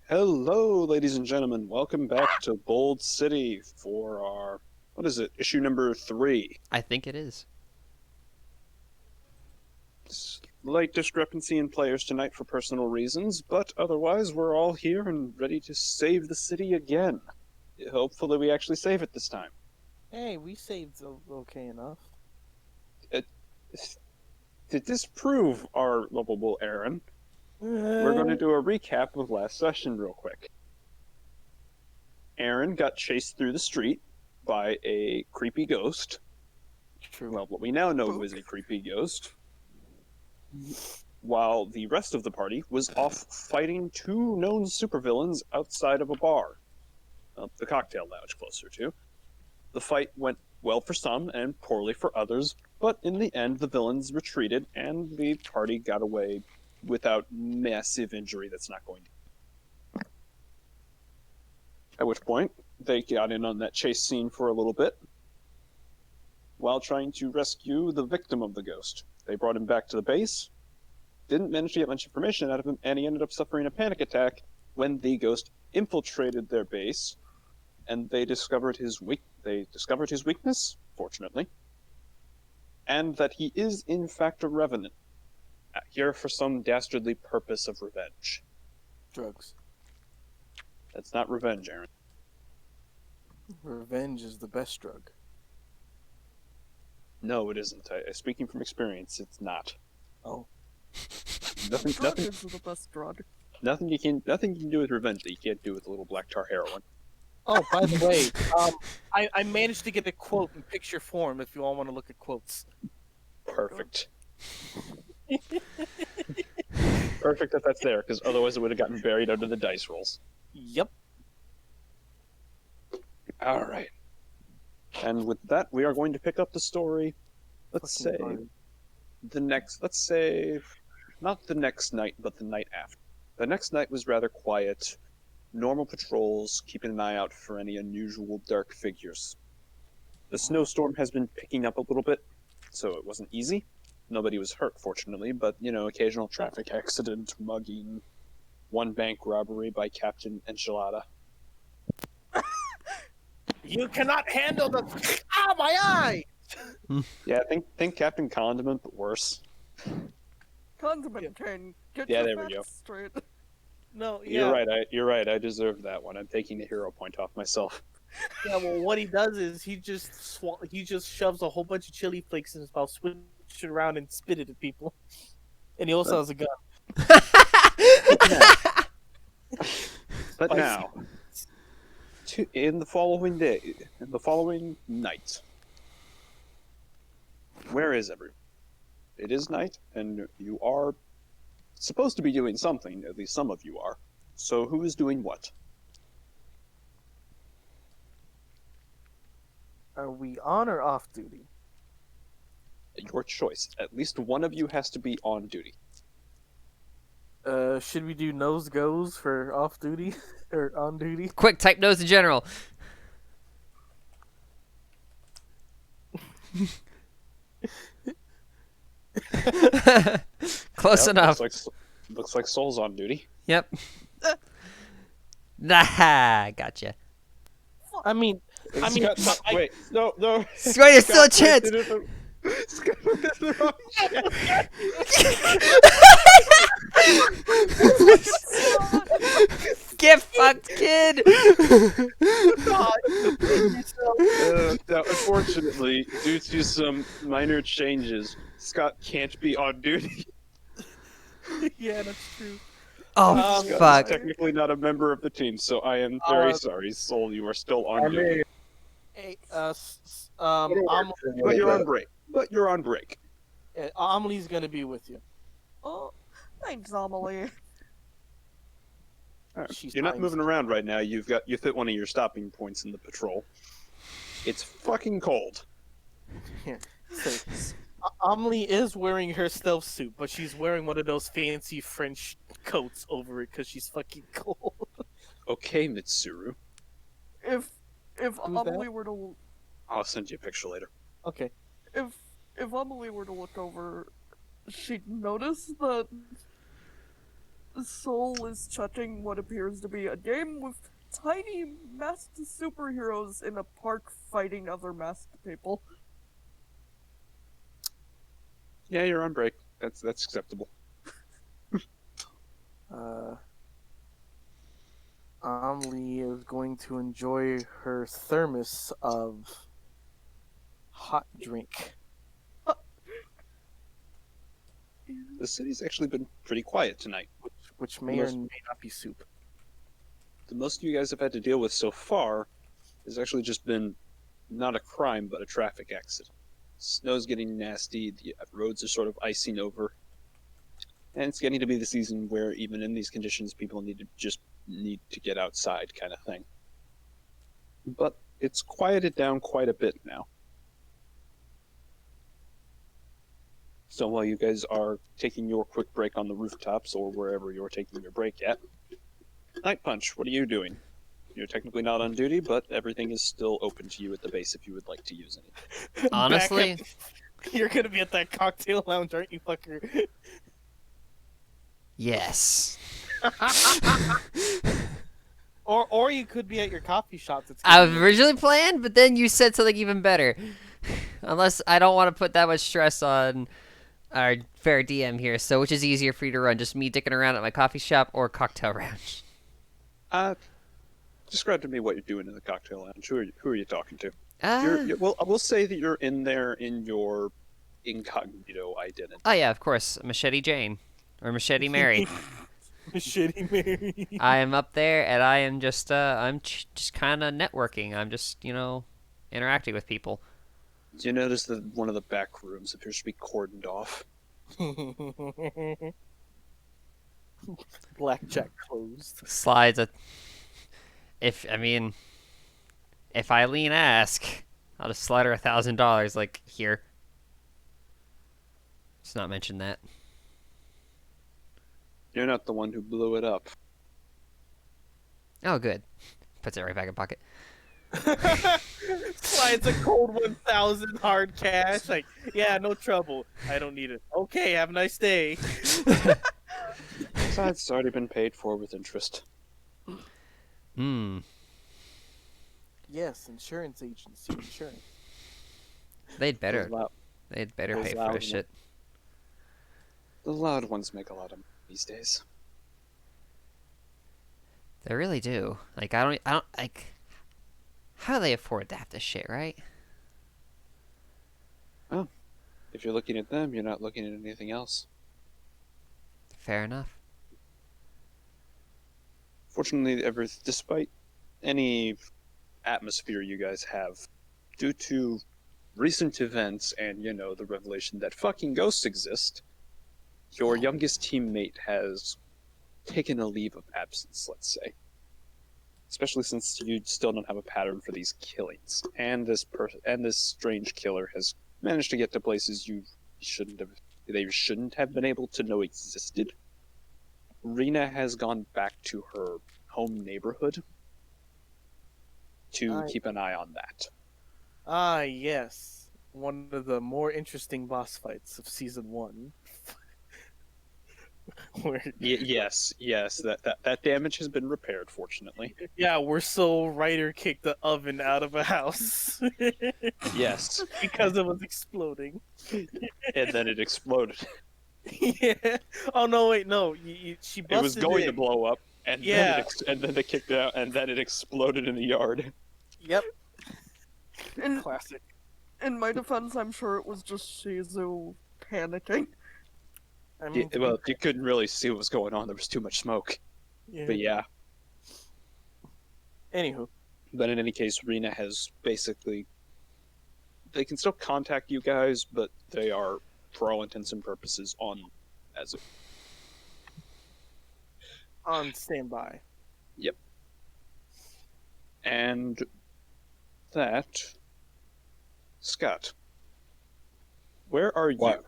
Hello, ladies and gentlemen. Welcome back to Bold City for our, what is it, issue number 3. I think it is. Slight discrepancy in players tonight for personal reasons, but otherwise we're all here and ready to save the city again. Hopefully we actually save it this time. Hey, we saved okay enough. Uh, to disprove our lovable Aaron, we're going to do a recap of last session real quick. Aaron got chased through the street by a creepy ghost. True. Well, what we now know was a creepy ghost. While the rest of the party was off fighting two known supervillains outside of a bar. The cocktail lounge closer to. The fight went well for some and poorly for others, but in the end the villains retreated and the party got away without massive injury that's not going to. At which point, they got in on that chase scene for a little bit while trying to rescue the victim of the ghost. They brought him back to the base, didn't manage to get much information out of him, and he ended up suffering a panic attack when the ghost infiltrated their base, and they discovered his weakness, fortunately, and that he is in fact a revenant, here for some dastardly purpose of revenge. Drugs. That's not revenge, Aaron. Revenge is the best drug. No, it isn't. Speaking from experience, it's not. Oh. Nothing is the best drug. you can do with revenge that you can't do with a little black tar heroin. Oh, by the way, I managed to get a quote in picture form if you all want to look at quotes. Perfect. Perfect that that's there, because otherwise it would have gotten buried under the dice rolls. Yep. All right. And with that, we are going to pick up the story. Let's say not the next night, but the night after. The next night was rather quiet. Normal patrols, keeping an eye out for any unusual dark figures. The snowstorm has been picking up a little bit, so it wasn't easy. Nobody was hurt, fortunately, but, occasional traffic accident, mugging, one bank robbery by Captain Enchilada. You cannot handle the... Ah, my eye! Yeah, think Captain Condiment, but worse. Condiment can get Yeah, your there we go. facts straight. No, yeah. You're right. I deserve that one. I'm taking the hero point off myself. Yeah, well, what he does is he just shoves a whole bunch of chili flakes in his mouth, switch it around, and spit it at people. And he also has a gun. But now, in the following night, where is everyone? It is night, and you are supposed to be doing something. At least some of you are. So who is doing what? Are we on or off duty? Your choice. At least one of you has to be on duty. Should we do nose goes for off duty or on duty? Quick, type nose in general. Close enough. Looks like Soul's on duty. Yep. Nah, gotcha. I mean, Wait, no. Wait, there's still a chance. Get fucked, kid. Unfortunately, due to some minor changes, Scott can't be on duty. yeah, that's true. Oh, Scott fuck. is technically not a member of the team, so I am very sorry, Soul. You are still on duty. Hey, But you're on break. Amelie's gonna be with you. Oh, thanks, Amelie. All right. She's You're not nice. moving around right now. You've hit one of your stopping points in the patrol. It's fucking cold. So, Amelie is wearing her stealth suit, but she's wearing one of those fancy French coats over it because she's fucking cold. Okay, Mitsuru. If that? Amelie were to I'll send you a picture later. Okay. if Amelie were to look over, she'd notice that Soul is chatting what appears to be a game with tiny masked superheroes in a park fighting other masked people. Yeah, you're on break. That's acceptable. Amelie is going to enjoy her thermos of hot drink. The city's actually been pretty quiet tonight. Which may or may not be soup. The most you guys have had to deal with so far has actually just been not a crime, but a traffic accident. Snow's getting nasty, the roads are sort of icing over, and it's getting to be the season where even in these conditions, people need to get outside, kind of thing. But it's quieted down quite a bit now. So while you guys are taking your quick break on the rooftops or wherever you're taking your break at, Night Punch, what are you doing? You're technically not on duty, but everything is still open to you at the base if you would like to use any. Honestly, You're gonna be at that cocktail lounge, aren't you, fucker? yes. Or you could be at your coffee shop. I was originally planned, but then you said something even better. Unless I don't want to put that much stress on our fair DM here. So which is easier for you to run? Just me dicking around at my coffee shop or cocktail lounge? Describe to me what you're doing in the cocktail lounge. Who are you talking to? Uh, Well, I will say that you're in there in your incognito identity. oh yeah, of course. Machete Jane. Or Machete Mary. Shitty Mary. I am up there and I am just just kind of networking. I'm just, interacting with people. Do you notice that one of the back rooms appears to be cordoned off? Blackjack closed. Slides a if Eileen ask, I'll just slide her $1,000 like here. Let's not mention that. You're not the one who blew it up. Oh, good. Puts it right back in pocket. Slides a cold 1,000 hard cash. Like, yeah, no trouble. I don't need it. Okay, have a nice day. Besides, it's already been paid for with interest. Hmm. Yes, insurance agency insurance. They'd better Those pay for loud this shit. The loud ones make a lot of money these days. They really do. Like I don't like. How do they afford to have this shit, right? If you're looking at them, you're not looking at anything else. Fair enough. Fortunately, despite any atmosphere you guys have, due to recent events and, the revelation that fucking ghosts exist, your youngest teammate has taken a leave of absence, let's say. Especially since you still don't have a pattern for these killings, and this strange killer has managed to get to places they shouldn't have been able to know existed. Rena has gone back to her home neighborhood to keep an eye on that. Ah, yes. One of the more interesting boss fights of season 1. Yes, that damage has been repaired, fortunately. Yeah, where Soul Rider kicked the oven out of a house. Yes. Because it was exploding. And then it exploded. Yeah. Oh, no, wait, no. She busted It was going to in. blow up, and then they kicked it out, and then it exploded in the yard. Yep. In, Classic. in my defense, I'm sure it was just Shizu panicking. I mean, Well, you couldn't really see what was going on. There was too much smoke. yeah. But yeah. Anywho. But in any case, Rena has basically... They can still contact you guys, but they are, for all intents and purposes, on On standby. Yep. And that... Scott. Where are you? What?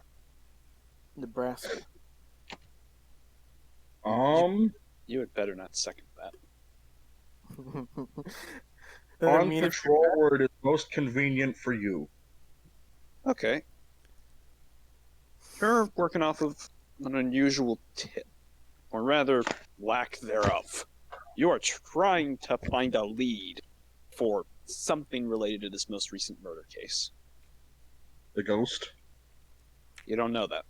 Nebraska. You had better not second that. On patrol where it is most convenient for you. Okay. You're working off of an unusual tip. or rather, lack thereof. You are trying to find a lead for something related to this most recent murder case. The ghost? You don't know that.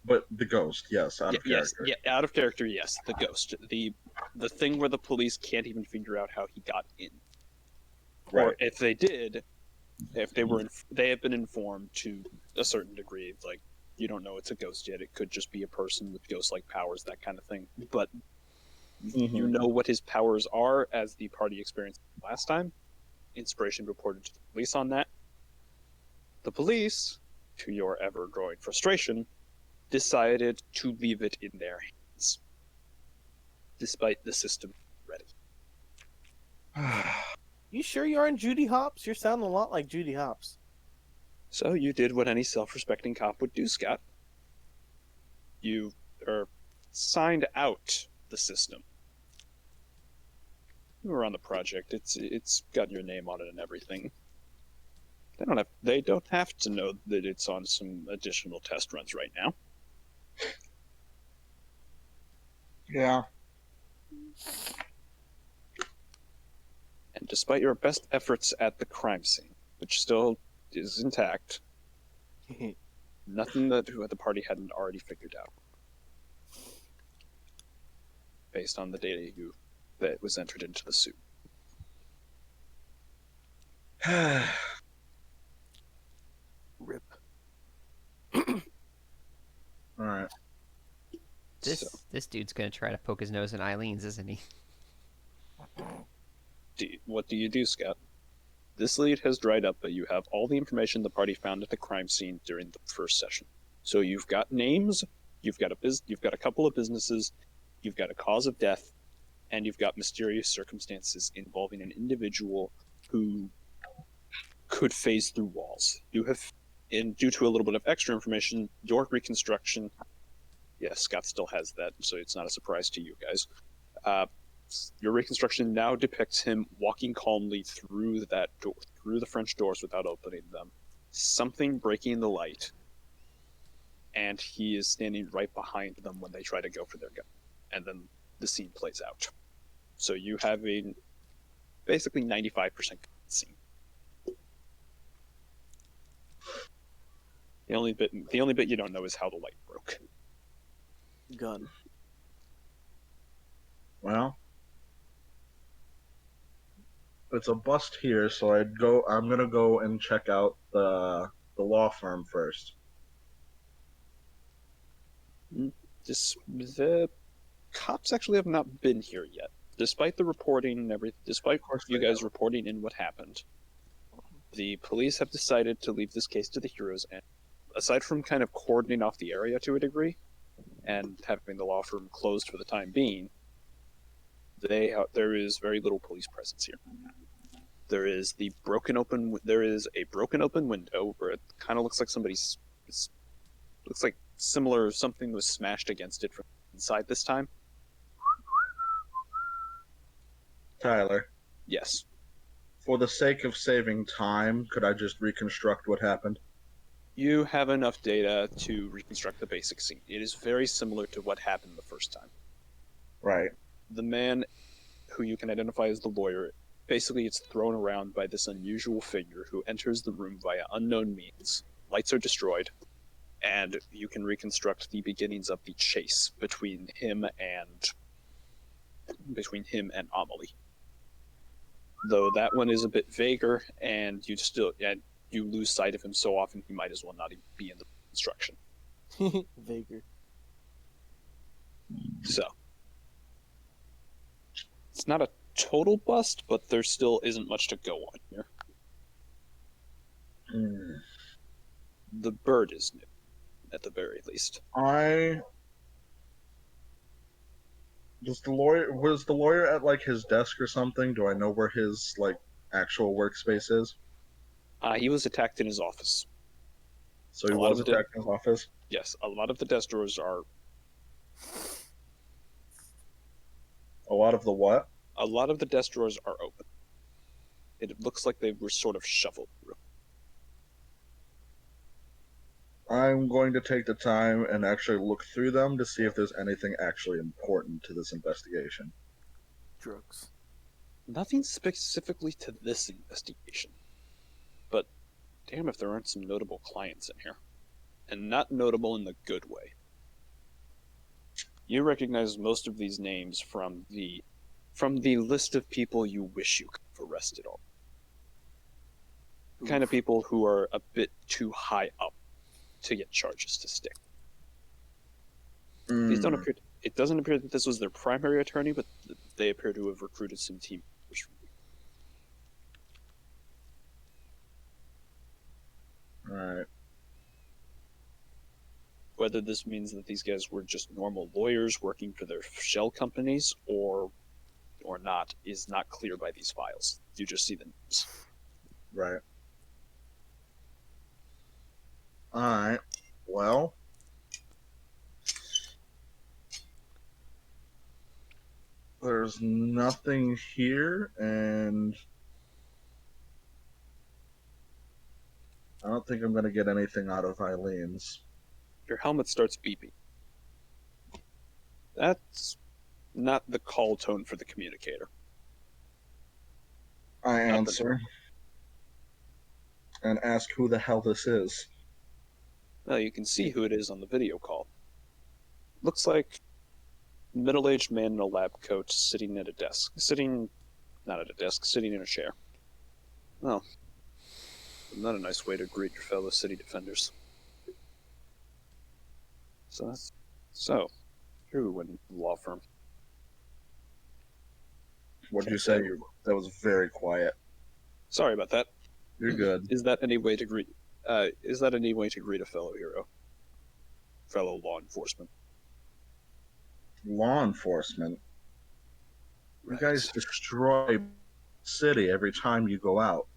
But the ghost, yes, out of Yes, character. yeah, out of character, yes. The ghost. The thing where the police can't even figure out how he got in. Right. Or if they did, if they were, they have been informed to a certain degree. Like, you don't know it's a ghost yet. It could just be a person with ghost-like powers, that kind of thing. But you know what his powers are, as the party experienced last time. Inspiration reported to the police on that. The police, to your ever-growing frustration, decided to leave it in their hands, despite the system ready. You sure you aren't Judy Hopps? You're sounding a lot like Judy Hopps. So you did what any self-respecting cop would do, Scott. You signed out the system. You were on the project. It's got your name on it and everything. They don't have to know that it's on some additional test runs right now. Yeah. And despite your best efforts at the crime scene, which still is intact, nothing that the party hadn't already figured out, based on the data that was entered into the suit. Rip. Alright. This dude's gonna try to poke his nose in Eileen's, isn't he? What do you do, Scott? This lead has dried up, but you have all the information the party found at the crime scene during the first session. So you've got names, you've got a couple of businesses, you've got a cause of death, and you've got mysterious circumstances involving an individual who could phase through walls. You have, and due to a little bit of extra information, your reconstruction. Yes, Scott still has that, so it's not a surprise to you guys. Your reconstruction now depicts him walking calmly through that door, through the French doors without opening them. Something breaking the light, and he is standing right behind them when they try to go for their gun. And then the scene plays out. So you have a basically 95% scene. The only bit you don't know is how the light broke. Gun. Well, it's a bust here, so I'm gonna go and check out the law firm first. The cops actually have not been here yet, despite the reporting and everything. Despite you guys reporting in what happened, the police have decided to leave this case to the heroes. And aside from kind of cordoning off the area to a degree, and having the law firm closed for the time being, there is very little police presence here. There is a broken open window where it kind of looks like looks like something was smashed against it from inside this time. Tyler, Yes. for the sake of saving time, could I just reconstruct what happened? You have enough data to reconstruct the basic scene. It is very similar to what happened the first time. Right. The man, who you can identify as the lawyer, basically it's thrown around by this unusual figure who enters the room via unknown means. Lights are destroyed, and you can reconstruct the beginnings of the chase between him and Amelie. Though that one is a bit vaguer, and you lose sight of him so often he might as well not even be in the construction. Vaguer. So it's not a total bust, but there still isn't much to go on here. The bird is new, at the very least. Was the lawyer at like his desk or something? Do I know where his like actual workspace is? He was attacked in his office. So he was attacked in his office? Yes, a lot of the desk drawers are... A lot of the what? A lot of the desk drawers are open. It looks like they were sort of shuffled through. I'm going to take the time and actually look through them to see if there's anything actually important to this investigation. Drugs. Nothing specifically to this investigation. But damn if there aren't some notable clients in here. And not notable in the good way. You recognize most of these names from the list of people you wish you could have arrested all. The kind of people who are a bit too high up to get charges to stick. These don't appear. It doesn't appear that this was their primary attorney, but they appear to have recruited some team members from you. Alright. Whether this means that these guys were just normal lawyers working for their shell companies or not is not clear by these files. You just see the names. Right. Alright. Well. There's nothing here, and I don't think I'm going to get anything out of Eileen's. Your helmet starts beeping. That's not the call tone for the communicator. I answer and ask who the hell this is. Well, you can see who it is on the video call. Looks like a middle-aged man in a lab coat sitting at a desk. Not at a desk, sitting in a chair. Well, not a nice way to greet your fellow city defenders. So, you went into the law firm. What'd you say? That was very quiet. Sorry about that. You're good. Is that any way to greet? Is that any way to greet a fellow hero? Fellow law enforcement. Law enforcement. Right. You guys destroy the city every time you go out.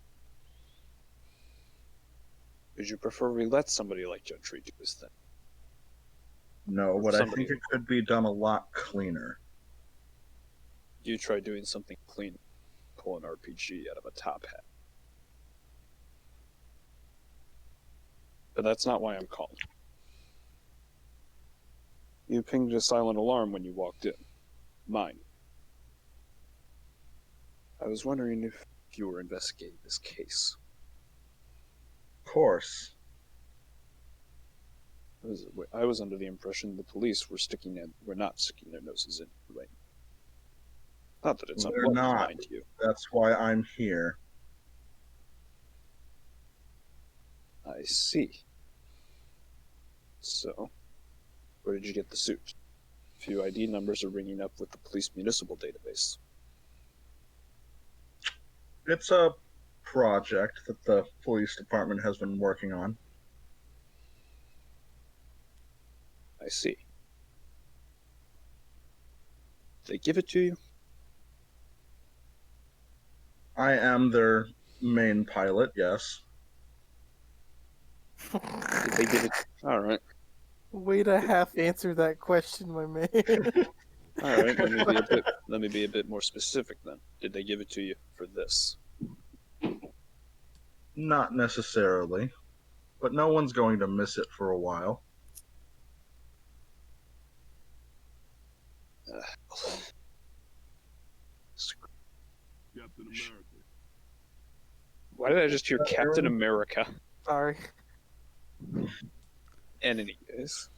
Would you prefer we let somebody like Gentry do this thing? No, but I Somebody- think it could be done a lot cleaner. You try doing something clean, pull an RPG out of a top hat. But that's not why I'm calling. You pinged a silent alarm when you walked in. Mine. I was wondering if you were investigating this case. Of course. I was under the impression the police were not sticking their noses in right. Not that it's They're unpleasant not. lying to you. That's why I'm here. I see. So, where did you get the suit? A few ID numbers are ringing up with the police municipal database. It's a project that the police department has been working on. I see. They give it to you? I am their main pilot, yes. Did they give it? All right. Way to half answer that question, my man. All right. Let me be a bit more specific then. Did they give it to you for this? Not necessarily. But no one's going to miss it for a while. Captain America. Why did I just hear Captain America? Sorry. And anyways,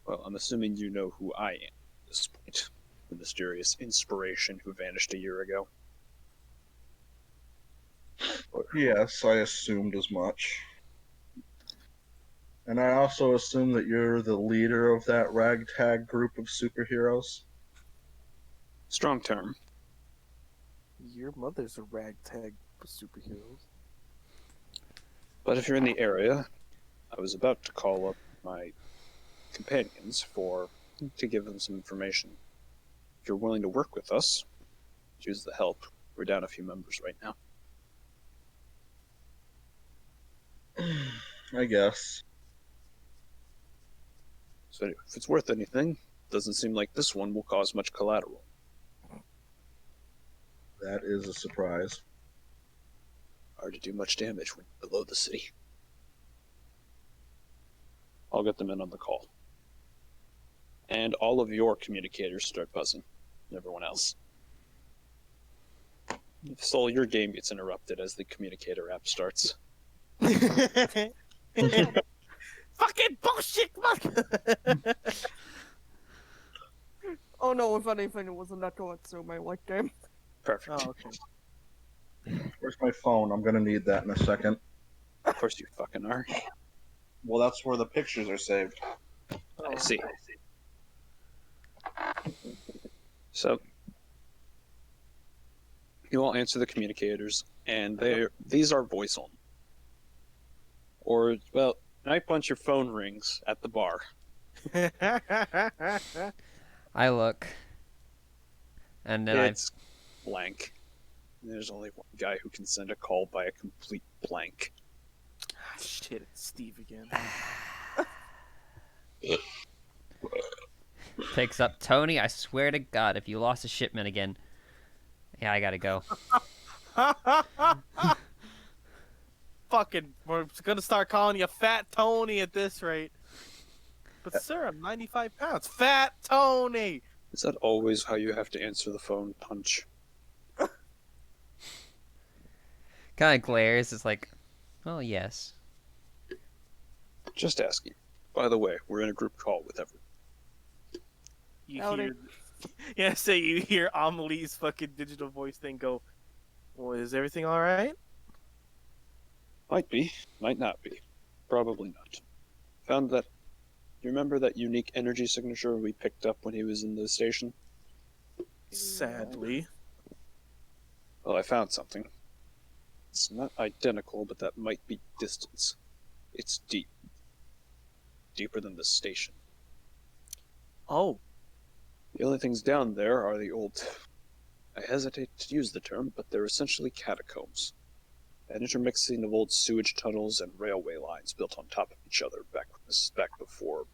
well, I'm assuming you know who I am at this point. The mysterious inspiration who vanished a year ago. Yes, I assumed as much. And I also assume that you're the leader of that ragtag group of superheroes. Strong term. Your mother's a ragtag of superheroes. But if you're in the area, I was about to call up my companions to give them some information. If you're willing to work with us, use the help. We're down a few members right now. I guess. So anyway, if it's worth anything, doesn't seem like this one will cause much collateral. That is a surprise. Hard to do much damage when you're below the city. I'll get them in on the call. And all of your communicators start buzzing. Everyone else. Sol, your game gets interrupted as the communicator app starts. Fucking bullshit! Oh no, if anything, it was a Netto like game. Perfect. Oh, okay. Where's my phone? I'm gonna need that in a second. Of course you fucking are. Well, that's where the pictures are saved. I see. So, you all answer the communicators, and these are voice only. Or, well, night bunch your phone rings at the bar. I look. And then It's blank. There's only one guy who can send a call by a complete blank. Shit, it's Steve again. picks up Tony. I swear to God, if you lost a shipment again. Yeah, I gotta go. Fucking, we're gonna start calling you Fat Tony at this rate. But sir, I'm 95 pounds. Fat Tony! Is that always how you have to answer the phone, Punch? Kind of glares. It's like, well, yes. Just asking. By the way, we're in a group call with everyone. You Howdy. hear, yeah, say you hear Amelie's fucking digital voice thing go, well, is everything alright? Might be, might not be. Probably not. Found that. You remember that unique energy signature we picked up when he was in the station? Sadly. Well, I found something. It's not identical, but that might be distance. It's deep. Deeper than the station. Oh, The only things down there are the old. I hesitate to use the term, but they're essentially catacombs. An intermixing of old sewage tunnels and railway lines built on top of each other back before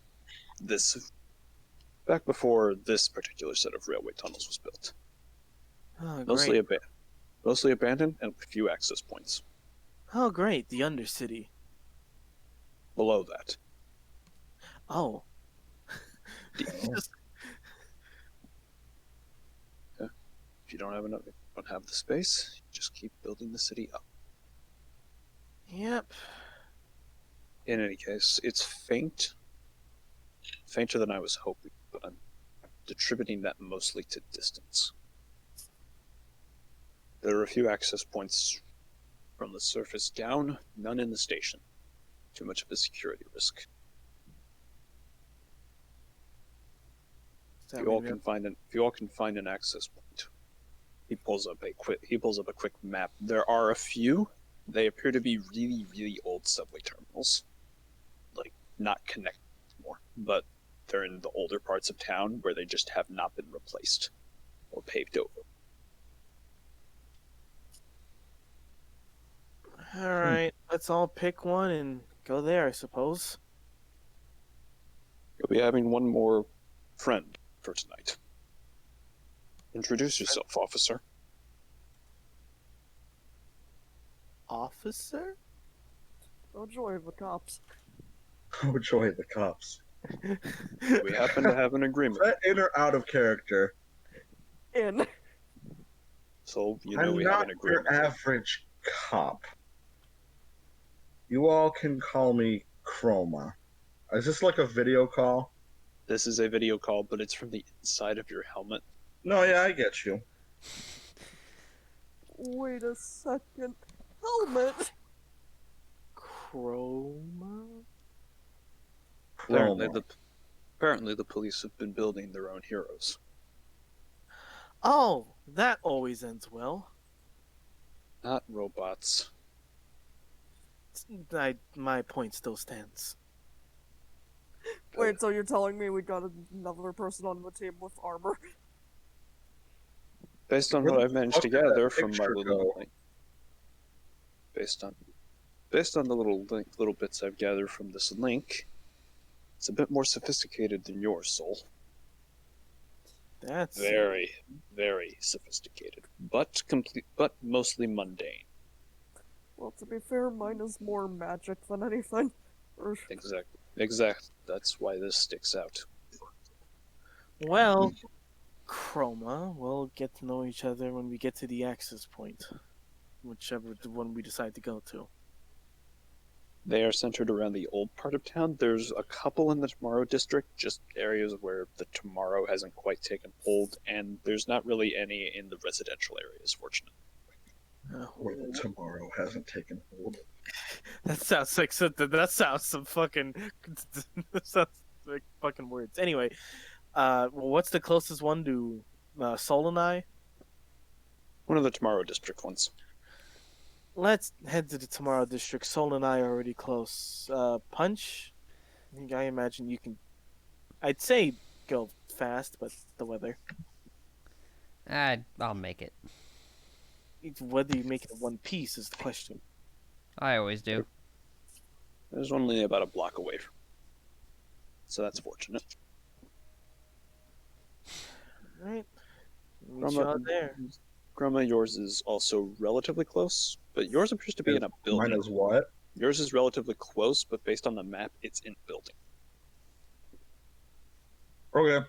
this particular set of railway tunnels was built. oh Mostly great. mostly abandoned and with few access points. Oh, great, the Undercity. Below that, Oh. Just- if you don't have the space, just keep building the city up. yep. In any case, it's fainter than I was hoping, but I'm attributing that mostly to distance. There are a few access points from the surface down, none in the station. Too much of a security risk. Does that If you all mean can find an access point. He pulls up a quick map. There are a few. They appear to be really, really old subway terminals. Like, not connected anymore, but they're in the older parts of town where they just have not been replaced or paved over. Alright, let's all pick one and go there, I suppose. You'll be having one more friend for tonight. Introduce yourself, officer. Officer? Oh joy, the cops. Oh joy, the cops. We happen to have an Is agreement, that in or out of character? In. so you know I'm we have not an your agreement. average cop. You all can call me Chroma. Is this like a video call? This is a video call, but it's from the inside of your helmet. No, yeah, I get you. Wait a second. Helmet! Chroma? Chroma. Apparently the police have been building their own heroes. Oh, that always ends well. Not robots. My point still stands. Wait, so you're telling me we got another person on the team with armor? Based on Where what the I've managed to fuck did that gather from my picture little go? based on the little bits I've gathered from this link, it's a bit more sophisticated than yours, Soul. That's Very, very sophisticated, but mostly mundane. Well, to be fair, mine is more magic than anything. Or, Exactly. Exactly. That's why this sticks out. Well, Chroma, we'll get to know each other when we get to the access point, whichever the one we decide to go to. They are centered around the old part of town. There's a couple in the Tomorrow district, just areas where the Tomorrow hasn't quite taken hold, and there's not really any in the residential areas, fortunately. Where the tomorrow hasn't taken hold. That sounds like something. That sounds some fucking. That sounds like fucking words. Anyway, well, what's the closest one to Solonai? One of the Tomorrow district ones. Let's head to the Tomorrow district. Solonai are already close. Punch. I imagine you can. I'd say go fast, but the weather. I'll make it. Whether you make it in one piece is the question. I always do. There's only about a block away from. So that's fortunate. All right. Meet you out there. Grandma, yours is also relatively close, but yours appears to be in a building. Mine is what? Yours is relatively close, but based on the map, it's in a building. Okay.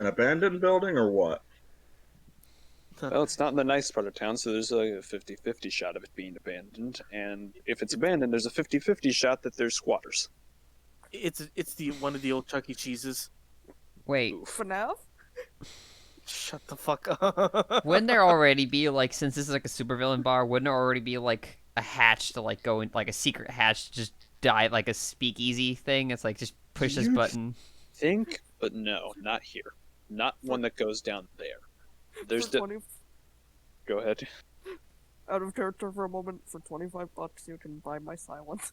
An abandoned building or what? Well, it's not in the nice part of town, so there's a 50-50 shot of it being abandoned, and if it's abandoned, there's a 50-50 shot that there's squatters. It's the one of the old Chuck E. Cheeses. Wait, FNAF? Shut the fuck up. wouldn't there already be, like, since this is like a supervillain bar, wouldn't there already be, like, a hatch to, like, go in, like, a secret hatch to just die, like a speakeasy thing? It's like, just push this You button. Think, but no, not here. Not one that goes down there. There's For the. 20 Go ahead. out of character for a moment. For $25, you can buy my silence.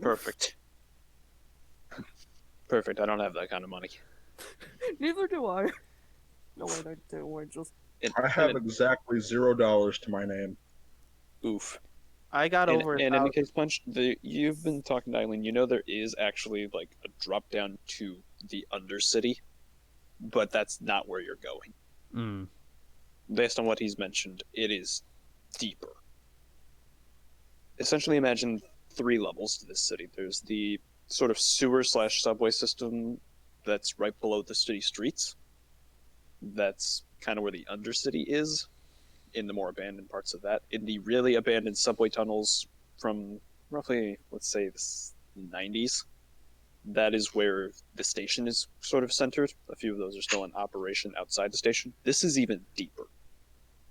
Perfect. Perfect. I don't have that kind of money. Neither do I. No, wait, I do. I just. I have exactly $0 to my name. Oof. I got over In any 1,000. case, Punch, you've been talking to Eileen. You know there is actually like a drop down to the Undercity, but that's not where you're going. Mm. Based on what he's mentioned, it is deeper. Essentially, imagine 3 levels to this city. There's the sort of sewer/subway system that's right below the city streets. That's kind of where the Undercity is, in the more abandoned parts of that. In the really abandoned subway tunnels from roughly, let's say, the 90s, that is where the station is sort of centered. A few of those are still in operation outside the station. This is even deeper.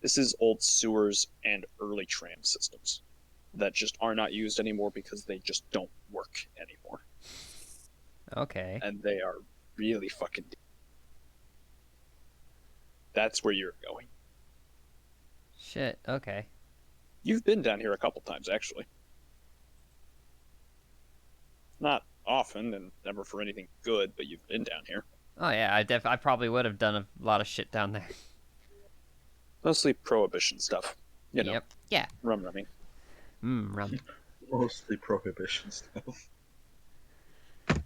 This is old sewers and early tram systems that just are not used anymore because they just don't work anymore. Okay. And they are really fucking deep. That's where you're going. Shit, okay. You've been down here a couple times, actually. Not often, and never for anything good, but you've been down here. Oh yeah, I probably would have done a lot of shit down there. Mostly prohibition stuff. You know, Yep. Yeah. rum rumming. Rum. Mostly prohibition stuff.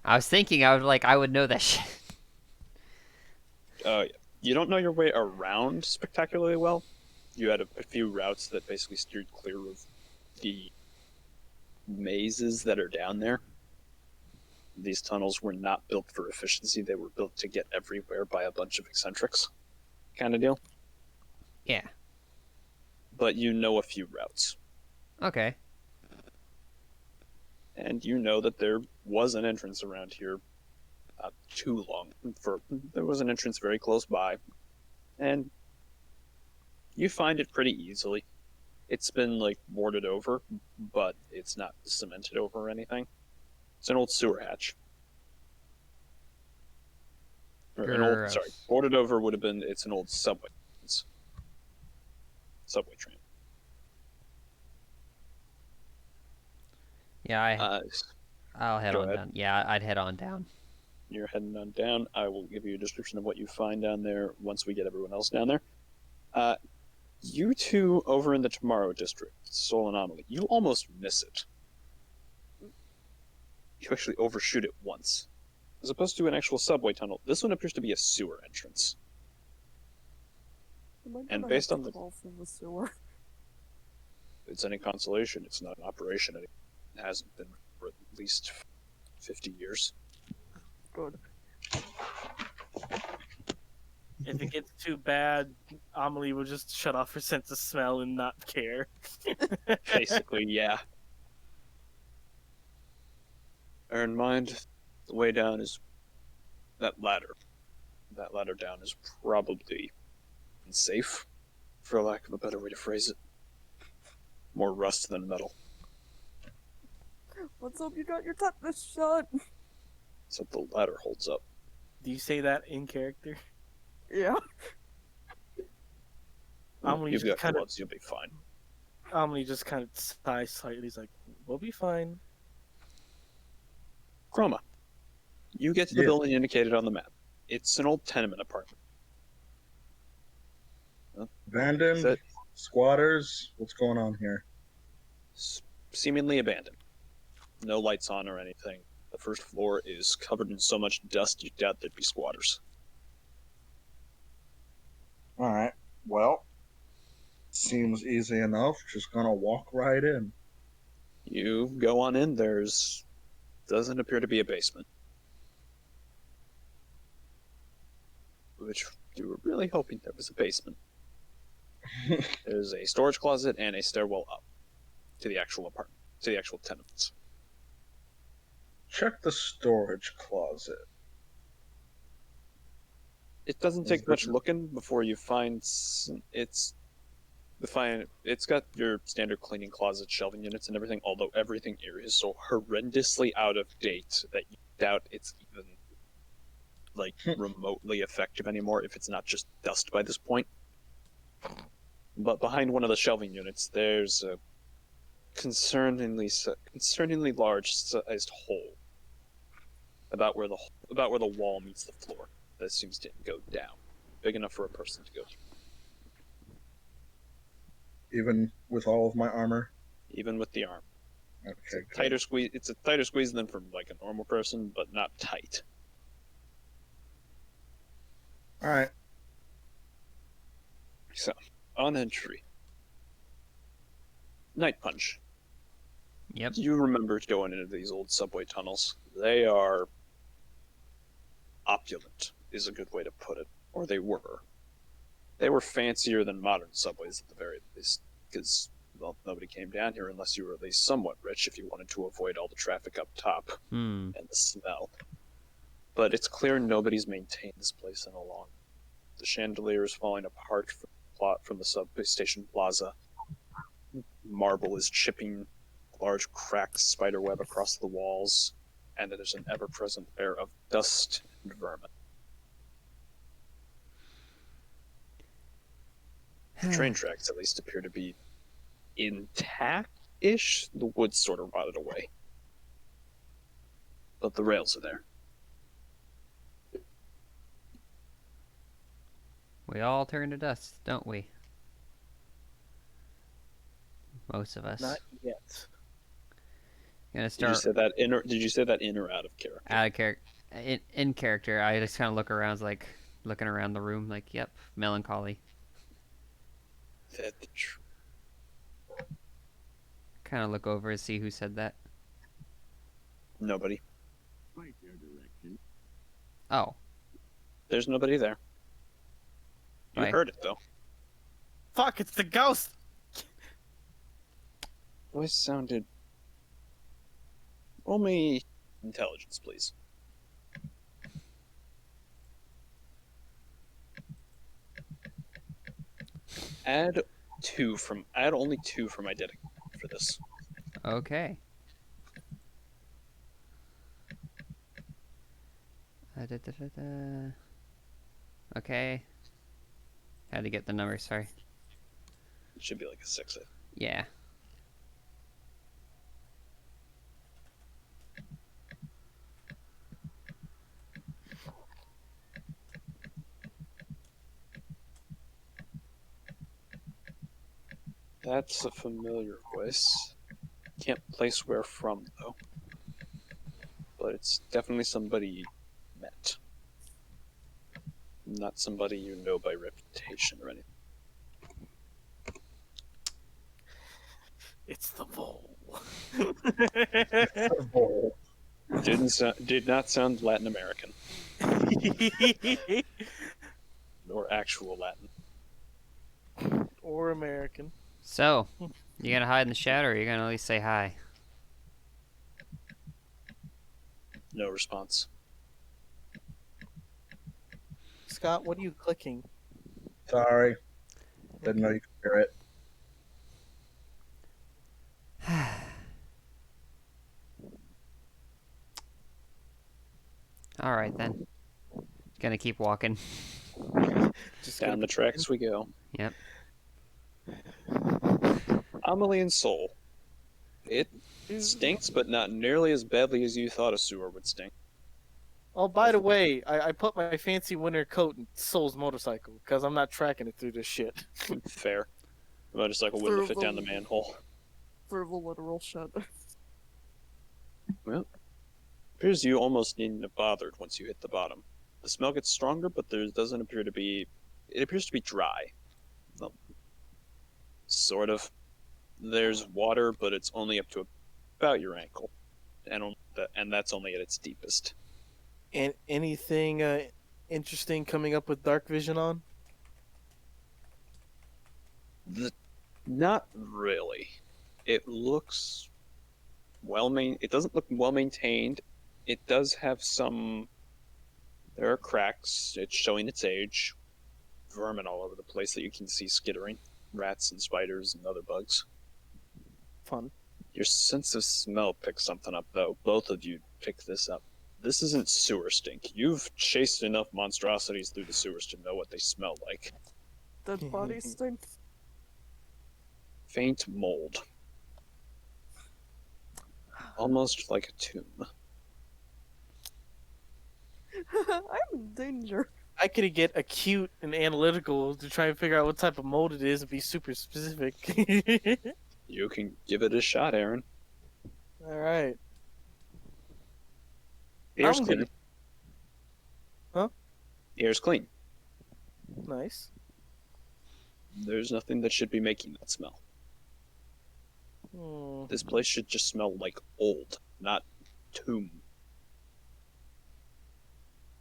I was thinking I would know that shit. Yeah. You don't know your way around spectacularly well. You had a few routes that basically steered clear of the mazes that are down there. These tunnels were not built for efficiency. They were built to get everywhere by a bunch of eccentrics kind of deal. Yeah. But you know a few routes. Okay. And you know that there was an entrance around here not too long. There was an entrance very close by. And you find it pretty easily. It's been, like, boarded over, but it's not cemented over or anything. It's an old sewer hatch. Gross. Boarded over would have been, it's an old subway. It's subway train. Yeah, I'll head go on ahead. down. Yeah, I'd head on down. You're heading on down. I will give you a description of what you find down there once we get everyone else down there. You two over in the Tomorrow District, Soul Anomaly, you almost miss it. You actually overshoot it once. As opposed to an actual subway tunnel, this one appears to be a sewer entrance. Am I And gonna based have on to the- crawl through the sewer? If it's any consolation, it's not an operation anymore. It hasn't been for at least 50 years. Good. If it gets too bad, Amelie will just shut off her sense of smell and not care. Basically, yeah. Bear in mind, the way down is that ladder. That ladder down is probably unsafe, for lack of a better way to phrase it. More rust than metal. Let's hope you got your tetanus shot. So the ladder holds up. Do you say that in character? Yeah. Amelie You've just got kind of gloves, you'll be fine. Amelie just kind of sighs slightly. He's like, "We'll be fine." Chroma, you get to the Yeah. building indicated on the map. It's an old tenement apartment. Abandoned? Is that Squatters? What's going on here? seemingly abandoned? No lights on or anything. The first floor is covered in so much dust you doubt there'd be squatters. Alright, well, seems easy enough. Just gonna walk right in. You go on in, doesn't appear to be a basement. Which you were really hoping there was a basement. There's a storage closet and a stairwell up to the actual apartment, to the actual tenements. Check the storage closet. It doesn't take much looking before you find it's got your standard cleaning closet, shelving units, and everything. Although everything here is so horrendously out of date that you doubt it's even like remotely effective anymore. If it's not just dust by this point. But behind one of the shelving units, there's a concerningly large sized hole about where the wall meets the floor. That seems to go down, big enough for a person to go through. Even with all of my armor? Even with the arm. Okay, It's a good. tighter squeeze. It's a tighter squeeze than from like a normal person, but not tight. Alright. So, on entry, Night Punch. Yep. Do you remember going into these old subway tunnels? They are opulent, is a good way to put it. Or they were. They were fancier than modern subways at the very least, because, well, nobody came down here unless you were at least somewhat rich if you wanted to avoid all the traffic up top and the smell. But it's clear nobody's maintained this place in a long. The chandelier is falling apart from the subway station plaza. Marble is chipping large cracked spiderweb across the walls, and there's an ever-present air of dust and vermin. The train tracks, at least, appear to be intact-ish. The wood's sort of rotted away. But the rails are there. We all turn to dust, don't we? Most of us. Not yet. Gonna Did you start say that in or out of character? out of character. In character, I just kind of look around, like looking around the room, like, yep, melancholy. That's true. Kind of look over and see who said that. Nobody. Fight their direction. Oh, There's nobody there. You Bye. heard it, though. Fuck! It's the ghost. Voice sounded... Roll me intelligence, please. Add only 2 from identity for this. okay. Okay. Had to get the number, sorry. It should be like a 6. Yeah. That's a familiar voice. Can't place where from, though. But it's definitely somebody you met. Not somebody you know by reputation or anything. It's the vole. Oh, Did not sound Latin American or actual Latin. Or American. So, you gonna hide in the shadow, or are you gonna at least say hi? No response. Scott, what are you clicking? sorry. Didn't know you could hear it. All right then. Gonna keep walking. Just Down gonna the tracks we go. Yep. Amelie and Soul. It stinks, but not nearly as badly as you thought a sewer would stink. Oh, by the way, I put my fancy winter coat in Soul's motorcycle because I'm not tracking it through this shit. Fair. The motorcycle wouldn't have fit down the manhole. For the literal shit. Well, appears you almost needn't have bothered once you hit the bottom. The smell gets stronger, but there doesn't appear to be. It appears to be dry. Well, sort of. There's water, but it's only up to about your ankle, and that's only at its deepest. And anything interesting coming up with dark vision on? Not really. It looks It doesn't look well maintained. It does have some. There are cracks. It's showing its age. Vermin all over the place that you can see skittering. Rats and spiders and other bugs. Fun. Your sense of smell picks something up, though. Both of you pick this up. This isn't sewer stink. You've chased enough monstrosities through the sewers to know what they smell like. Dead body stink. Faint mold. Almost like a tomb. I'm in danger. I could get acute and analytical to try and figure out what type of mold it is and be super specific. You can give it a shot, Aaron. All right. Air's I'm clean. gonna- Huh? Air's clean. Nice. There's nothing that should be making that smell. Hmm. This place should just smell like old, not tomb.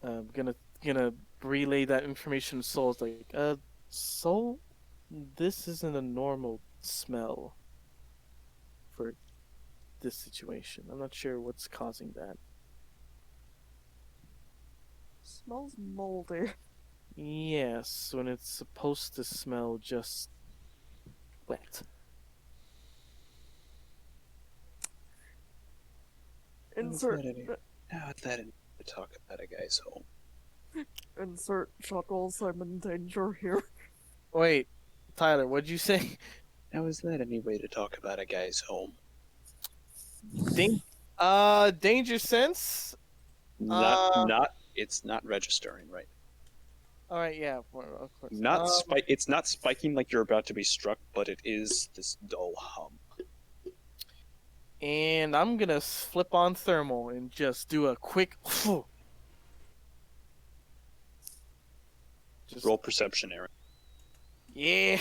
I'm gonna relay that information to Soul. It's like, Soul, this isn't a normal smell for this situation. I'm not sure what's causing that. Smells moldy. Yes, when it's supposed to smell just wet. Insert Not that in to talk about a guy's home. insert chuckles. I'm in danger here. Wait, Tyler, what'd you say? How is that any way to talk about a guy's home? Danger sense? It's not registering right. Alright, yeah, of course. It's not spiking like you're about to be struck, but it is this dull hum. And I'm gonna flip on thermal and just do a quick. Just Roll perception, Aaron. yeah.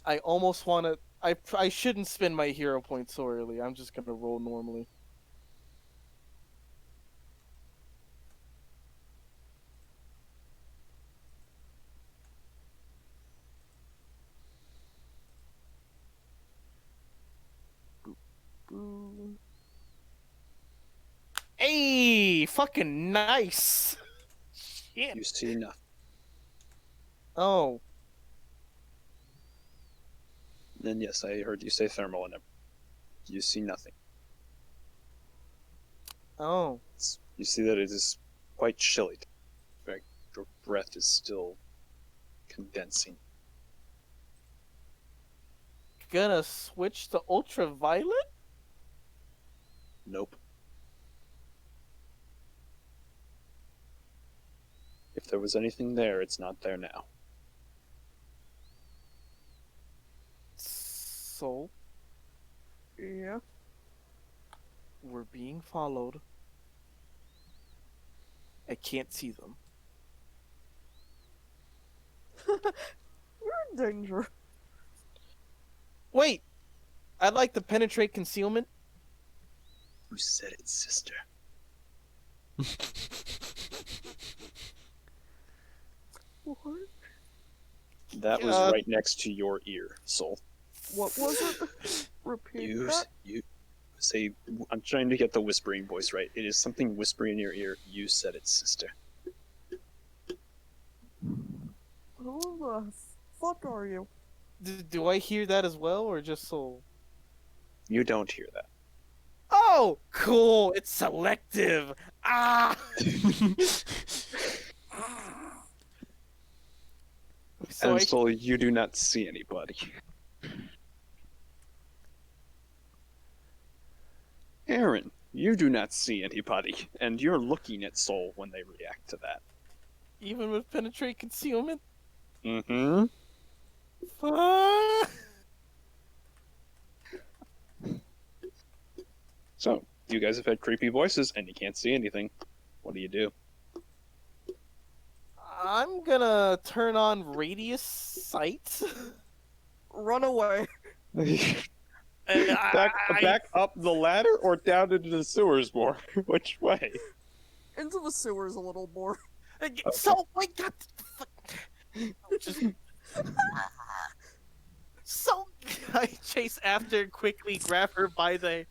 I almost want to. I shouldn't spend my hero point so early. I'm just gonna roll normally. Boo. Hey, fucking nice. Shit. You see nothing. Oh, Then yes, I heard you say thermal and you see nothing. oh. You see that it is quite chilly. In fact, your breath is still condensing. Gonna switch to ultraviolet. Nope. If there was anything there, it's not there now. So Yeah. we're being followed. I can't see them. We're in danger. Wait, I'd like to penetrate concealment. Who said it, sister? What? That was right next to your ear, Soul. What was it? Repeat You that. you say. I'm trying to get the whispering voice right. It is something whispering in your ear. You said it, sister. Who the fuck are you? Do I hear that as well, or just Soul? You don't hear that. Oh, cool! It's selective. Ah. So And Soul, you do not see anybody. Aaron, you do not see anybody, and you're looking at Soul when they react to that. even with penetrate concealment. Mm-hmm. Fuck. So, you guys have had creepy voices, and you can't see anything. What do? I'm gonna turn on radius sight. Run away. Back up the ladder or down into the sewers more? Which way? Into the sewers a little more. So wait, God, just so I chase after, quickly grab her by the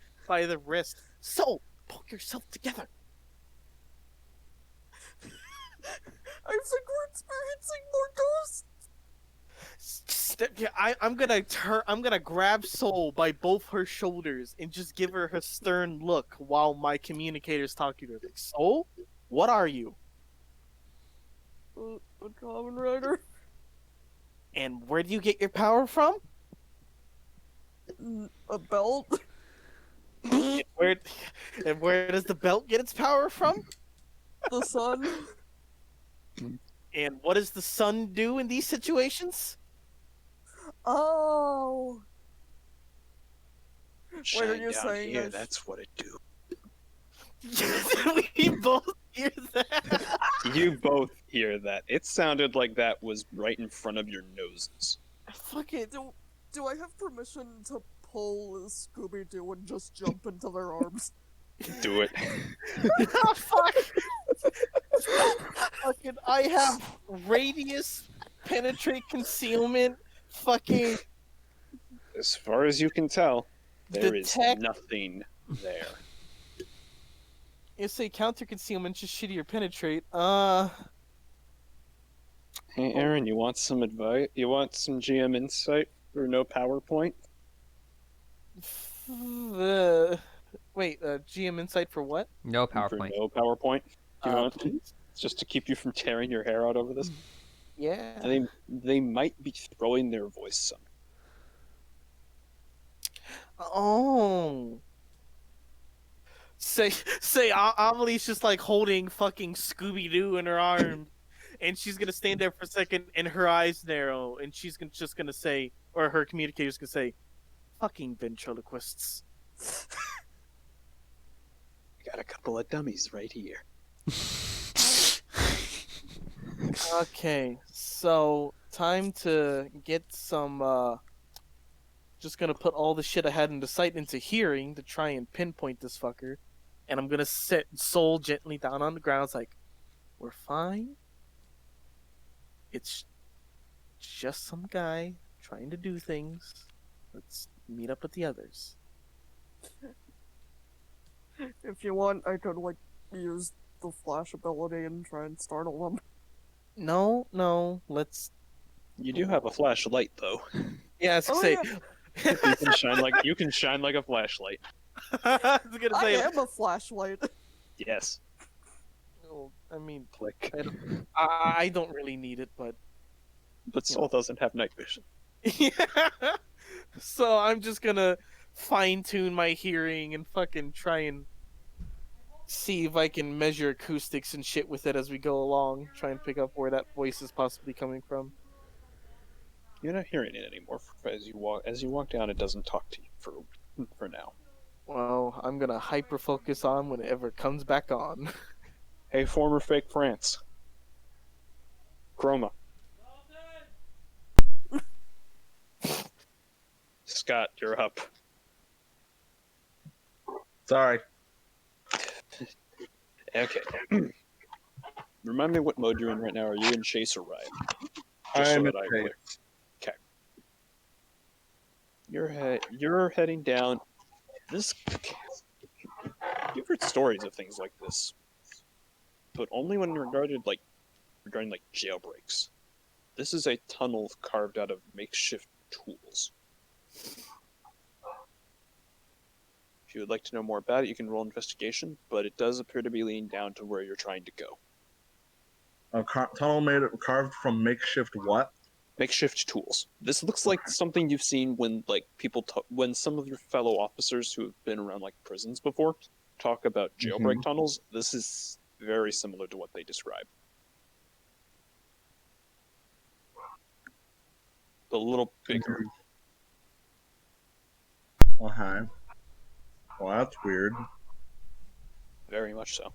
wrist. So pull yourself together. I think we're experiencing more ghosts. I'm gonna grab Soul by both her shoulders and just give her a stern look while my communicator's talking to her. Like, Soul, what are you? A common rider. And where do you get your power from? A belt. and where does the belt get its power from? The sun. And what does the sun do in these situations? Oh. Shine are you down saying here, this? that's what it do. We both hear that. You both hear that. It sounded like that was right in front of your noses. Fuck it. Do I have permission to pull Scooby-Doo and just jump into their arms? Do it. Oh, fuck. Fucking, I have radius, penetrate, concealment, fucking As far as you can tell, there is detect. nothing there. You say counter concealment, just shittier penetrate. Hey, Aaron, you want some advice? You want some GM insight for no PowerPoint? Wait, GM insight for what? No For PowerPoint. no PowerPoint? Do you want Please? just to keep you from tearing your hair out over this? Yeah. They might be throwing their voice some. Oh. Say, Amelie's just like holding fucking Scooby Doo in her arm, and she's gonna stand there for a second, and her eyes narrow, and she's just gonna say, or her communicator's gonna say, "Fucking ventriloquists." I got a couple of dummies right here. Okay, so time to get some. Just gonna put all the shit I had into sight into hearing to try and pinpoint this fucker, and I'm gonna set Soul gently down on the ground. It's like, we're fine. It's just some guy trying to do things. Let's meet up with the others. If you want, I could, like, use the flash ability and try and startle them. No, let's. You do have a flashlight, though. Yeah, I was gonna Oh, say. yeah. You can shine like a flashlight. I was gonna I say. am a flashlight. Yes. Well, I mean, Click. I don't really need it, but But Soul doesn't have night vision. yeah. So I'm just gonna fine tune my hearing and fucking try and see if I can measure acoustics and shit with it as we go along. Try and pick up where that voice is possibly coming from. You're not hearing it anymore. As you walk down, it doesn't talk to you for now. Well, I'm gonna hyper focus on whenever it comes back on. Hey, former fake France. Chroma. Scott, you're up. Sorry. Okay. Remind me what mode you're in right now. Are you in chase or ride? I'm so in that I chase. Okay. You're heading down this. You've heard stories of things like this, but only when regarding like jailbreaks. This is a tunnel carved out of makeshift tools. If you would like to know more about it, you can roll investigation, but it does appear to be leading down to where you're trying to go. A tunnel carved from makeshift what? Makeshift tools. This looks like something you've seen when when some of your fellow officers who have been around like prisons before talk about jailbreak tunnels. This is very similar to what they describe. A little bigger. Okay. Well, that's weird. Very much so.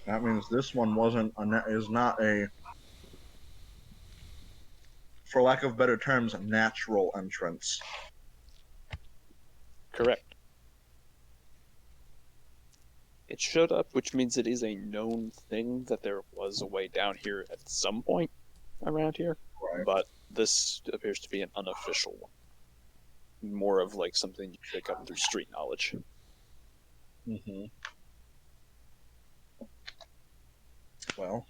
That means this one is not a, for lack of better terms, natural entrance. Correct. It showed up, which means it is a known thing that there was a way down here at some point around here. Right. But this appears to be an unofficial one. More of like something you pick up through street knowledge. Mm-hmm. Well,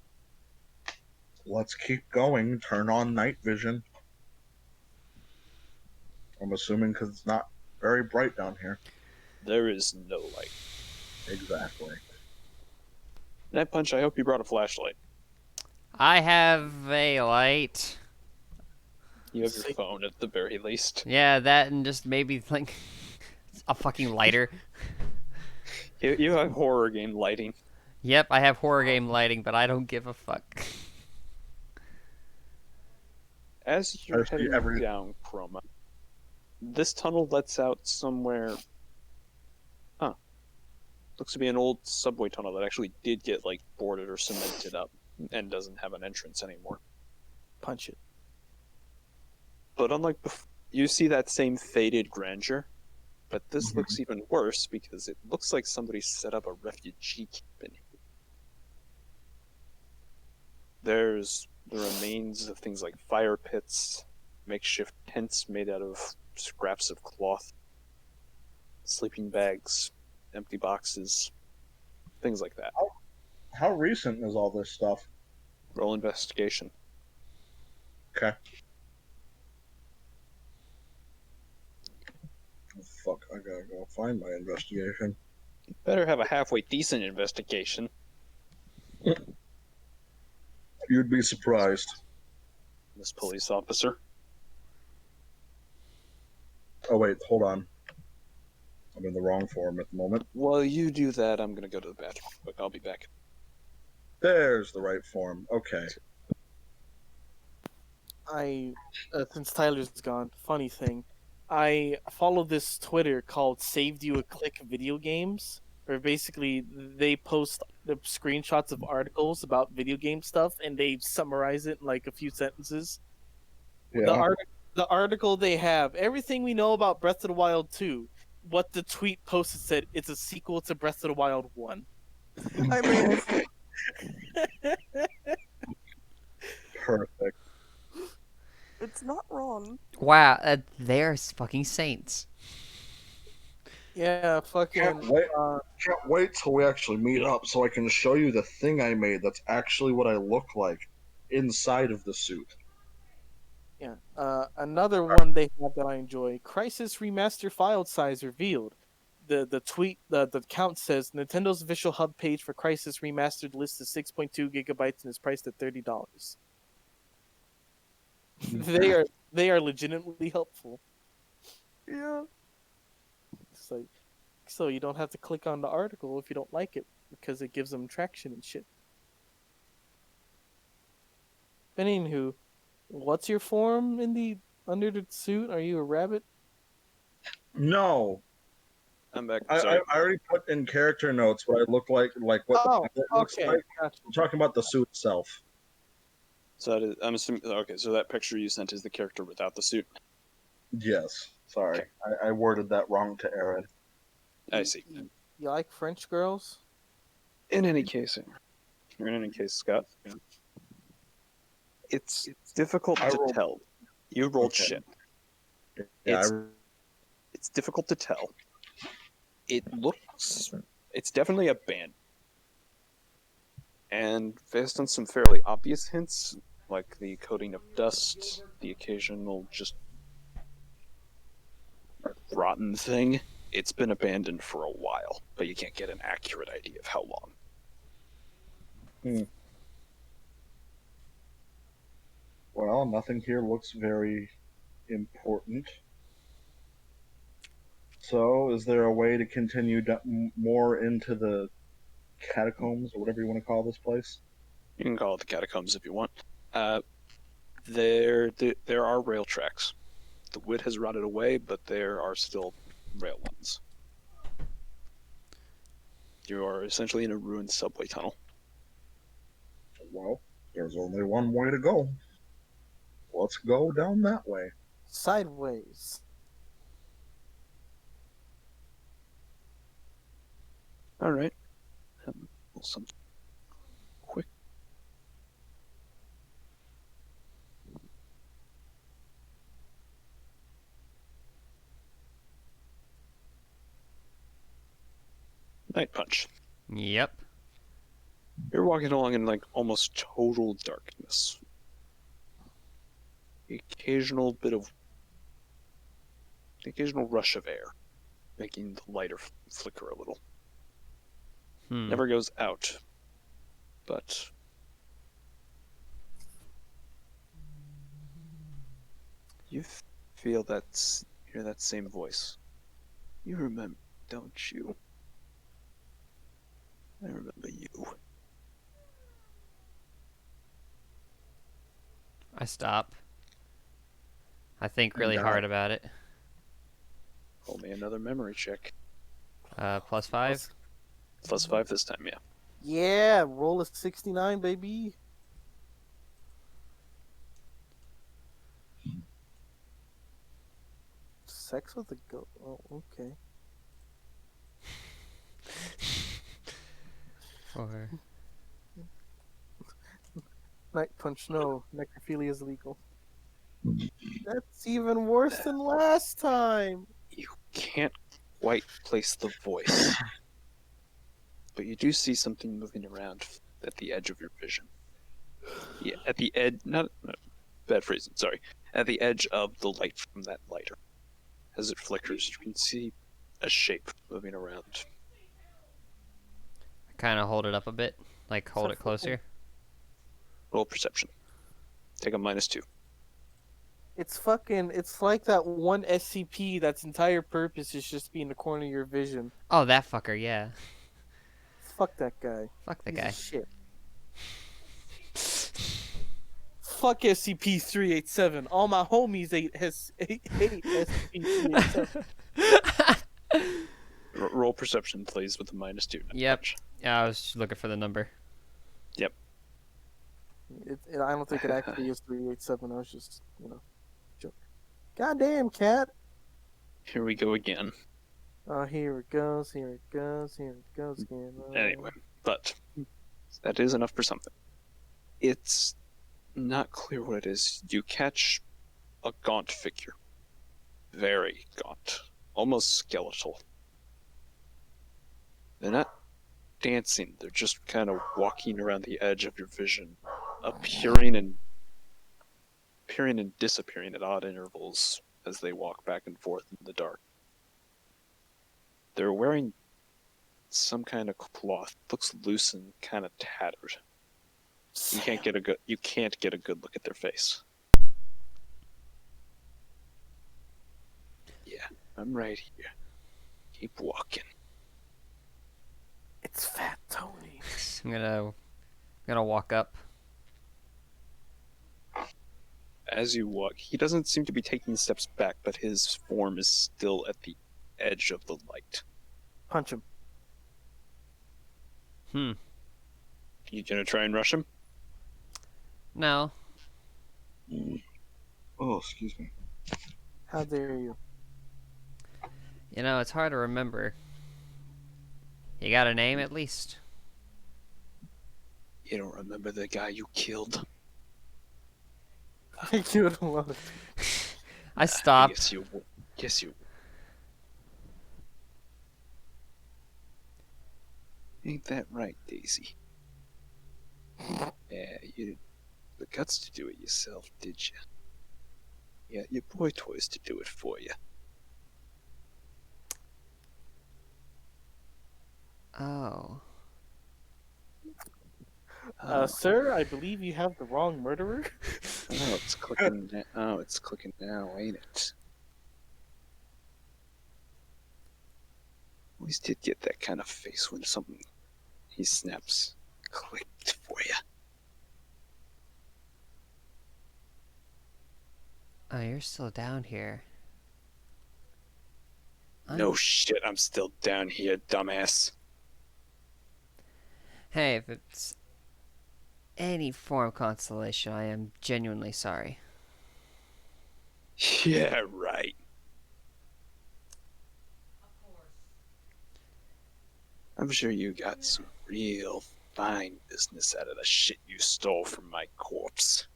let's keep going. Turn on night vision. I'm assuming because it's not very bright down here. There is no light. Exactly. Night Punch, I hope you brought a flashlight. I have a light. You have your phone at the very least. Yeah, that and just maybe like a fucking lighter. You have horror game lighting. Yep, I have horror game lighting, but I don't give a fuck. As you're heading down, Chroma, this tunnel lets out somewhere. Huh. Looks to be an old subway tunnel that actually did get like boarded or cemented up and doesn't have an entrance anymore. Punch it. But unlike before, you see that same faded grandeur, but this looks even worse because it looks like somebody set up a refugee camp in here. There's the remains of things like fire pits, makeshift tents made out of scraps of cloth, sleeping bags, empty boxes, things like that. How recent is all this stuff? Roll investigation. Okay. Oh, fuck, I gotta go find my investigation. Better have a halfway decent investigation. You'd be surprised. This police officer. Oh wait, hold on. I'm in the wrong form at the moment. While you do that, I'm gonna go to the bathroom. But I'll be back. There's the right form. Okay. Since Tyler's gone, funny thing, I follow this Twitter called Saved You a Click Video Games, where basically they post the screenshots of articles about video game stuff and they summarize it in like a few sentences. Yeah. The article they have, everything we know about Breath of the Wild 2, what the tweet posted said, it's a sequel to Breath of the Wild 1. I mean, Perfect. it's not wrong. Wow, they're fucking saints. Yeah, fucking. Can't wait till we actually meet up so I can show you the thing I made that's actually what I look like inside of the suit. Yeah. Another one they have that I enjoy: Crisis Remaster file size revealed. The tweet, the count says Nintendo's official hub page for Crisis Remastered lists is 6.2 gigabytes and is priced at $30. They are legitimately helpful. Yeah. It's like, so you don't have to click on the article if you don't like it because it gives them traction and shit. Anywho, what's your form in the under the suit? Are you a rabbit? No. I'm back. I already put in character notes what I look like what Oh, it looks okay. like. Gotcha. I'm talking about the suit itself. So that is, I'm assuming. Okay, so that picture you sent is the character without the suit. Yes. Sorry, Okay. I worded that wrong to Aaron. I see. You like French girls? In any case, Scott, it's difficult I to rolled- tell. You rolled Okay. shit. Yeah, It's difficult to tell. It's definitely a band. And based on some fairly obvious hints, like the coating of dust, the occasional just rotten thing, it's been abandoned for a while, but you can't get an accurate idea of how long. well, nothing here looks very important. So, is there a way to continue more into the catacombs or whatever you want to call this place? You can call it the catacombs if you want. There are rail tracks. The wood has rotted away, but there are still rail ones. You are essentially in a ruined subway tunnel. Well, there's only one way to go. Let's go down that way. Sideways. All right. Some quick. Night punch. Yep. You're walking along in like almost total darkness. The occasional rush of air, making the lighter flicker a little. Never goes out, but you hear that same voice. You remember, don't you? I remember you. I stop. I think really God. hard about it. Roll me another memory check. +5. +5 this time, yeah. Yeah, roll a 69, baby. Sex with a goat. Oh, okay. 4. Night punch, no. Necrophilia is legal. That's even worse than last time. You can't quite place the voice, but you do see something moving around at the edge of your vision. Yeah, at the edge, not bad phrasing, sorry. At the edge of the light from that lighter. As it flickers, you can see a shape moving around. I kind of hold it up a bit, like hold So it closer. Roll perception. Take a -2. It's like that one SCP that's entire purpose is just being the corner of your vision. Oh, that fucker, yeah. Fuck that guy. Fuck the He's guy. a shit. Fuck SCP-387. All my homies ate SCP-387. Roll perception, please, with a -2. Yep. Yeah, I was looking for the number. I don't think it actually is 387. I was just, joking. Goddamn, cat. Here we go again. Oh, here it goes, here it goes, here it goes again. Anyway, but that is enough for something. It's not clear what it is. You catch a gaunt figure. Very gaunt. Almost skeletal. They're not dancing, they're just kind of walking around the edge of your vision, appearing and disappearing at odd intervals as they walk back and forth in the dark. They're wearing some kind of cloth. Looks loose and kind of tattered. You can't get a good look at their face. Yeah, I'm right here. Keep walking. It's Fat Tony. I'm gonna walk up. As you walk, he doesn't seem to be taking steps back, but his form is still at the edge of the light. Punch him. You gonna try and rush him? No, Oh, excuse me. How dare you? You know, it's hard to remember. You got a name at least? You don't remember the guy you killed? I killed a lot of I stopped. Yes, you. Yes, you. Ain't that right, Daisy? Yeah, you didn't have the guts to do it yourself, did you? Yeah, your boy toys to do it for you. Oh. Oh, Sir, I believe you have the wrong murderer. oh, it's clicking. Oh, it's clicking now, ain't it? Always did get that kind of face when something he snaps clicked for you. Oh, you're still down here. No shit, I'm still down here, dumbass. Hey, if it's any form of consolation, I am genuinely sorry. Yeah, right. I'm sure you got some real fine business out of the shit you stole from my corpse.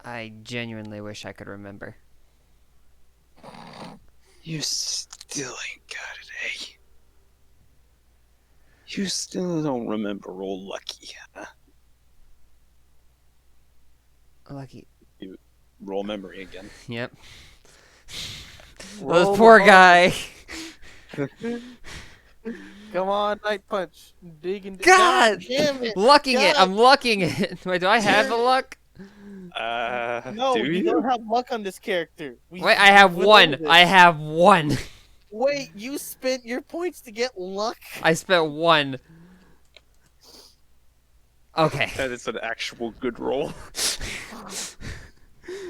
I genuinely wish I could remember. You still ain't got it, eh? You still don't remember old Lucky, huh? Lucky. Roll memory again. Yep. Roll This poor on. guy. Come on, Night Punch. Dig and God! damn it! Lucking it. God. I'm lucking it. Wait, do I have the luck? No, Do you you? don't have luck on this character. Wait, I have went one. over this. I have one. Wait, you spent your points to get luck? I spent one. Okay. That is an actual good roll.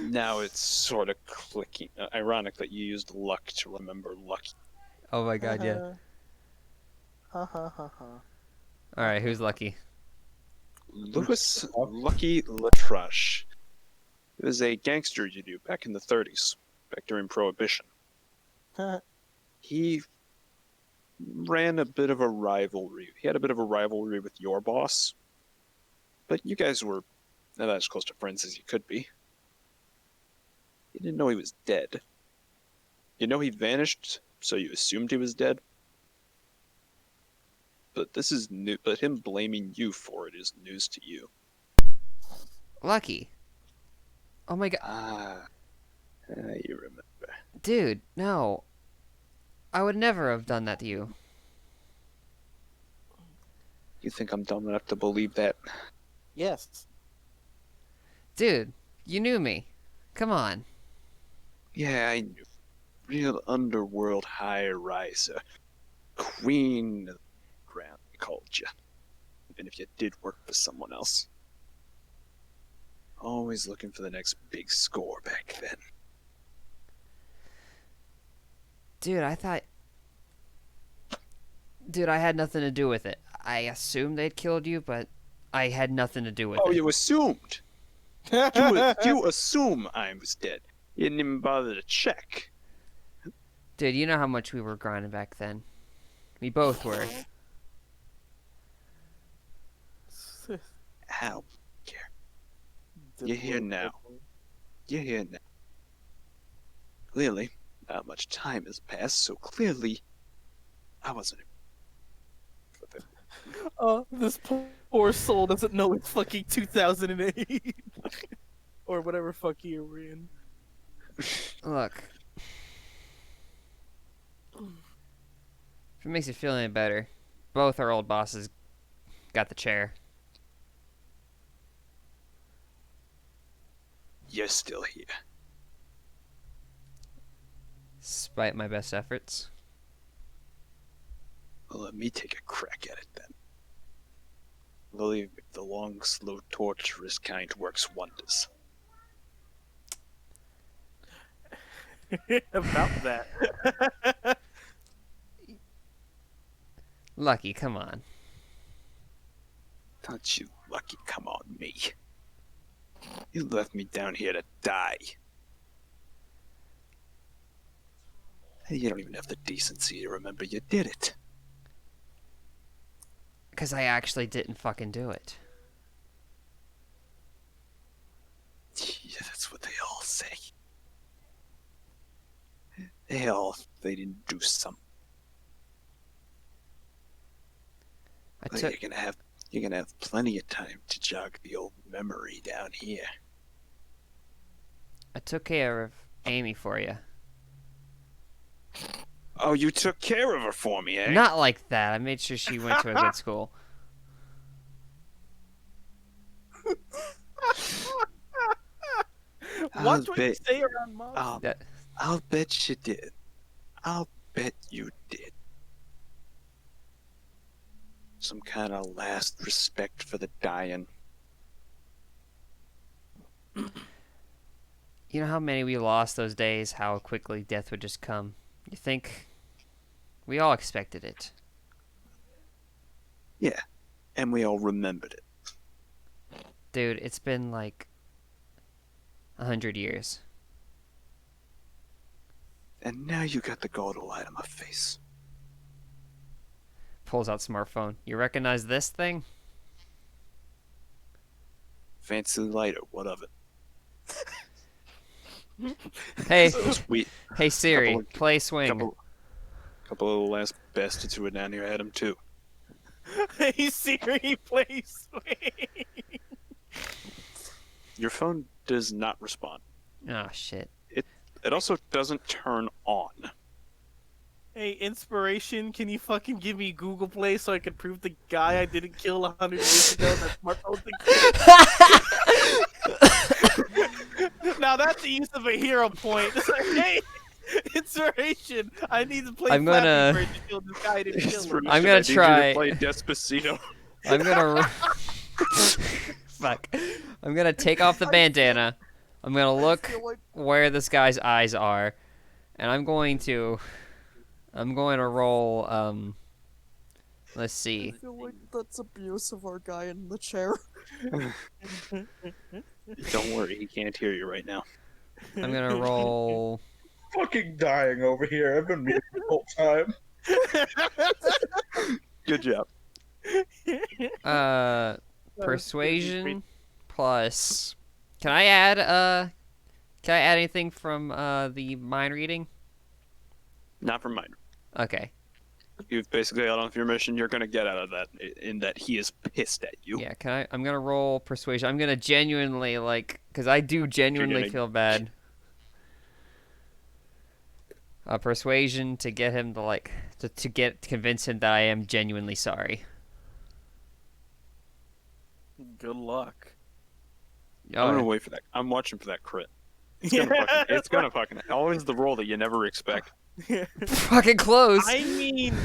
Now it's sort of clicking. Ironic that you used luck to remember Lucky. Oh my god, yeah. Ha ha ha ha. Alright, who's lucky? Louis Lucky Latrache. He was a gangster you knew back in the 30s, back during Prohibition. He ran a bit of a rivalry. He had a bit of a rivalry with your boss, but you guys were not as close to friends as you could be. You didn't know he was dead. You know he vanished, so you assumed he was dead. But this is new. But him blaming you for it is news to you. Lucky. Oh my god. You remember. Dude, no. I would never have done that to you. You think I'm dumb enough to believe that? Yes. Dude, you knew me. Come on. Yeah, I knew. Real underworld high riser. Queen of the ground, they called you. Even if you did work for someone else. Always looking for the next big score back then. Dude, I thought... Dude, I had nothing to do with it. I assumed they'd killed you, but I had nothing to do with Oh, it. you assumed. You assume I was dead. You didn't even bother to check. Dude, you know how much we were grinding back then. We both were. How? Care. You're here now. You're here now. Clearly, not much time has passed, so clearly, I wasn't. Oh, this poor soul doesn't know it's fucking 2008. Or whatever fuck year we're in. Look. If it makes you feel any better, both our old bosses got the chair. You're still here. Despite my best efforts. Well, let me take a crack at it then. Believe me, the long, slow, torturous kind works wonders. About that. Lucky, come on. Don't you lucky come on me. You left me down here to die. You don't even have the decency to remember you did it. Because I actually didn't fucking do it. Yeah, that's what they all say. They didn't do something. But you're gonna have plenty of time to jog the old memory down here. I took care of Amy for you. Oh, you took care of her for me, eh? Not like that. I made sure she went to a good school. Watch what you say around mom. I'll bet you did. I'll bet you did. Some kind of last respect for the dying. You know how many we lost those days? How quickly death would just come? You think we all expected it? Yeah, and we all remembered it. Dude, it's been like 100 years. And now you got the gall to lie to my face. Pulls out smartphone. You recognize this thing? Fancy lighter, what of it? Hey, Sweet. hey Siri, Couple of- play Swing. Couple of the last bastards who were down here had him too. Hey Siri, play Swing. Your phone does not respond. Oh shit. It also doesn't turn on. Hey, inspiration, can you fucking give me Google Play so I can prove the guy I didn't kill 100 years ago that smartphone thing? Now that's the use of a hero point. It's like, hey, inspiration, I need to play I'm Flappy gonna- Bird to kill this guy I didn't kill him. I'm I gonna need you try. to play Despacito. I'm gonna. Fuck. I'm gonna take off the bandana. I'm gonna look feel like where this guy's eyes are, and I'm going to roll. Let's I see. feel like that's abuse of our guy in the chair. Don't worry, he can't hear you right now. I'm gonna roll. Fucking dying over here. I've been muted the whole time. Good job. Persuasion plus. Can I add anything from the mind reading? Not from mine. Okay. You've basically held on to your mission. You're gonna get out of that in that he is pissed at you. Yeah. I'm gonna roll persuasion. I'm gonna genuinely because I do genuinely gonna- feel bad. Persuasion to get him to convince him that I am genuinely sorry. Good luck. I'm gonna Oh, wait for that. I'm watching for that crit. It's gonna fucking always the roll that you never expect. fucking close. I mean,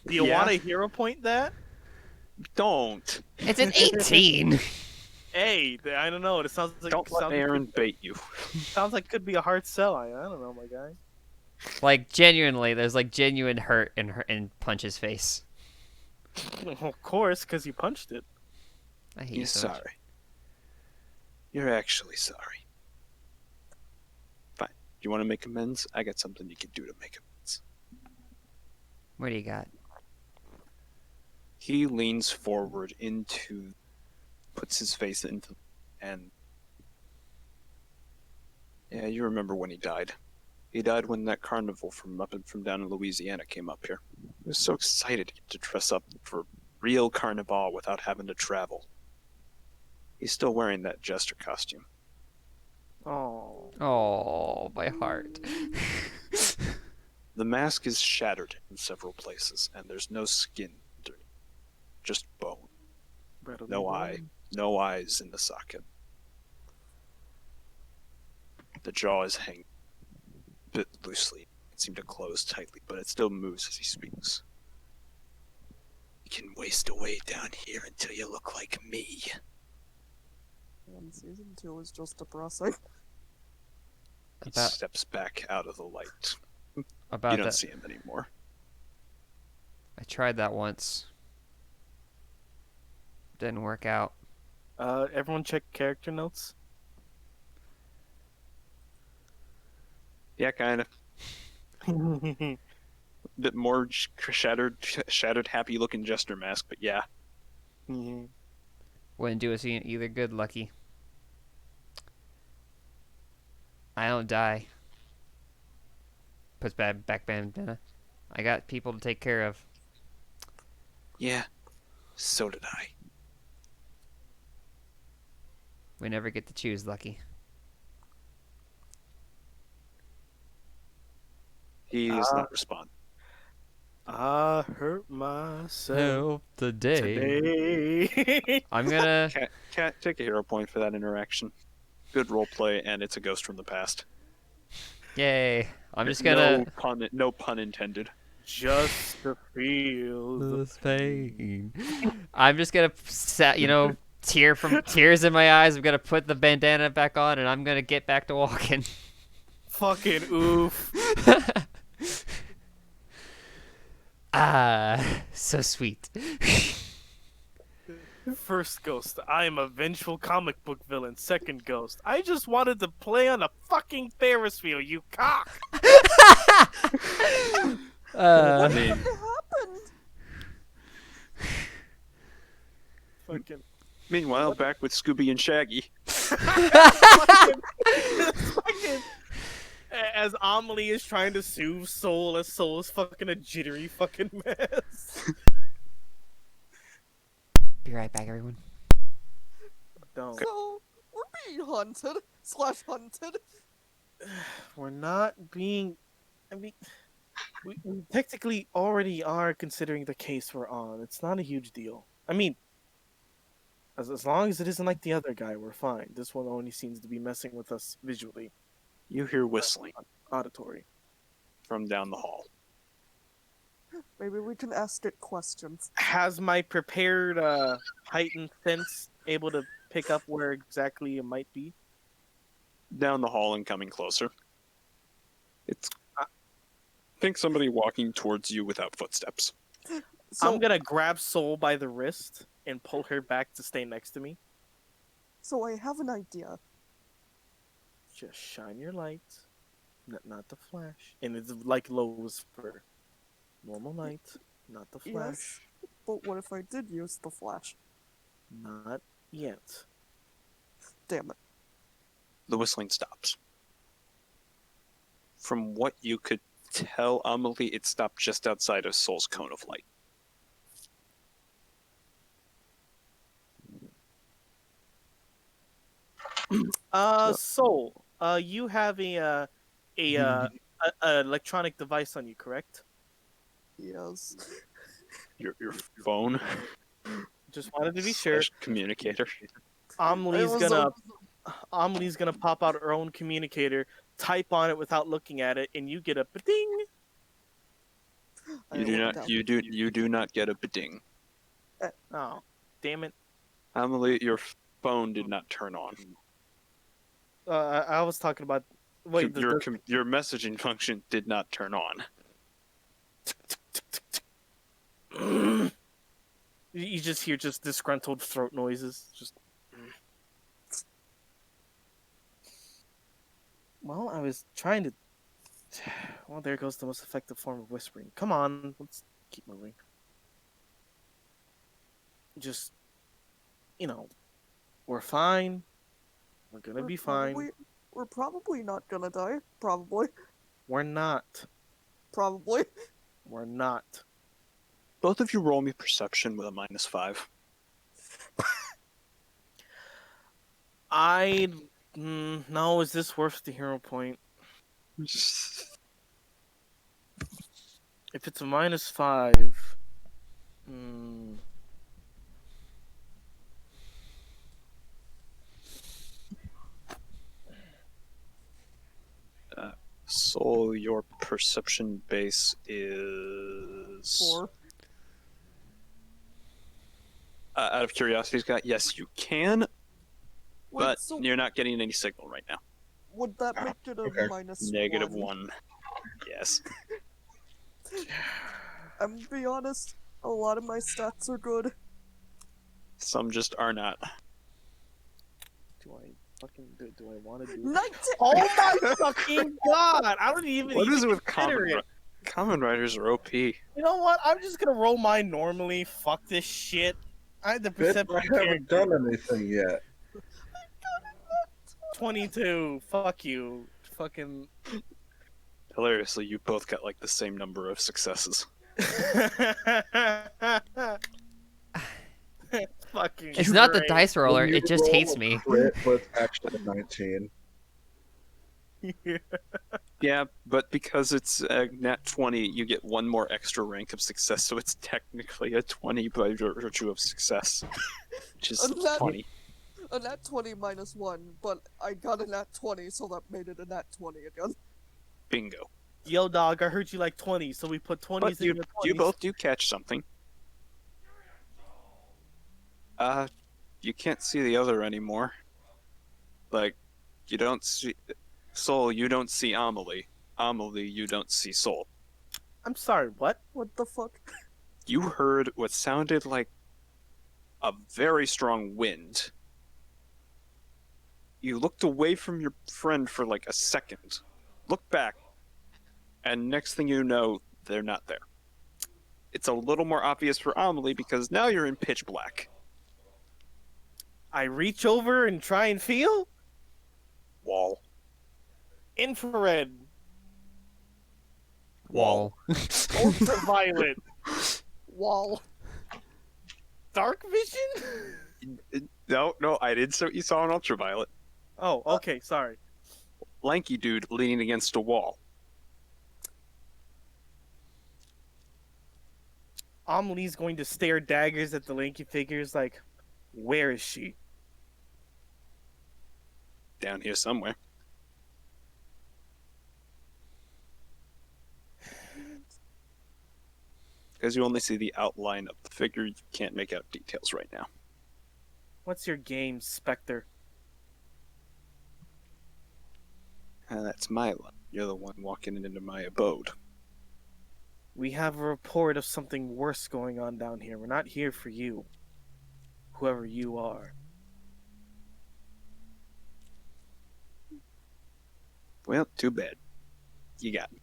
do you Yeah. want a hero point that? Don't. It's an 18. Hey, I don't know. It sounds like Don't let Aaron bait you. sounds like could be a hard sell. I don't know, my guy. Like genuinely, there's like genuine hurt in Punch's face. Of course, because you punched it. I hate you He's so much. sorry. You're actually sorry. Fine. You want to make amends? I got something you can do to make amends. What do you got? He leans forward puts his face into, and yeah, you remember when he died. He died when that carnival from down in Louisiana came up here. He was so excited to get to dress up for real carnival without having to travel. He's still wearing that jester costume. Oh. Oh, my heart. The mask is shattered in several places, and there's no skin underneath. Just bone. No eye. No eyes in the socket. The jaw is hanging a bit loosely. It seemed to close tightly, but it still moves as he speaks. You can waste away down here until you look like me. And season 2 is just depressing. He About steps back out of the light. You about don't that. see him anymore. I tried that once. Didn't work out. Everyone check character notes. Yeah, kind of. Bit more shattered, happy-looking jester mask, but yeah. Wouldn't do us either good, Lucky. I don't die. Puts back bandana. I got people to take care of. Yeah, so did I. We never get to choose, Lucky. He is not responding. I hurt myself Help today. today. I'm gonna. Cat, take a hero point for that interaction. Good roleplay, and it's a ghost from the past. Yay. I'm just gonna. No pun intended. Just to feel the This pain. I'm just gonna, tears in my eyes. I'm gonna put the bandana back on, and I'm gonna get back to walking. fucking oof. So sweet. First ghost, I am a vengeful comic book villain. Second ghost, I just wanted to play on a fucking Ferris wheel, you cock! I mean, happened? Fucking, meanwhile, back with Scooby and Shaggy. fucking, as Amelie is trying to soothe Soul, as Soul is fucking a jittery fucking mess. Be right back, everyone. Don't. So, we're being hunted. / hunted. We're not being. I mean, we technically already are considering the case we're on. It's not a huge deal. I mean, as long as it isn't like the other guy, we're fine. This one only seems to be messing with us visually, You hear whistling auditory. from down the hall. Maybe we can ask it questions. Has my prepared heightened sense able to pick up where exactly it might be? Down the hall and coming closer. It's. Think somebody walking towards you without footsteps. So, I'm gonna grab Soul by the wrist and pull her back to stay next to me. so I have an idea. Just shine your light, not the flash. And it's like low whisper. Normal light, not the flash. Yes, but what if I did use the flash? Not yet. Damn it. The whistling stops. From what you could tell, Amelie, it stopped just outside of Soul's cone of light. Soul. You have a electronic device on you, correct? Yes. Your phone. Just wanted to be sure. / communicator. Amelie's It was gonna pop out her own communicator, type on it without looking at it, and you get a ding. I You do looked not. up. You do not get a beding. Oh, damn it! Amelie, your phone did not turn on. I was talking about. Wait, Your messaging function did not turn on. you just hear just disgruntled throat noises. Just. Well, I was trying to. Well, there goes the most effective form of whispering. Come on, let's keep moving. Just, we're fine. We're gonna be fine. We're probably not gonna die. Probably. We're not. Probably. We're not. Both of you roll me perception with a -5. No, is this worth the hero point? If it's a -5, Soul, your perception base is 4. Out of curiosity, Scott, yes, you can, Wait, but so you're not getting any signal right now. would that make it a okay. -1? -1. Yes. I'm gonna be honest, a lot of my stats are good. Some just are not. Do I fucking do I want to do it? 19. Oh my fucking god! I don't even. What is even it with common consider it. common riders are OP. You know what? I'm just gonna roll mine normally. Fuck this shit. I had the Bitch, perception I haven't character. done anything yet. 22. Fuck you. Fucking. Hilariously, you both got like the same number of successes. Fucking. It's not the great. dice roller, When you it just roll hates a me. Crit, but it's actually a 19. Yeah, but because it's a nat 20, you get one more extra rank of success, so it's technically a 20 by virtue of success, which is That- funny. A nat 20 minus 1, but I got a nat 20, so that made it a nat 20 again. Bingo. Yo, dog, I heard you like 20, so we put 20s But in your 20s. you both do catch something. You can't see the other anymore. Like, you don't see Soul, you don't see Amelie. Amelie, you don't see Soul. I'm sorry, what? What the fuck? You heard what sounded like a very strong wind. You looked away from your friend for like a second. Look back, and next thing you know, they're not there. It's a little more obvious for Amelie because now you're in pitch black. I reach over and try and feel? Wall. Infrared. Wall. Ultraviolet. Wall. Dark vision? No, I did so you saw an ultraviolet. Oh, okay, sorry. Lanky dude leaning against a wall. Amelie's going to stare daggers at the lanky figures like, where is she? Down here somewhere. Because you only see the outline of the figure, you can't make out details right now. What's your game, Spectre? That's my line. You're the one walking into my abode. We have a report of something worse going on down here. We're not here for you. Whoever you are. Well, too bad. You got me.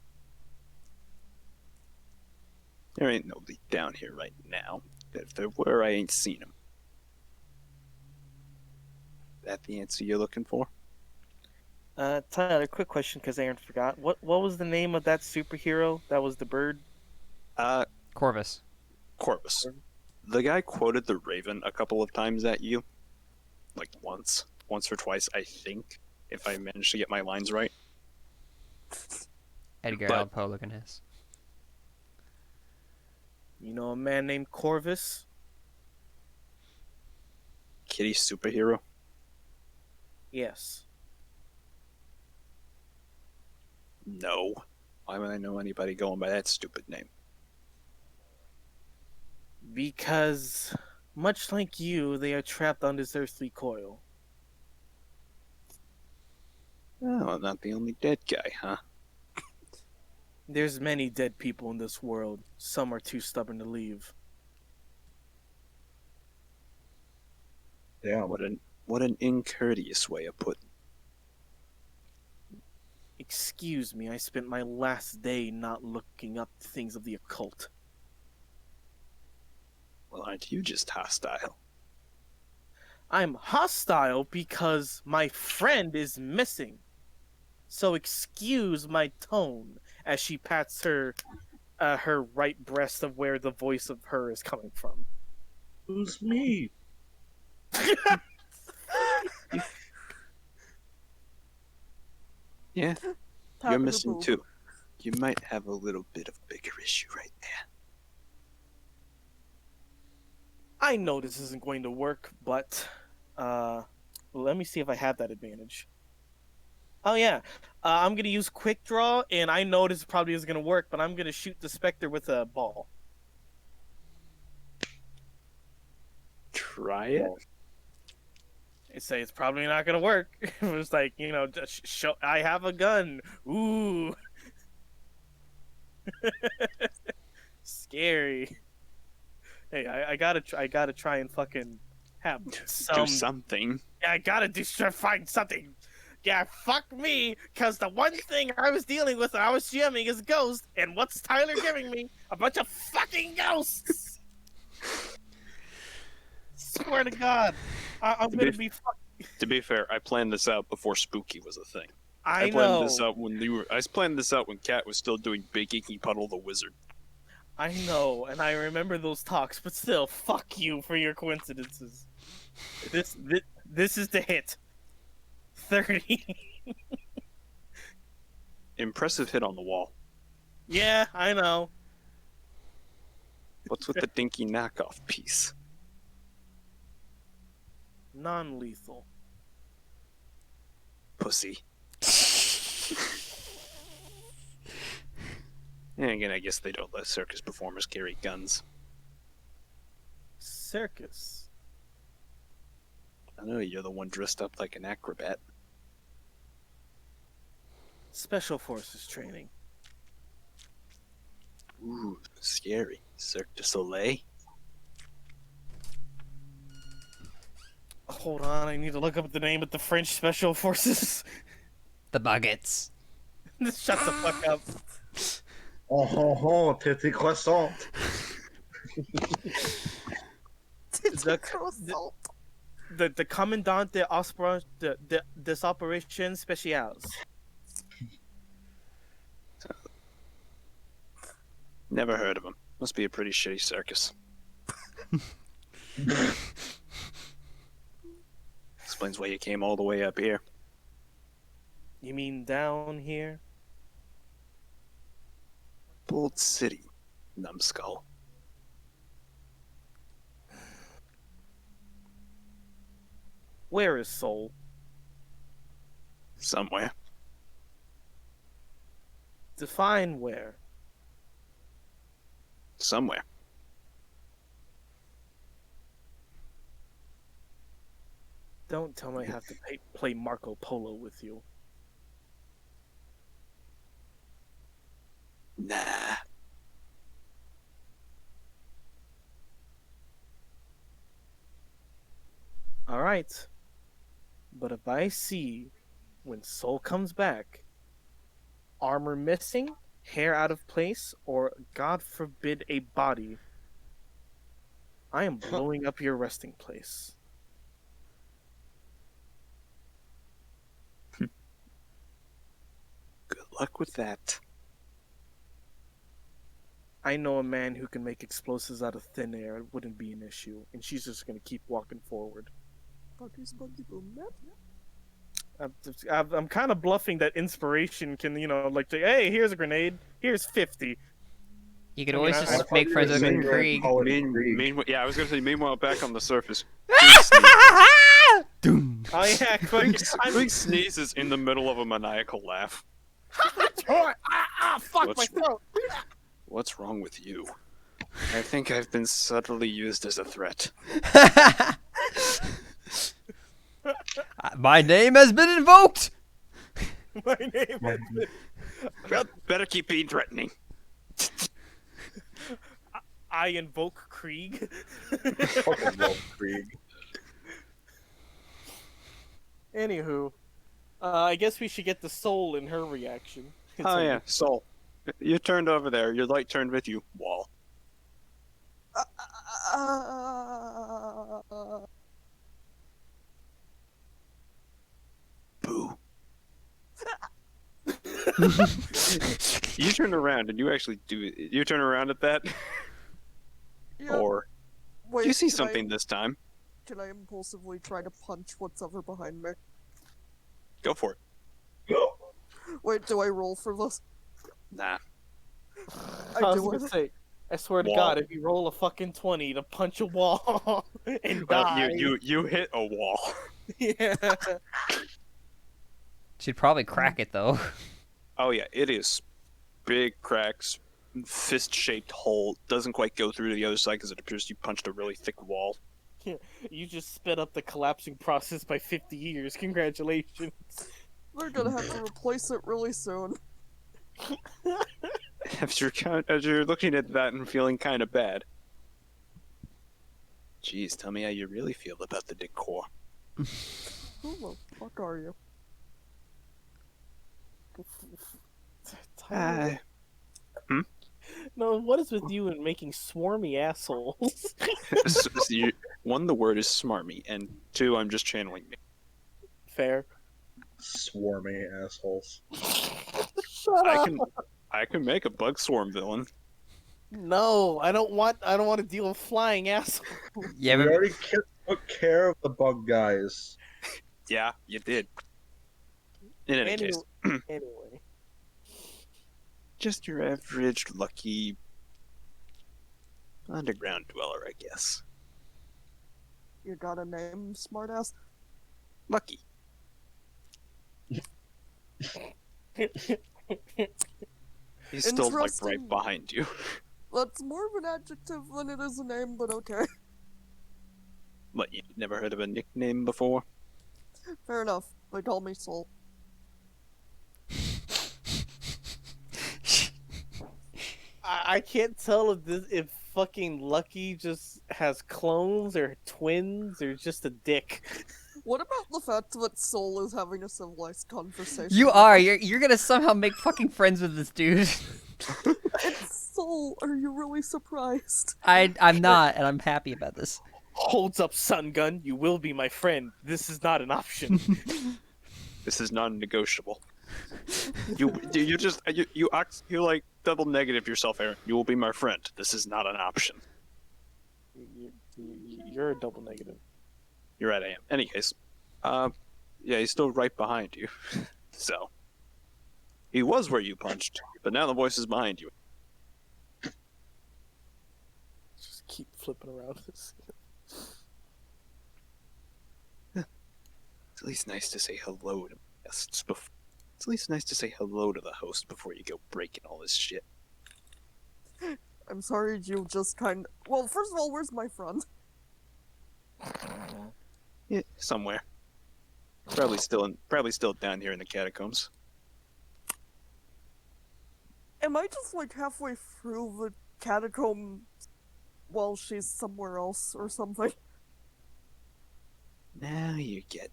There ain't nobody down here right now. If there were, I ain't seen him. That the answer you're looking for? Tyler, quick question because Aaron forgot. What was the name of that superhero that was the bird? Corvus. Corvus. The guy quoted the Raven a couple of times at you. Like once or twice, I think, if I managed to get my lines right. Edgar But- Allan Poe looking ass. You know a man named Corvus? Kitty superhero? Yes. No. Why would I know anybody going by that stupid name? Because, much like you, they are trapped on this earthly coil. Oh, I'm not the only dead guy, huh? There's many dead people in this world. Some are too stubborn to leave. Damn. What an incourteous way of putting. Excuse me, I spent my last day not looking up things of the occult. Well, aren't you just hostile? I'm hostile because my friend is missing. So excuse my tone as she pats her right breast of where the voice of her is coming from. Who's me? Yeah, Tap you're her missing boob. too. You might have a little bit of bigger issue right there. I know this isn't going to work, but let me see if I have that advantage. Oh yeah, I'm gonna use quick draw, and I know this probably isn't gonna work, but I'm gonna shoot the specter with a ball. Try it. I say it's probably not gonna work. It was like, you know, just show I have a gun. Ooh, scary. Hey, I gotta try and fucking have Do some. something. Yeah, I gotta find something. Yeah, fuck me, cause the one thing I was dealing with when I was GMing is Ghost, and what's Tyler giving me? A bunch of fucking ghosts! Swear to God, I'm To gonna be- be fuck. To be fair, I planned this out before Spooky was a thing. I planned know, this out when I planned this out when Kat was still doing Big Inky Puddle the Wizard. I know, and I remember those talks, but still, fuck you for your coincidences. This is the hit. 30. Impressive hit on the wall. Yeah, I know. What's with the dinky knockoff piece? Non-lethal. Pussy. And again, I guess they don't let circus performers carry guns. Circus. I know you're the one dressed up like an acrobat. Special Forces training. Ooh, scary. Cirque du Soleil? Hold on, I need to look up the name of the French Special Forces. The Buggets. Just shut the fuck up. Oh ho ho, tete croissant. The- Croissant. The Commandant des Opérations Spéciales. Never heard of him. Must be a pretty shitty circus. Explains why you came all the way up here. You mean down here? Bold City, numbskull. Where is Seoul? Somewhere. Define where. Somewhere. Don't tell me I have to play Marco Polo with you. Nah. Alright. But if I see, when Soul comes back, armor missing, hair out of place, or God forbid a body, I am blowing up your resting place. Good luck with that. I know a man who can make explosives out of thin air. It wouldn't be an issue. And she's just gonna keep walking forward. Bucky's Buggy Boom Net. I'm kind of bluffing that inspiration can, like, say, hey, here's a grenade. Here's 50. You could I mean, always I just thought make you were friends with saying Krieg. call it Mean, Krieg. yeah, I was gonna say, meanwhile, back on the surface, Doom. Oh, yeah, Krieg sneezes in the middle of a maniacal laugh. fuck What's- my throat. What's wrong with you? I think I've been subtly used as a threat. My name has been invoked. My name is... Well, better keep being threatening. I invoke Krieg. Fucking love Krieg. Anywho, I guess we should get the Soul in her reaction. It's Oh like- yeah, Soul. You turned over there. Your light turned with you. Wall. Boo. You turn around and you actually do. You turn around at that, Yeah, or wait, you see can something this time. Can I impulsively try to punch what's ever behind me? Go for it. Wait, do I roll for this? Nah. I was do gonna it. say, I swear to Wall. God, if you roll a fucking 20 to punch a wall and Well, die, you hit a wall. yeah. She'd probably crack it though. Oh yeah, it is big cracks, fist-shaped hole. Doesn't quite go through to the other side because it appears you punched a really thick wall. You just sped up the collapsing process by 50 years. Congratulations. They're gonna have to replace it really soon. As you're looking at that and feeling kind of bad, Jeez, tell me how you really feel about the decor. Who the fuck are you? Tyler, no, what is with you and making swarmy assholes? One, the word is smarmy, and two, I'm just channeling me. Fair. Swarmy assholes. Shut up. I can make a bug swarm villain. No, I don't want to deal with flying assholes. Yeah, We but already took care of the bug guys. Yeah, you did. In any case, Anyway. just your average lucky underground dweller, I guess. You got a name, smartass? Lucky. He's still like right Interesting. behind you. That's more of an adjective than it is a name, but okay. What, you never heard of a nickname before? Fair enough. They call me Soul. I can't tell if fucking Lucky just has clones or twins or just a dick. What about the fact that Soul is having a civilized conversation? you with are. him? You're gonna somehow make fucking friends with this dude. It's Soul. Are you really surprised? I'm not, and I'm happy about this. Holds up, sun gun. You will be my friend. This is not an option. This is non-negotiable. You like double negative yourself, Aaron. You will be my friend. This is not an option. You're a double negative. You're right, I am. Any case, yeah, he's still right behind you. So, he was where you punched, but now the voice is behind you. Just keep flipping around. It's at least nice to say hello to guests. It's at least nice to say hello to the host before you go breaking all this shit. I'm sorry, you just kind. Well, first of all, where's my friend? Yeah, somewhere. Probably still down here in the catacombs. Am I just like halfway through the catacomb while she's somewhere else or something? Now you get.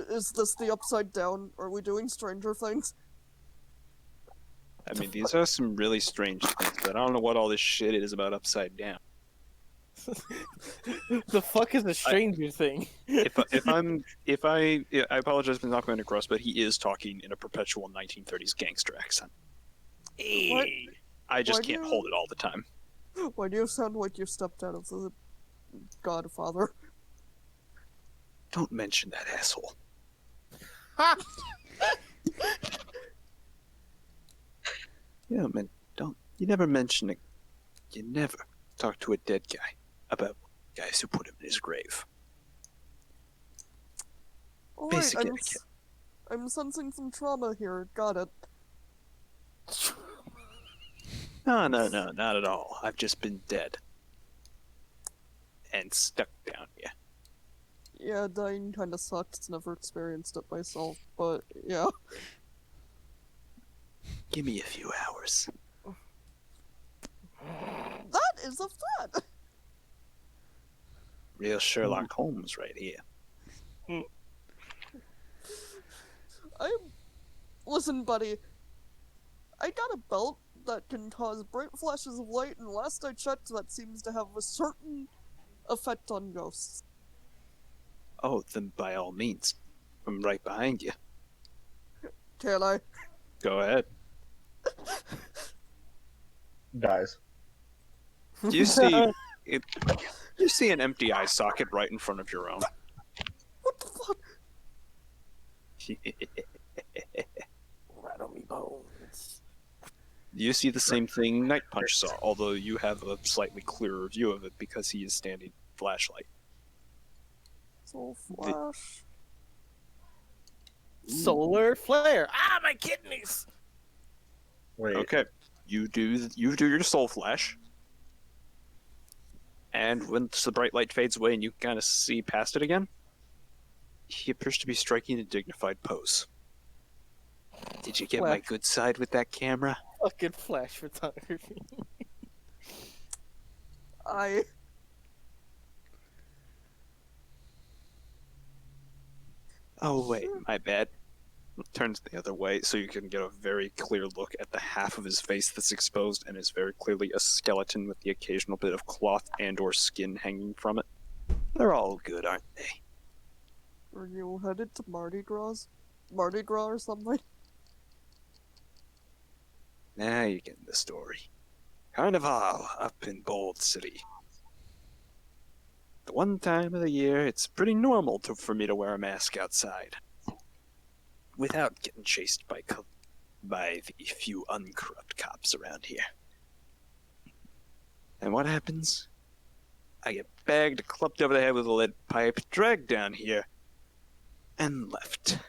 Is this the upside down? Are we doing Stranger Things? I mean, these are some really strange things, but I don't know what all this shit is about upside down. The fuck is a stranger thing? I apologize for not going across, but he is talking in a perpetual 1930s gangster accent. What? I just Why do can't you- hold it all the time. Why do you sound like you stepped out of the Godfather? Don't mention that asshole. Yeah, man, don't. You never mention it. You never talk to a dead guy about guys who put him in his grave. Alright, Basic etiquette. I'm sensing some trauma here. Got it. No, not at all. I've just been dead. And stuck down here. Yeah, dying kinda sucks. Never experienced it myself, but yeah. Give me a few hours. That is a threat! Real Sherlock Holmes right here. Listen, buddy. I got a belt that can cause bright flashes of light, and last I checked, that seems to have a certain effect on ghosts. Oh, then by all means. I'm right behind you. Can I? Go ahead. Dies. You see it, you see an empty eye socket right in front of your own. What the fuck? Rattle me bones. You see the same thing Night Punch saw, although you have a slightly clearer view of it because he is standing flashlight. Soul Flash. Solar flare. Ah, my kidneys. Wait. Okay, you do your soul flash, and when the bright light fades away and you kind of see past it again, he appears to be striking a dignified pose. Did you get my Flash. good side with that camera? Fucking flash photography. I. Oh, wait, my bad. Turns the other way so you can get a very clear look at the half of his face that's exposed and is very clearly a skeleton with the occasional bit of cloth and or skin hanging from it. They're all good, aren't they? Are you headed to Mardi Gras? Mardi Gras or something? Now you're getting the story. Carnival up in Gold City. The one time of the year it's pretty normal for me to wear a mask outside. Without getting chased by the few uncorrupt cops around here. And what happens? I get bagged, clubbed over the head with a lead pipe, dragged down here, and left.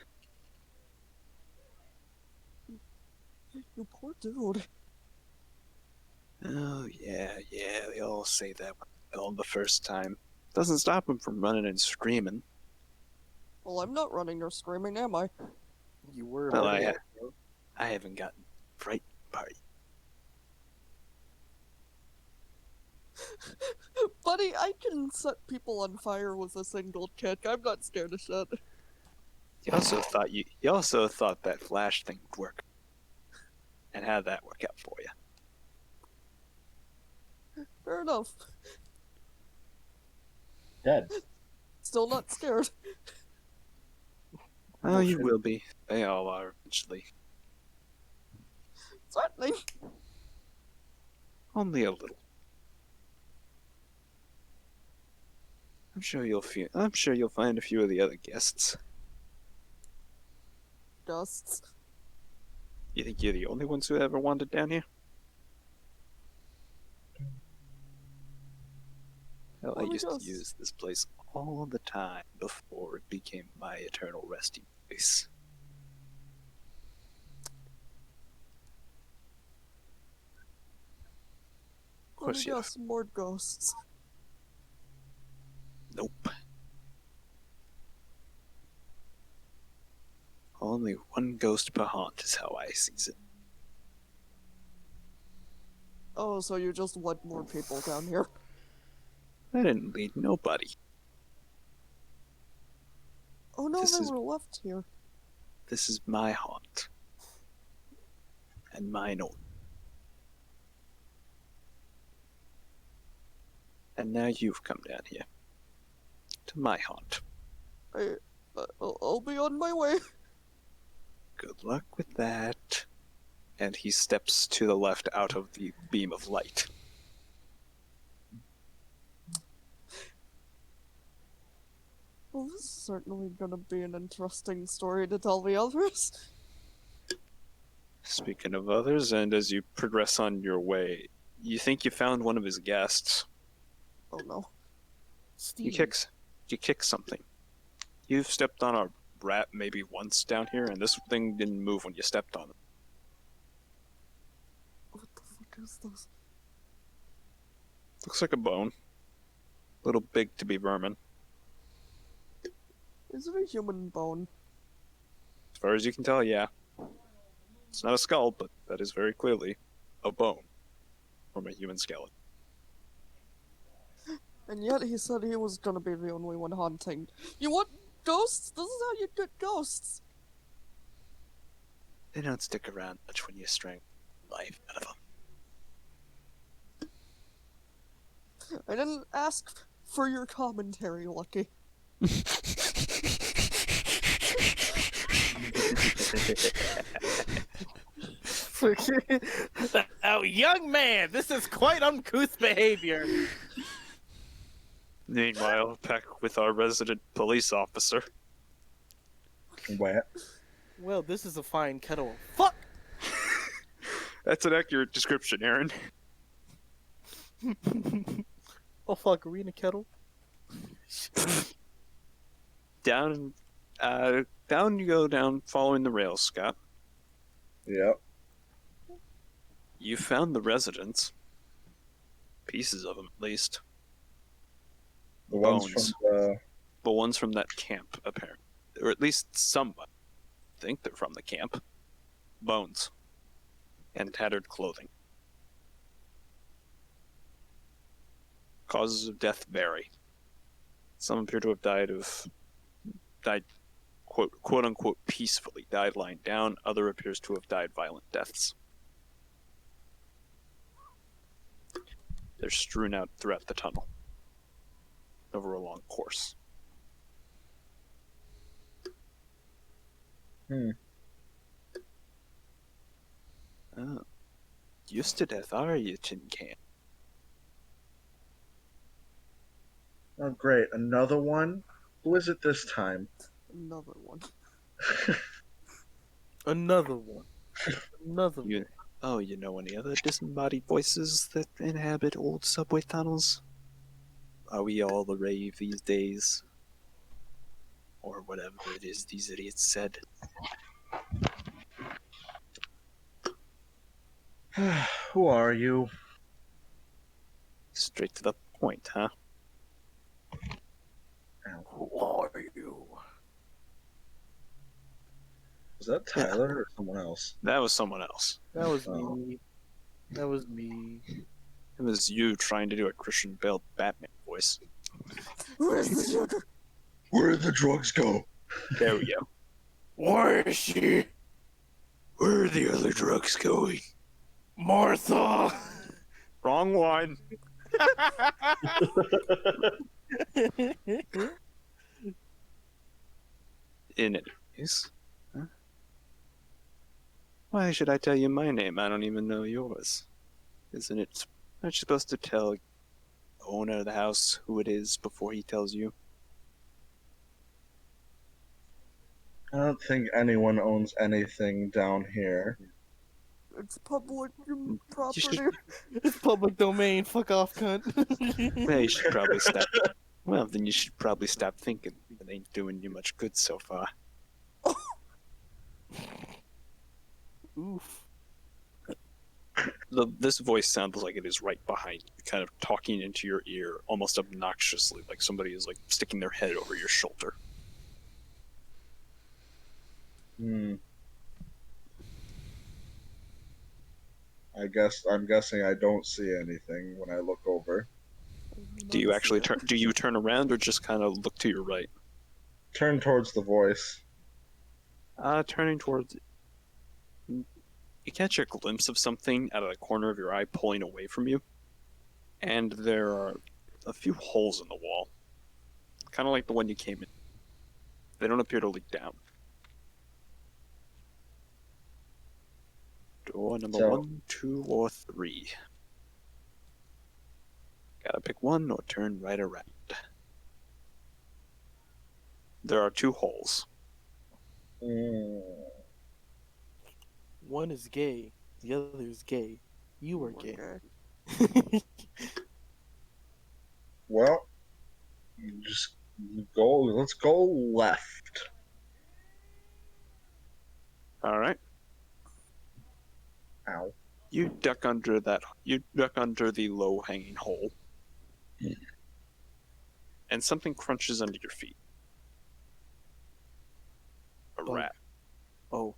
You poor dude. Oh, yeah, they all say that when I tell them the first time. Doesn't stop them from running and screaming. Well, I'm not running or screaming, am I? You were. Well, right. I haven't gotten fright party. Buddy, I can set people on fire with a single kick. I'm not scared of shit. You also thought that flash thing would work. And how'd that work out for you? Fair enough. Dead. Still not scared. Oh, you will be. They all are eventually. Threatening. Only a little. I'm sure you'll find a few of the other guests. Gusts. You think you're the only ones who ever wandered down here? Hell, I Only used to ghosts. use this place all the time before it became my eternal resting place. Of Let me course, yeah. guess, more ghosts. Nope. Only one ghost per haunt is how I sees it. Oh, so you just want more people down here. I didn't lead nobody. Oh no, This they is- were left here. This is my haunt. And mine only. And now you've come down here. To my haunt. I'll be on my way. Good luck with that. And he steps to the left out of the beam of light. Well, this is certainly gonna be an interesting story to tell the others. Speaking of others, and as you progress on your way, you think you found one of his guests. Oh no. Steve. You kick something. You've stepped on a rat maybe once down here, and this thing didn't move when you stepped on it. What the fuck is this? Looks like a bone. A little big to be vermin. Is it a human bone? As far as you can tell, yeah. It's not a skull, but that is very clearly a bone from a human skeleton. And yet he said he was gonna be the only one haunting. You want ghosts? This is how you get ghosts. They don't stick around much when you strangle life out of them. I didn't ask for your commentary, Lucky. Oh, young man, this is quite uncouth behavior. Meanwhile, back with our resident police officer. Wet. Well, this is a fine kettle. of Fuck! That's an accurate description, Aaron. Oh fuck, are we in a kettle? Down you go down following the rails, Scott. Yep. You found the residents. Pieces of them, at least. The ones Bones. from the. The ones from that camp, apparently. Or at least somebody think they're from the camp. Bones. And tattered clothing. Causes of death vary. Some appear to have died quote unquote peacefully, died lying down. Other appears to have died violent deaths. They're strewn out throughout the tunnel over a long course. Oh, used to death, are you, Tin Can? Oh, great. Another one? Who is it this time? Another one. Another one. Another You, one. oh, you know any other disembodied voices that inhabit old subway tunnels? Are we all the rave these days? Or whatever it is these idiots said. Who are you? Straight to the point, huh? Who are you? Is that Yeah. Tyler or someone else? That was someone else. That was Oh. me. That was me. It was you trying to do a Christian Bale Batman voice. Where's the Joker? Where did the drugs go? There we go. Where is she? Where are the other drugs going? Martha! Wrong one. In any case. Huh? Why should I tell you my name? I don't even know yours. Isn't it? Aren't you supposed to tell the owner of the house who it is before he tells you? I don't think anyone owns anything down here. It's public You property. should, It's public domain. Fuck off, cunt. yeah, you should probably stop. Well, then you should probably stop thinking. It ain't doing you much good so far. Oof. This voice sounds like it is right behind you, kind of talking into your ear, almost obnoxiously, like somebody is like sticking their head over your shoulder. I'm guessing I don't see anything when I look over. Do you actually turn? Do you turn around or just kind of look to your right? Turn towards the voice. Turning towards. You catch a glimpse of something out of the corner of your eye, pulling away from you, and there are a few holes in the wall, kind of like the one you came in. They don't appear to lead down. Door number So- 1, 2, or 3. Gotta pick one or turn right around. There are 2 holes. One is gay. The other is gay. You are gay. Well, just go. Let's go left. All right. Ow. You duck under that. You duck under the low-hanging hole, and something crunches under your feet. A Bug. rat. Oh.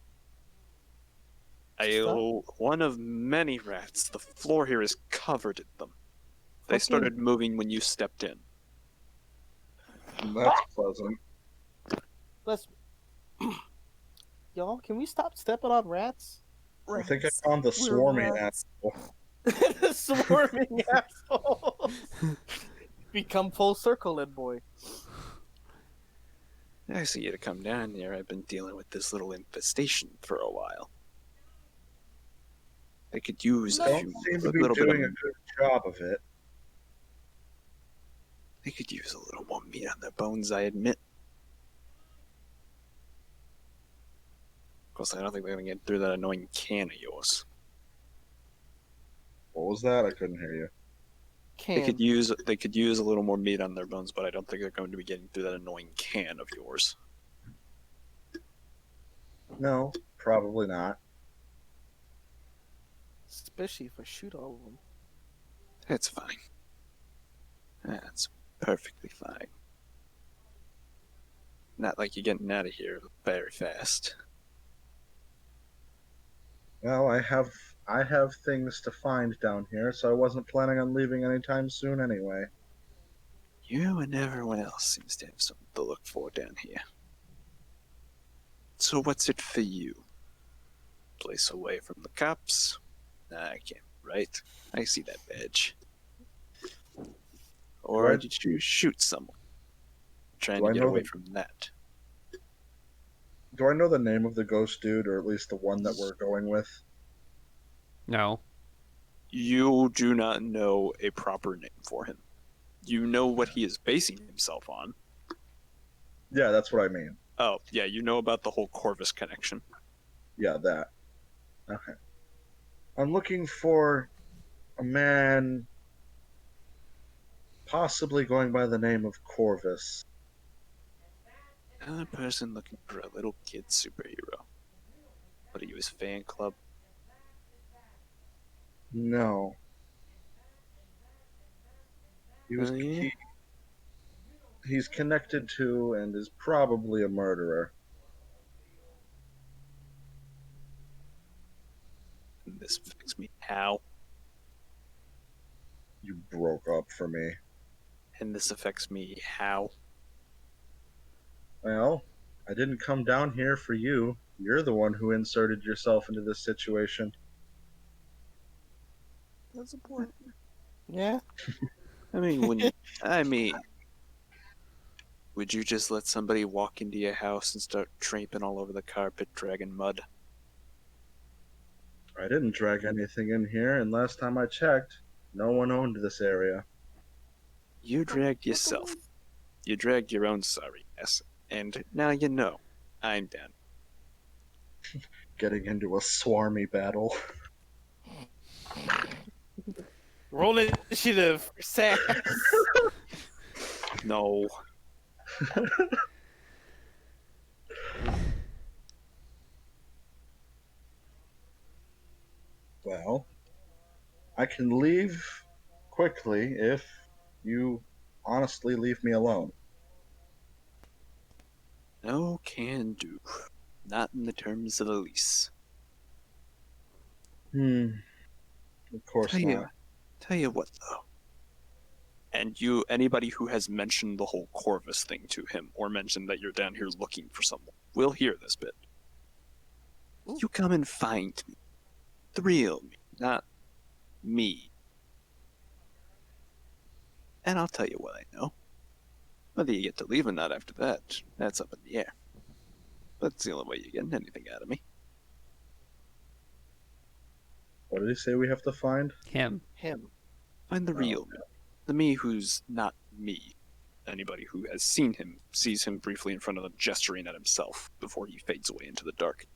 One of many rats. The floor here is covered in them. They started moving when you stepped in. That's pleasant. Let's. Y'all, can we stop stepping on rats? I think I Rats. found the We're swarming rats. asshole. The swarming assholes. Become full circle, then, boy. I see you to come down here. I've been dealing with this little infestation for a while. I could use a Don't few, seem to a be little bit doing a of. good job of it. They could use a little more meat on their bones, I admit. Of course, I don't think they're gonna get through that annoying can of yours. What was that? I couldn't hear you. They could use a little more meat on their bones, but I don't think they're going to be getting through that annoying can of yours. No, probably not. Especially if I shoot all of them. That's fine. That's perfectly fine. Not like you're getting out of here very fast. Well, I have things to find down here, so I wasn't planning on leaving anytime soon anyway. You and everyone else seems to have something to look for down here. So what's it for you? Place away from the cops? Nah, I can't, right? I see that badge. Or I- did you shoot someone? Trying Do to I get know away the- from that. Do I know the name of the ghost dude, or at least the one that we're going with? No. You do not know a proper name for him. You know what he is basing himself on. Yeah, that's what I mean. Oh, yeah, you know about the whole Corvus connection. Yeah, that. Okay. I'm looking for a man possibly going by the name of Corvus. Another person looking for a little kid superhero. What are you, his fan club? No. He was Yeah? he's connected to and is probably a murderer. And this affects me how? You broke up for me. And this affects me how? Well, I didn't come down here for you. You're the one who inserted yourself into this situation. That's a point. Yeah. I mean, would you just let somebody walk into your house and start tramping all over the carpet, dragging mud? I didn't drag anything in here, and last time I checked, no one owned this area. You dragged yourself. You dragged your own sorry ass. And now you know. I'm down. Getting into a swarmy battle. Roll initiative. Sass. No. Well, I can leave quickly if you honestly leave me alone. No can do. Not in the terms of the lease. Of course not. Tell you what though. And anybody who has mentioned the whole Corvus thing to him, or mentioned that you're down here looking for someone, will hear this bit. You come and find me. The real me, not me. And I'll tell you what I know. Whether you get to leave or not after that, that's up in the air. That's the only way you're getting anything out of me. What did he say we have to find? Him. Him. Find the Oh, real me. The me who's not me. Anybody who has seen him sees him briefly in front of them gesturing at himself before he fades away into the dark.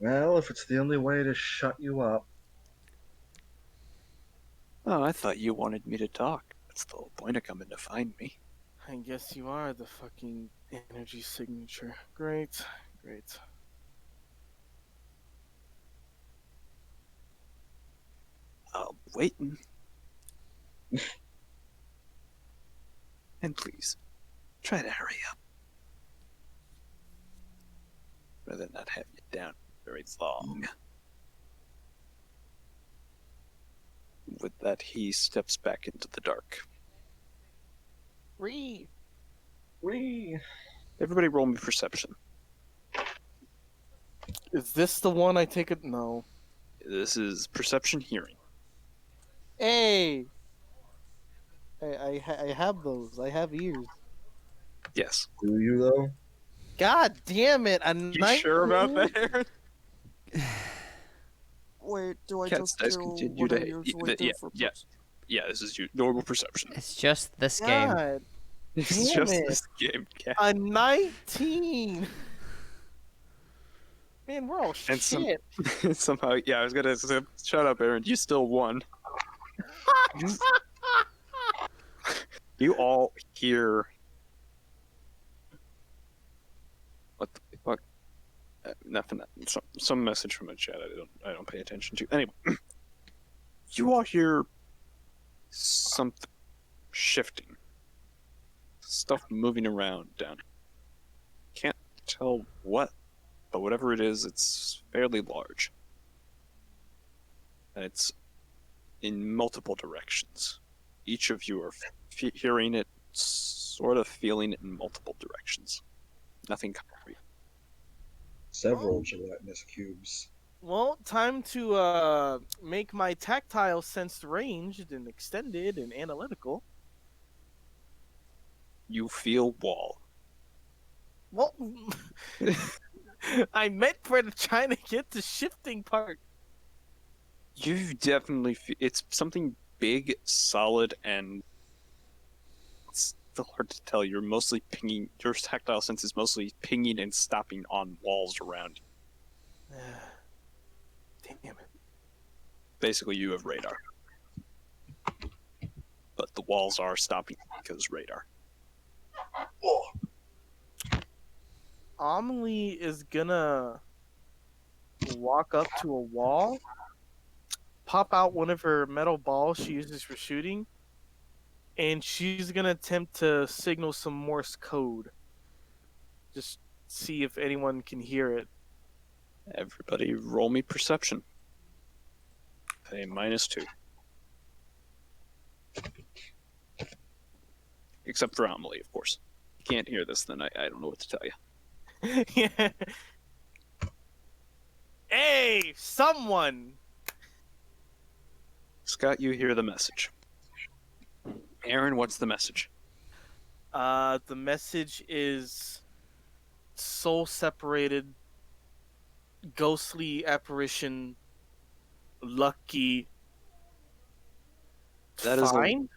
Well, if it's the only way to shut you up. Oh, I thought you wanted me to talk. That's the whole point of coming to find me. I guess you are the fucking energy signature. Great. Great. I'll be waiting. And please, try to hurry up. Rather not have you down very long. With that, he steps back into the dark. Free. Everybody roll me perception. Is this the one I take it? No. This is perception hearing. Hey. I have those. I have ears. Yes. Do you, though? God damn it! A You sure about that, Aaron? Wait, do I Cats just dice do continue what I to- usually do yeah, for yeah. Yeah, this is normal perception. It's just this game. God, This is Damn just it. this game, Cat. a 19. Man, we're all And some- shit. Somehow, yeah, I was gonna say, shut up, Aaron. You still won. You all hear. What the fuck? Nothing. Some message from a chat. I don't pay attention to. Anyway, you all hear something shifting, stuff moving around down. Can't tell what, but whatever it is, it's fairly large, and it's in multiple directions. Each of you are hearing it, sort of feeling it in multiple directions. Nothing concrete. Several Oh. gelatinous cubes. Well, time to make my tactile sense ranged and extended and analytical. You feel wall. Well, I meant for trying to get the shifting part. You definitely it's something big, solid, and it's still hard to tell. You're mostly pinging. Your tactile sense is mostly pinging and stopping on walls around you. Damn it. Basically, you have radar, but the walls are stopping because radar. Amelie is gonna walk up to a wall, pop out one of her metal balls she uses for shooting, and she's gonna attempt to signal some Morse code. Just see if anyone can hear it. Everybody, roll me perception. A -2. Except for Amelie, of course. You can't hear this, then I don't know what to tell you. Yeah. Hey, someone! Scott, you hear the message. Aaron, what's the message? The message is soul separated, ghostly apparition, lucky. That is fine.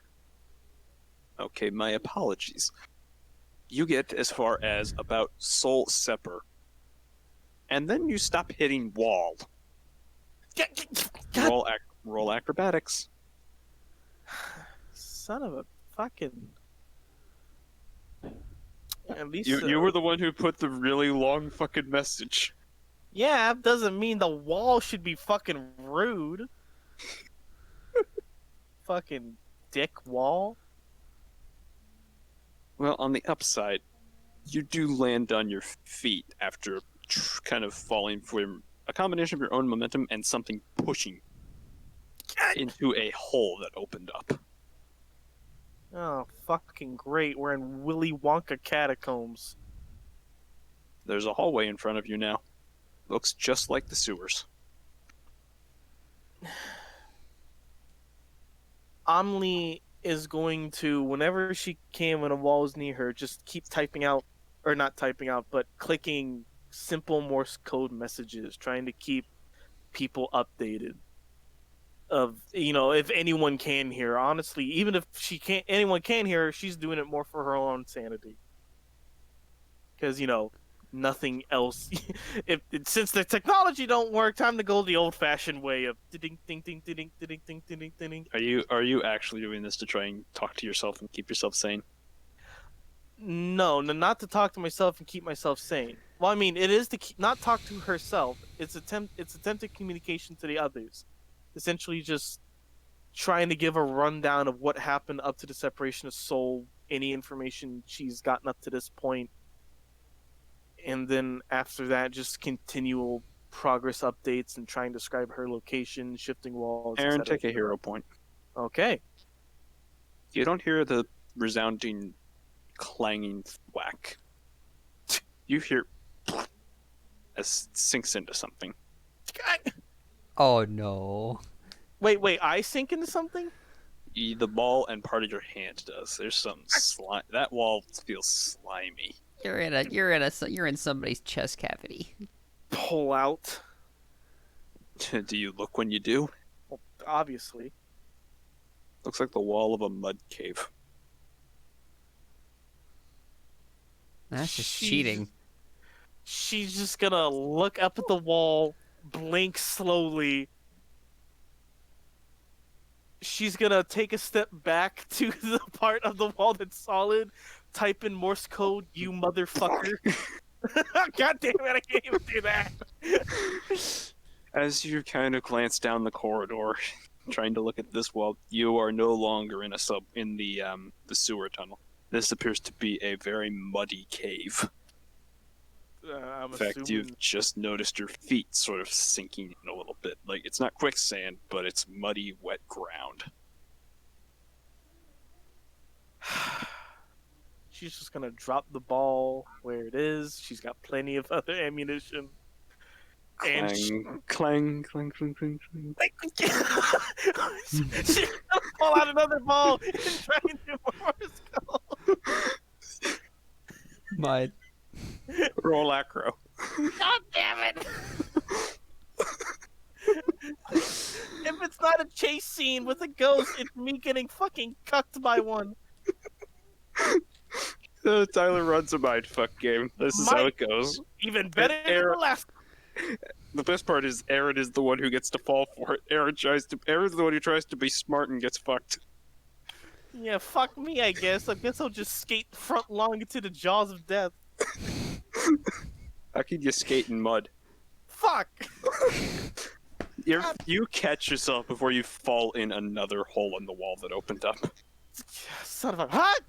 Okay, my apologies. You get as far as about soul separ, and then you stop hitting wall. God, Roll acrobatics. son of a fucking. At least You were the one who put the really long fucking message. Yeah, that doesn't mean the wall should be fucking rude. Fucking dick wall. Well, on the upside, you do land on your feet after kind of falling from a combination of your own momentum and something pushing into a hole that opened up. Oh, fucking great. We're in Willy Wonka catacombs. There's a hallway in front of you now. Looks just like the sewers. Amelie is going to, whenever she can, when a wall is near her, just keep typing out, or not typing out, but clicking simple Morse code messages, trying to keep people updated. Of, if anyone can hear her. Honestly, even if anyone can hear her, she's doing it more for her own sanity. Because, nothing else. Since the technology don't work, time to go the old-fashioned way of ding ding ding ding ding ding ding ding. Are you actually doing this to try and talk to yourself and keep yourself sane? No, not to talk to myself and keep myself sane. Well, I mean, it is to not talk to herself. It's attempted communication to the others. Essentially, just trying to give a rundown of what happened up to the separation of soul, any information she's gotten up to this point, and then after that, just continual progress updates and trying to describe her location, shifting walls. Aaron, etc. take a hero point. Okay. You don't hear the resounding, clanging whack. You hear as it sinks into something. Oh no. Wait, I sink into something? The ball and part of your hand does. There's some slime. That wall feels slimy. You're in somebody's chest cavity. Pull out. Do you look when you do? Well, obviously. Looks like the wall of a mud cave. That's just She's- cheating. She's just gonna look up at the wall, blink slowly. She's gonna take a step back to the part of the wall that's solid, type in Morse code, you motherfucker. God damn it, I can't even do that. As you kind of glance down the corridor, trying to look at this wall, you are no longer in the sewer tunnel. This appears to be a very muddy cave. I'm In fact, assuming... you've just noticed your feet sort of sinking in a little bit. Like, it's not quicksand, but it's muddy, wet ground. She's just gonna drop the ball where it is. She's got plenty of other ammunition. And Clang, clang, clang, clang, clang. she's gonna pull out another ball and try and do more skull. My Roll acro. God damn it! If it's not a chase scene with a ghost, it's me getting fucking cucked by one. Tyler runs a mindfuck game. This is how it goes. Even better than the last. The best part is Aaron is the one who gets to fall for it. Aaron's the one who tries to be smart and gets fucked. Yeah, fuck me, I guess. I guess I'll just skate front long into the jaws of death. How can you skate in mud? Fuck! You catch yourself before you fall in another hole in the wall that opened up. Son of a... What?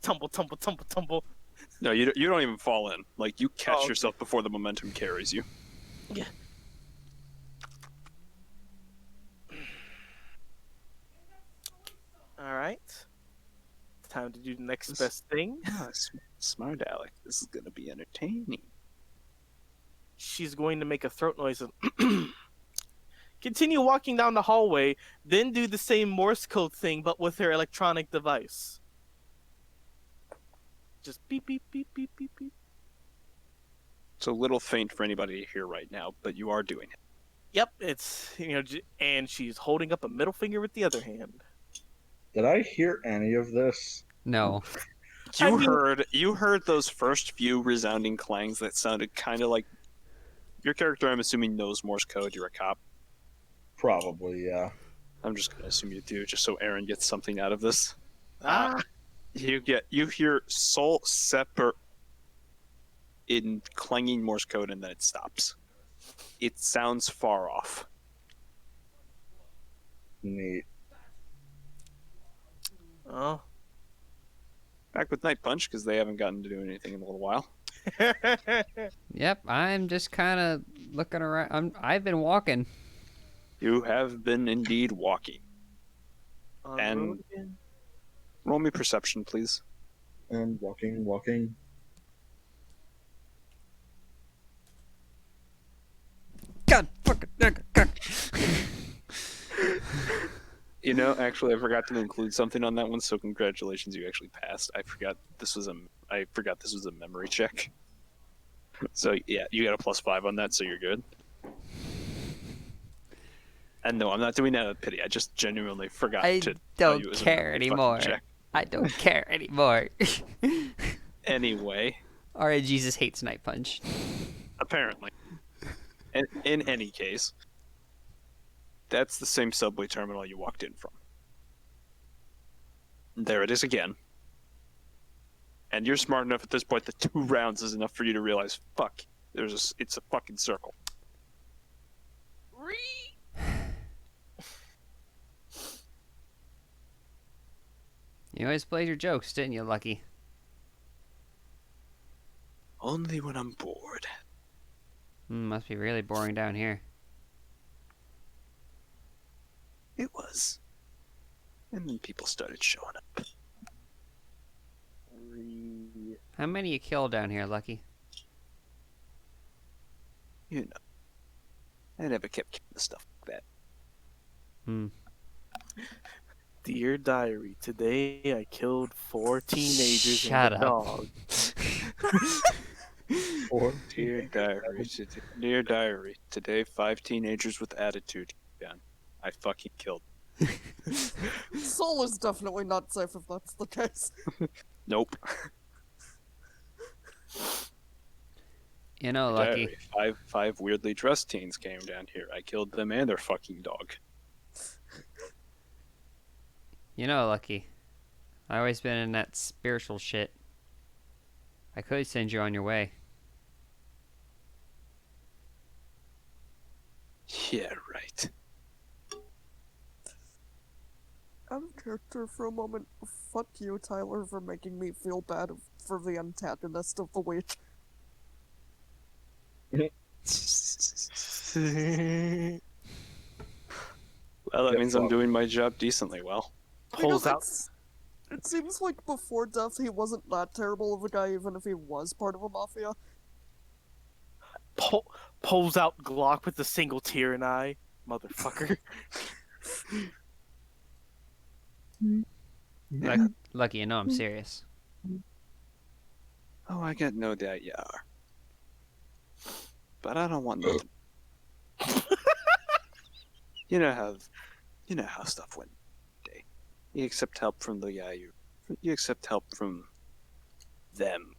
Tumble, tumble, tumble, tumble. No, you don't even fall in. Like, you catch yourself before the momentum carries you. Yeah. Alright. Time to do the next best thing. Smart Alec. This is gonna be entertaining. She's going to make a throat noise and continue walking down the hallway, then do the same Morse code thing but with her electronic device. Just beep beep beep beep beep beep. It's a little faint for anybody to hear right now, but you are doing it. Yep, it's and she's holding up a middle finger with the other hand. Did I hear any of this? no. You heard those first few resounding clangs that sounded kind of like your character. I'm assuming knows Morse code. You're a cop. Probably, yeah. I'm just gonna assume you do, just so Aaron gets something out of this. Ah, You hear Sol Separ in clanging Morse code, and then it stops. It sounds far off. Neat. oh. Back with Night Punch because they haven't gotten to do anything in a little while. Yep, I'm just kind of looking around. I've been walking. You have been indeed walking. On And- road again? Roll me perception, please. And walking. God fucking. God. You know, actually, I forgot to include something on that one. So congratulations, you actually passed. I forgot this was a memory check. So yeah, you got a +5 on that, so you're good. And no, I'm not doing that out of pity. I just genuinely forgot I to tell you don't it was a care memory fucking anymore. check. I don't care anymore. Anyway, Alright, Jesus hates Night Punch. apparently, in any case, that's the same subway terminal you walked in from. There it is again. And you're smart enough at this point that 2 rounds is enough for you to realize, fuck, it's a fucking circle. You always played your jokes, didn't you, Lucky? Only when I'm bored. Must be really boring down here. It was. And then people started showing up. How many you killed down here, Lucky? You know. I never kept keeping the stuff like that. Dear diary, today I killed 4 teenagers Shut and a up. dog. Or Dear diary, today 5 teenagers with attitude down. I fucking killed. Soul is definitely not safe if that's the case. Nope. You know, Lucky. Diary, five weirdly dressed teens came down here. I killed them and their fucking dog. You know, Lucky. I always been in that spiritual shit. I could send you on your way. Yeah, right. Out of character for a moment, fuck you, Tyler, for making me feel bad for the antagonist of the week. Well, that Get means I'm fucked. doing my job decently well. Pulls out. It seems like before death he wasn't that terrible of a guy, even if he was part of a mafia. Pulls out Glock with a single tear in eye, motherfucker. Lucky you know I'm serious. Oh, I got no doubt you are. But I don't want nothing. You know how stuff went. Day. You accept help from the guy you accept help from them.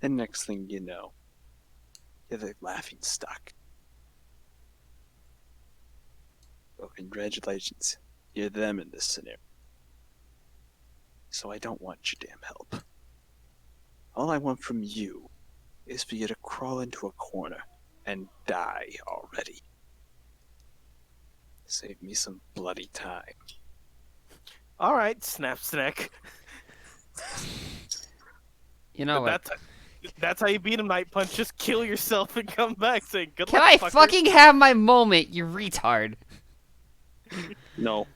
And next thing you know, you're the laughing stock. Well, congratulations. You're them in this scenario. So I don't want your damn help. All I want from you is for you to crawl into a corner and die already. Save me some bloody time. All right, snaps neck. You know what? That's how you beat him, Night Punch. Just kill yourself and come back saying, good Can luck, I fucker." fucking have my moment, you retard? No.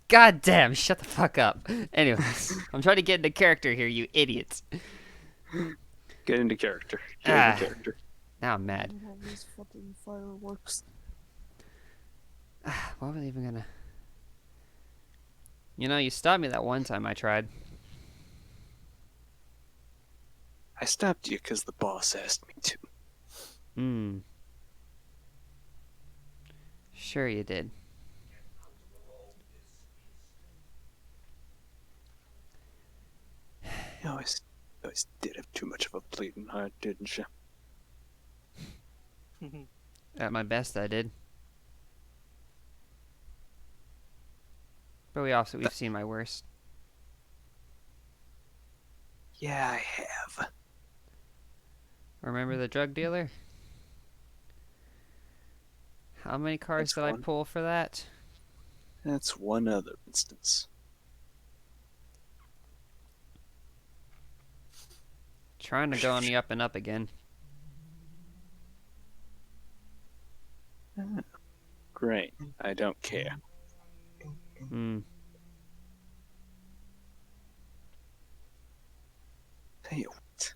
God damn, shut the fuck up. Anyways, I'm trying to get into character here, you idiots. Get into character. Get into character. Now I'm mad. All these fucking fireworks. What was I even gonna... You know, you stopped me that one time I tried. I stopped you because the boss asked me to. Hmm. Sure you did. You always did have too much of a bleeding heart, didn't you? At my best, I did. But we've seen my worst. Yeah, I have. Remember the drug dealer? How many cars That's did I one. pull for that? That's one other instance. Trying to go on the up and up again. Great. I don't care. Hmm. Tell you what.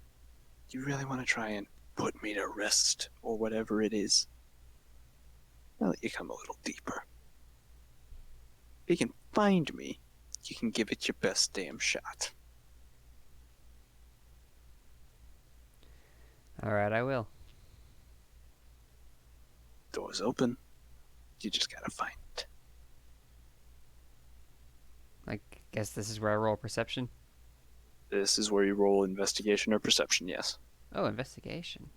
You really want to try and put me to rest, or whatever it is? I'll let you come a little deeper. If you can find me, you can give it your best damn shot. Alright, I will. Door's open. You just gotta find it. I guess this is where I roll perception. This is where you roll investigation or perception, yes. Oh, investigation.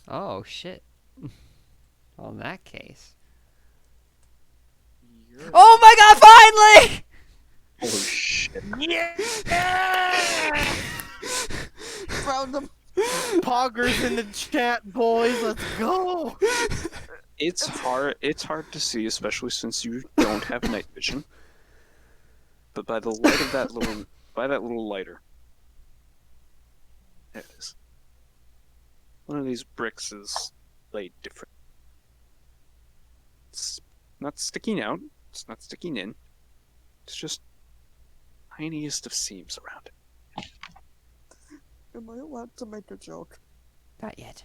Oh, shit. Well, in that case. You're- Oh my god, finally! Oh shit. Yeah! Found him. Poggers in the chat, boys. Let's go. It's hard to see, especially since you don't have night vision. But by the light of that little lighter. There it is. One of these bricks is laid different. It's not sticking out, it's not sticking in. It's just tiniest of seams around it. Am I allowed to make a joke? Not yet.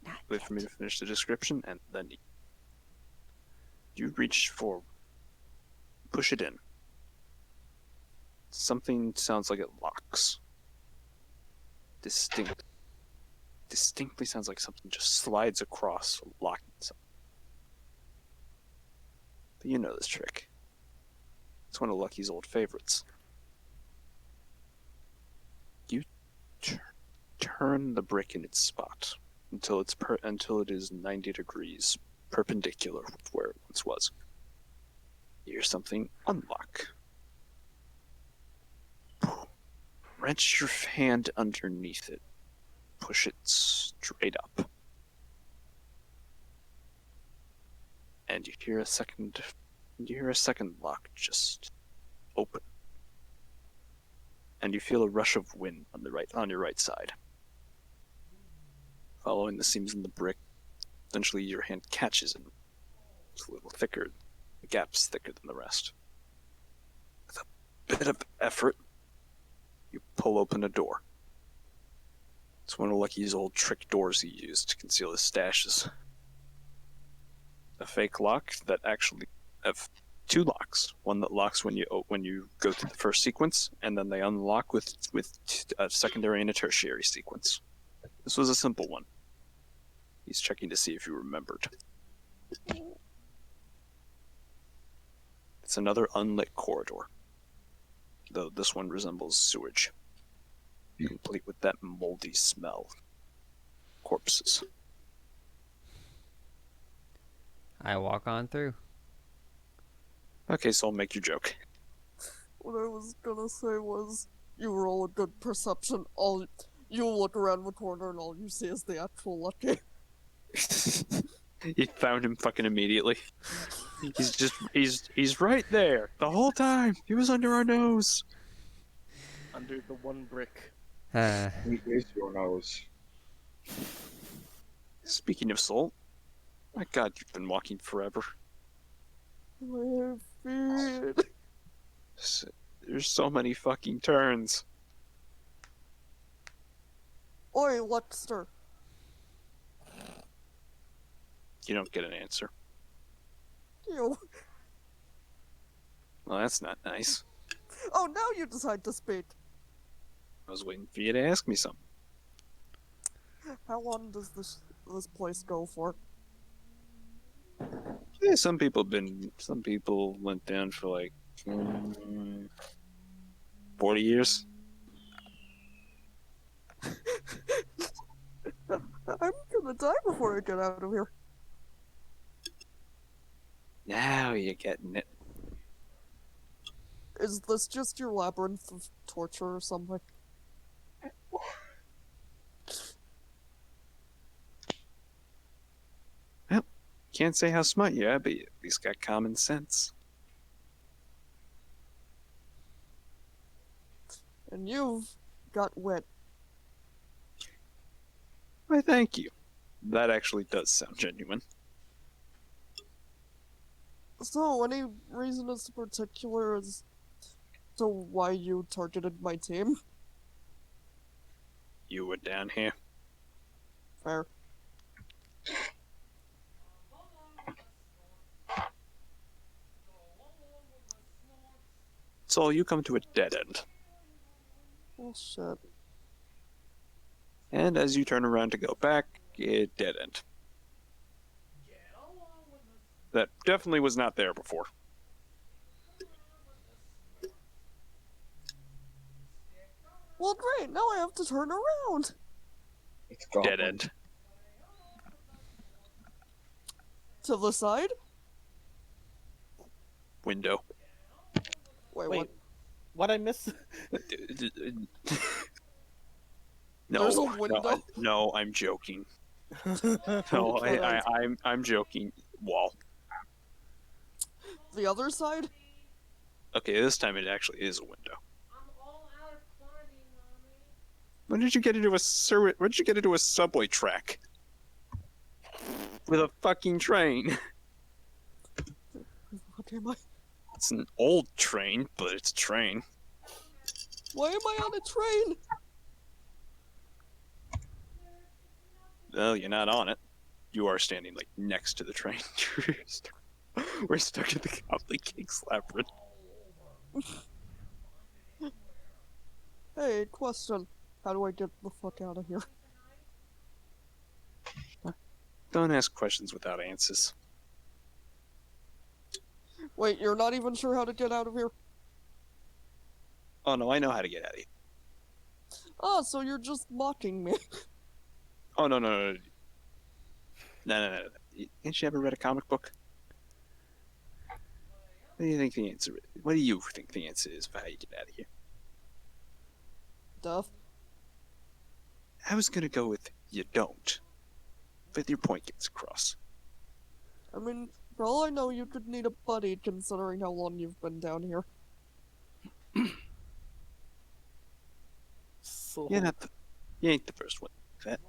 Not Wait for me to finish the description, and then you reach for, push it in. Something sounds like it locks. Distinctly sounds like something just slides across, locking something. But you know this trick. It's one of Lucky's old favorites. You turn the brick in its spot until it is 90 degrees perpendicular with where it once was. You hear something unlock. Wrench your hand underneath it. Push it straight up. And you hear a second lock just open. And you feel a rush of wind on your right side. Following the seams in the brick, eventually your hand catches it. It's a little thicker. The gap's thicker than the rest. With a bit of effort, you pull open a door. It's one of Lucky's old trick doors he used to conceal his stashes. A fake lock that actually have two locks. One that locks when you go through the first sequence, and then they unlock with a secondary and a tertiary sequence. This was a simple one. He's checking to see if you remembered. It's another unlit corridor, though this one resembles sewage, complete with that moldy smell. Corpses. I walk on through. Okay, so I'll make your joke. What I was gonna say was, you roll a good perception. You look around the corner and all you see is the actual Lucky. You found him fucking immediately. He's right there the whole time. He was under our nose. Under the one brick. He is your nose. Speaking of Soul, my God, you've been walking forever. My feet. There's so many fucking turns. Oi, Luxter. You don't get an answer. You. Well, that's not nice. Oh, now you decide to speak. I was waiting for you to ask me something. How long does this place go for? Yeah, some people went down for like 40 years. I'm gonna die before I get out of here. Now you're getting it. Is this just your labyrinth of torture or something? Can't say how smart you are, but you at least got common sense. And you've got wit. Why, thank you. That actually does sound genuine. So, any reason as particular as to why you targeted my team? You were down here. Fair. So you come to a dead end. Oh shit. And as you turn around to go back, a dead end. That definitely was not there before. Well, great. Now I have to turn around. It's gone. Dead end. To the side? Window. Wait, Wait, what? what I miss? No, There's a window? no, I'm joking. No, I'm joking. Wall. The other side? Okay, this time it actually is a window. When did you get into a subway track? With a fucking train. What am I? It's an old train, but it's a train. Why am I on a train? Well, you're not on it. You are standing like next to the train. We're stuck in the Goblin King's labyrinth. Hey, question. How do I get the fuck out of here? Don't ask questions without answers. Wait, you're not even sure how to get out of here? Oh no, I know how to get out of here. Oh, so you're just mocking me. Oh no. No. Ain't you ever read a comic book? What do you think the answer is? What do you think the answer is for how you get out of here? Death. I was gonna go with you don't, but your point gets across. I mean, for all I know, you could need a buddy considering how long you've been down here. So, You ain't the first one. That.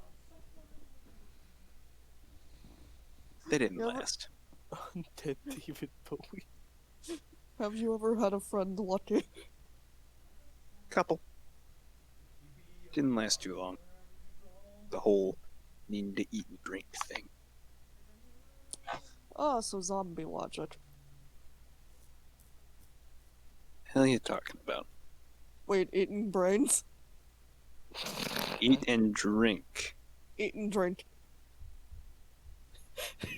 They didn't Yeah, but- last. Undead David Bowie. Have you ever had a friend lucky? Couple. Didn't last too long. The whole needing to eat and drink thing. Ah, so zombie logic. Hell are you talking about? Wait, eating brains? Eat and drink. Eat and drink.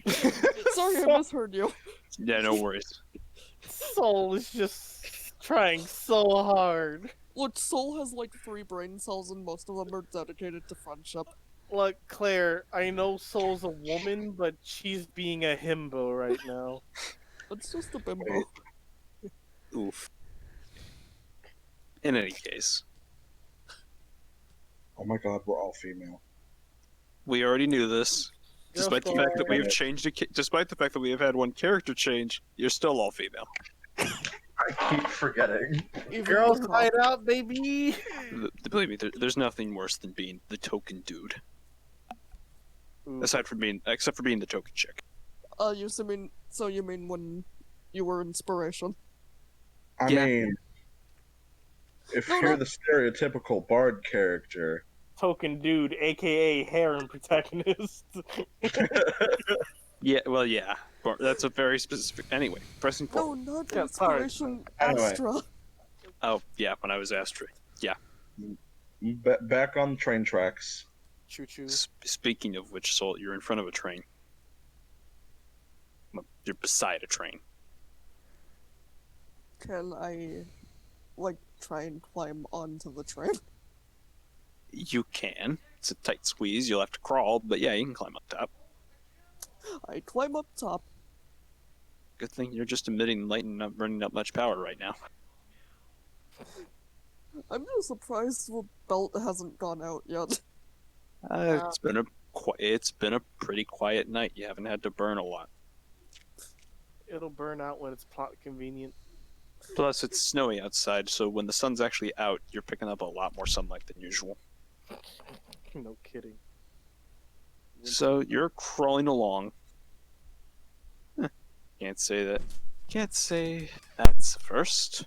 Sorry, I misheard you. Yeah, no worries. Soul is just trying so hard. Look, Soul has like 3 brain cells and most of them are dedicated to friendship. Look, Claire, I know Soul's a woman, but she's being a himbo right now. It's just a bimbo. Wait. Oof. In any case, Oh my god, we're all female. we already knew this. Despite the fact that we have Alright. changed, despite the fact that we have had one character change, you're still all female. I keep forgetting. Even Girls with hide out, baby! Believe me, there's nothing worse than being the token dude. Except for being the token chick. you mean when you were inspiration? I Yeah. mean, if No, you're no. the stereotypical bard character, Token dude, aka harem protagonist. Yeah, well, yeah. That's a very specific. Anyway, pressing No, forward. not Yeah, sorry. inspiration. Anyway. Astra. Oh, yeah, when I was Astra. Yeah. back on the train tracks. Choo choo. Speaking of which, Soul, you're in front of a train. Well, you're beside a train. Can I, like, try and climb onto the train? You can. It's a tight squeeze. You'll have to crawl, but yeah, you can climb up top. I climb up top. Good thing you're just emitting light and not burning up much power right now. I'm just surprised the belt hasn't gone out yet. It's been a pretty quiet night. You haven't had to burn a lot. It'll burn out when it's plot convenient. Plus, it's snowy outside, so when the sun's actually out, you're picking up a lot more sunlight than usual. No kidding. So you're crawling along. Can't say that's a first.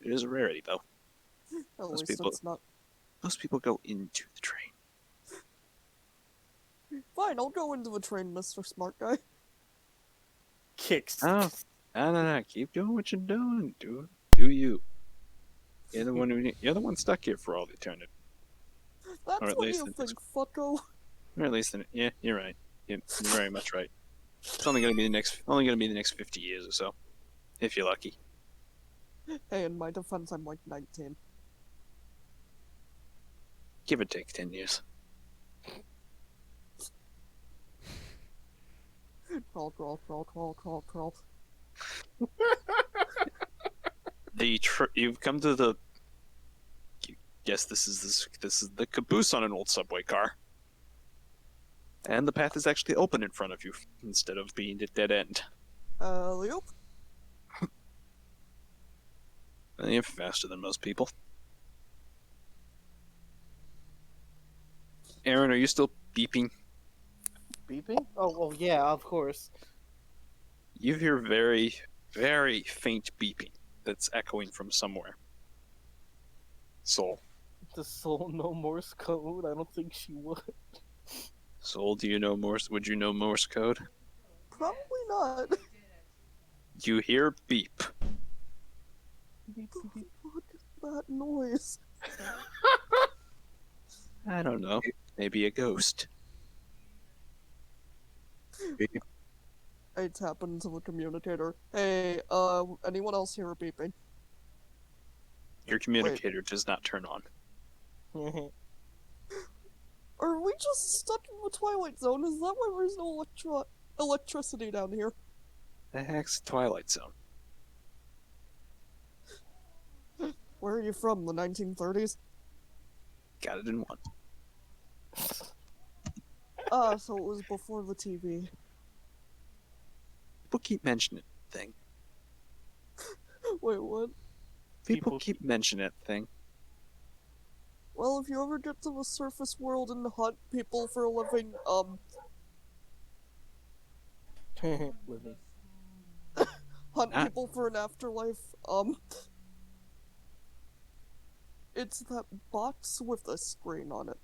It is a rarity, though. At Those least people- it's not. Most people go into the train. Fine, I'll go into the train, Mr. Smart Guy. Kicks. Oh, no. Keep doing what you're doing. Do you? You're the one stuck here for all eternity. That's Or at what least you it's- think, fucko. Or at least, yeah, you're right. You're very much right. It's only gonna be the next 50 years or so, if you're lucky. Hey, in my defense, I'm like 19. Give or take 10 years. Crawl, crawl, crawl, crawl, crawl, crawl. You've come to the. Yes, this is the caboose on an old subway car. And the path is actually open in front of you instead of being a dead end. Leo? You're faster than most people. Aaron, are you still beeping? Beeping? Oh, well, yeah, of course. You hear very, very faint beeping that's echoing from somewhere. Soul. Does Soul know Morse code? I don't think she would. Soul, do you know Morse? Would you know Morse code? Probably not. You hear beep. What is that noise? I don't know. Maybe a ghost. I tap into the communicator. Hey, anyone else hear a beeping? Your communicator does not turn on. Are we just stuck in the Twilight Zone? Is that why there's no electricity down here? The heck's Twilight Zone? Where are you from? The 1930s? Got it in one. Ah, so it was before the TV. People keep mentioning that thing. Wait, what? People keep mentioning that thing. Well, if you ever get to the surface world and hunt people for a living, Living. Hunt Ah. people for an afterlife. It's that box with a screen on it.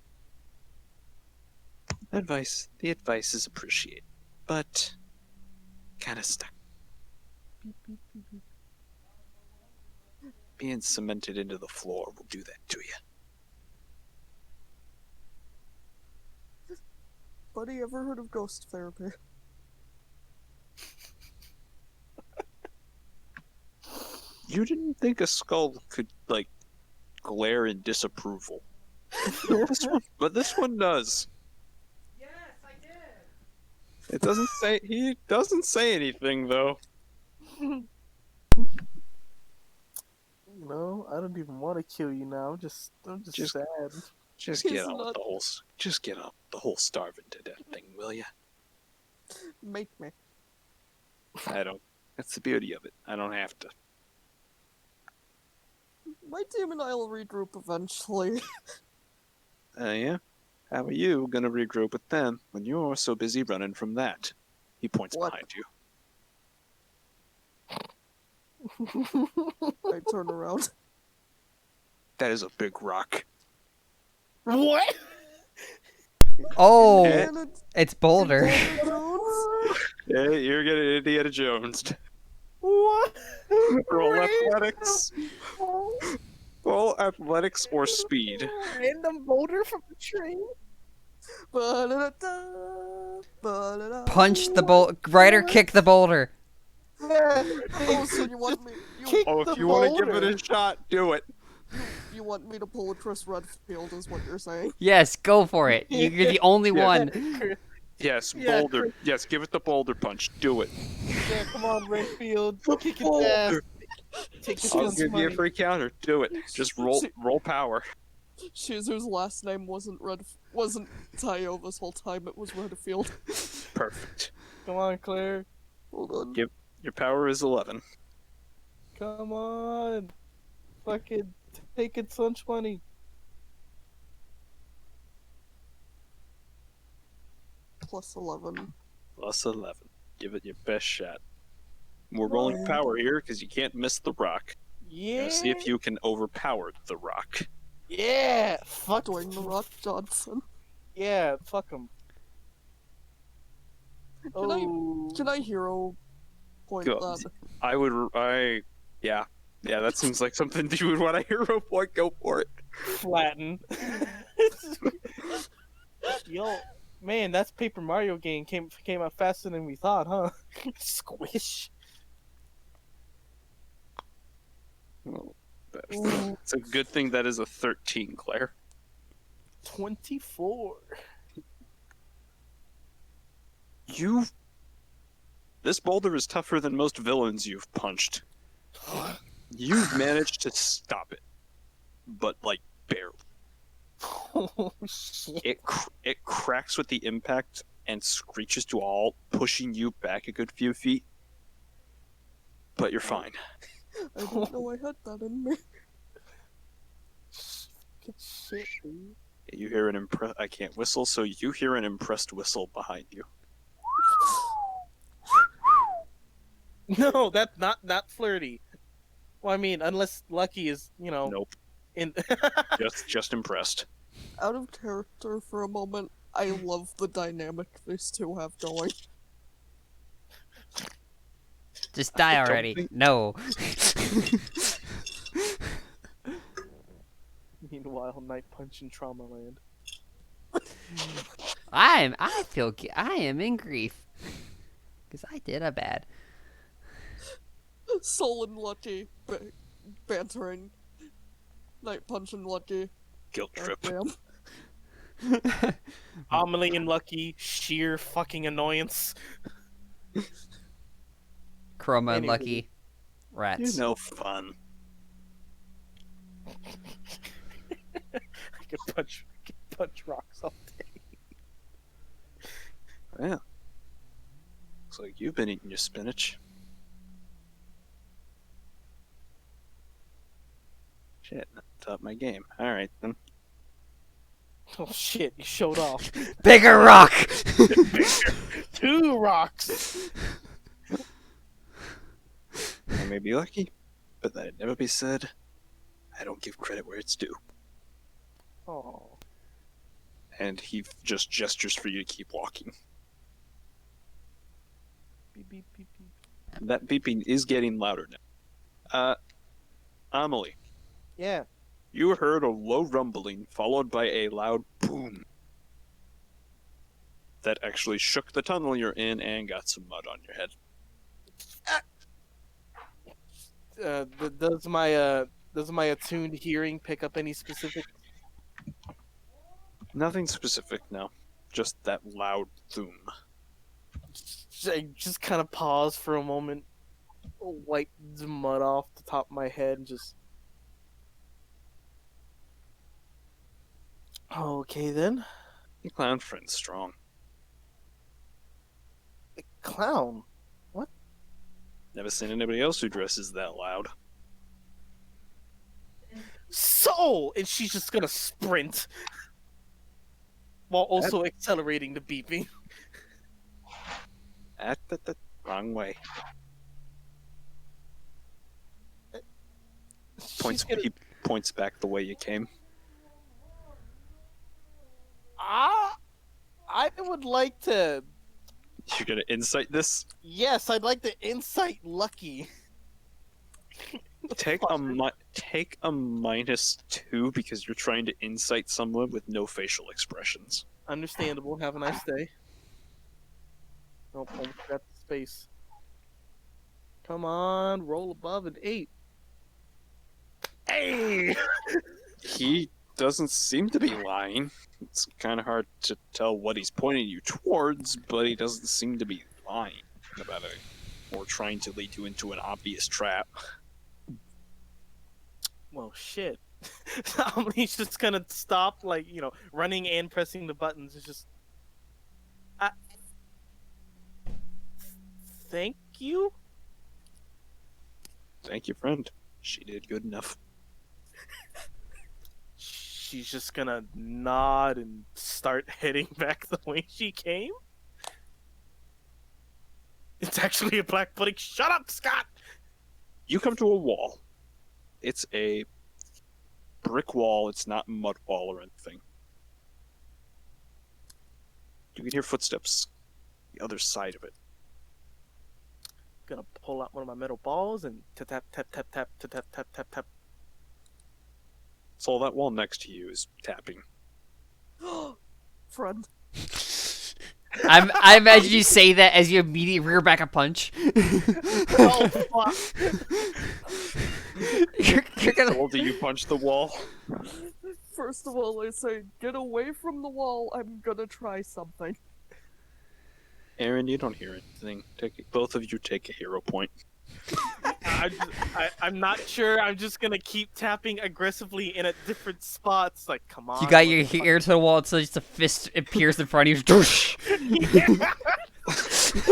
The advice is appreciated, but kind of stuck. Being cemented into the floor will do that to you. Buddy, ever heard of ghost therapy? You didn't think a skull could, like, glare in disapproval. But this one does. Yes, I did. He doesn't say anything, though. You know, I don't even want to kill you now. I'm just Just- sad. Just He's get on with not- the whole starving to death thing, will ya? Make me. I don't. That's the beauty of it. I don't have to. My team and I'll regroup eventually. Yeah? How are you gonna regroup with them when you're so busy running from that? He points What? behind you. I turn around. That is a big rock. What? Oh, Indiana- it's Boulder. Indiana Jones? Yeah, you're getting Indiana Jones. What? Roll athletics. Roll athletics or speed. Random boulder from the tree. Ba-da-da-da, ba-da-da. Punch the boulder. Ryder, kick the boulder. Oh, so you want me? Kick Oh, if the you want to give it boulder. a shot, do it. You want me to pull a Chris Redfield? Is what you're saying? Yes, go for it. You're the only Yeah. one. Yes, Yeah, boulder. Chris. Yes, give it the boulder punch. Do it. Yeah, come on, Redfield. Kick its ass. Take its I'll guns give you a money. free counter. Do it. Just roll power. Shizu's last name wasn't Tayo this whole time. It was Redfield. Perfect. Come on, Claire. Hold on. Yep. Your power is 11. Come on. Fucking take its lunch money. Plus 11. Plus 11. Give it your best shot. We're rolling power here because you can't miss the rock. Yeah. Gonna see if you can overpower the rock. Yeah. Fuck. Dwayne the Rock Johnson. Yeah. Fuck him. Can I hero point Go. that? Yeah, that seems like something you would want a hero point. Go for it. Flatten. Yo, man, that's Paper Mario game came out faster than we thought, huh? Squish. Well, it's a good thing that is a 13, Claire. 24. This boulder is tougher than most villains you've punched. You've managed to stop it, but like barely. Oh shit. It cracks with the impact and screeches to a halt, pushing you back a good few feet. But you're fine. I didn't know I had that in me. Good shit, dude. You hear an I can't whistle, so you hear an impressed whistle behind you. No, that's not flirty. Well, I mean, unless Lucky is, Nope, in. just impressed. Out of character for a moment, I love the dynamic these two have going. Just die don't already. think- No. Meanwhile, Night Punch in Trauma Land. I am in grief. Because I did a bad. Soul and Lucky bantering. Night Punch and Lucky. Guilt trip. Damn. Amelie and Lucky, sheer fucking annoyance. Chroma and Anywho. Lucky. Rats. You know, fun. I could punch rocks all day. Yeah. Looks like you've been eating your spinach. Shit, not top my game. Alright then. Oh shit! You showed off. Bigger rock. 2 rocks. I may be lucky, but that'd never be said. I don't give credit where it's due. Oh. And he just gestures for you to keep walking. Beep beep beep beep. That beeping is getting louder now. Amelie, Yeah. you heard a low rumbling followed by a loud boom that actually shook the tunnel you're in and got some mud on your head. Does my attuned hearing pick up any specific? Nothing specific, no. Just that loud boom. I just kind of pause for a moment, wipe the mud off the top of my head, and just. Okay then. Your clown friend's strong. The clown. Never seen anybody else who dresses that loud. Soul, and she's just gonna sprint, while also accelerating the beeping. The wrong way. She's gonna- He points back the way you came. I would like to. You're gonna insight this? Yes, I'd like to insight Lucky. Take a -2 because you're trying to insight someone with no facial expressions. Understandable. Have a nice day. Nope, almost got the space. Come on, roll above an 8. Hey! He doesn't seem to be lying. It's kind of hard to tell what he's pointing you towards, but he doesn't seem to be lying about it or trying to lead you into an obvious trap. Well, shit. He's just gonna stop, like, running and pressing the buttons. It's just. Thank you? Thank you, friend. She did good enough. She's just gonna nod and start heading back the way she came? It's actually a black pudding. Shut up, Scott! You come to a wall. It's a brick wall. It's not mud wall or anything. You can hear footsteps the other side of it. Gonna pull out one of my metal balls and tap tap tap tap tap tap tap tap tap tap. So that wall next to you is tapping. Friend. I imagine you say that as you immediately rear back a punch. Oh fuck! You're gonna. Well, do you punch the wall? First of all, I say, get away from the wall. I'm gonna try something. Aaron, you don't hear anything. Both of you take a hero point. I'm not sure. I'm just gonna keep tapping aggressively in at different spots. Like, come on. You got your ear to the wall until just a fist appears in front of you. Doosh!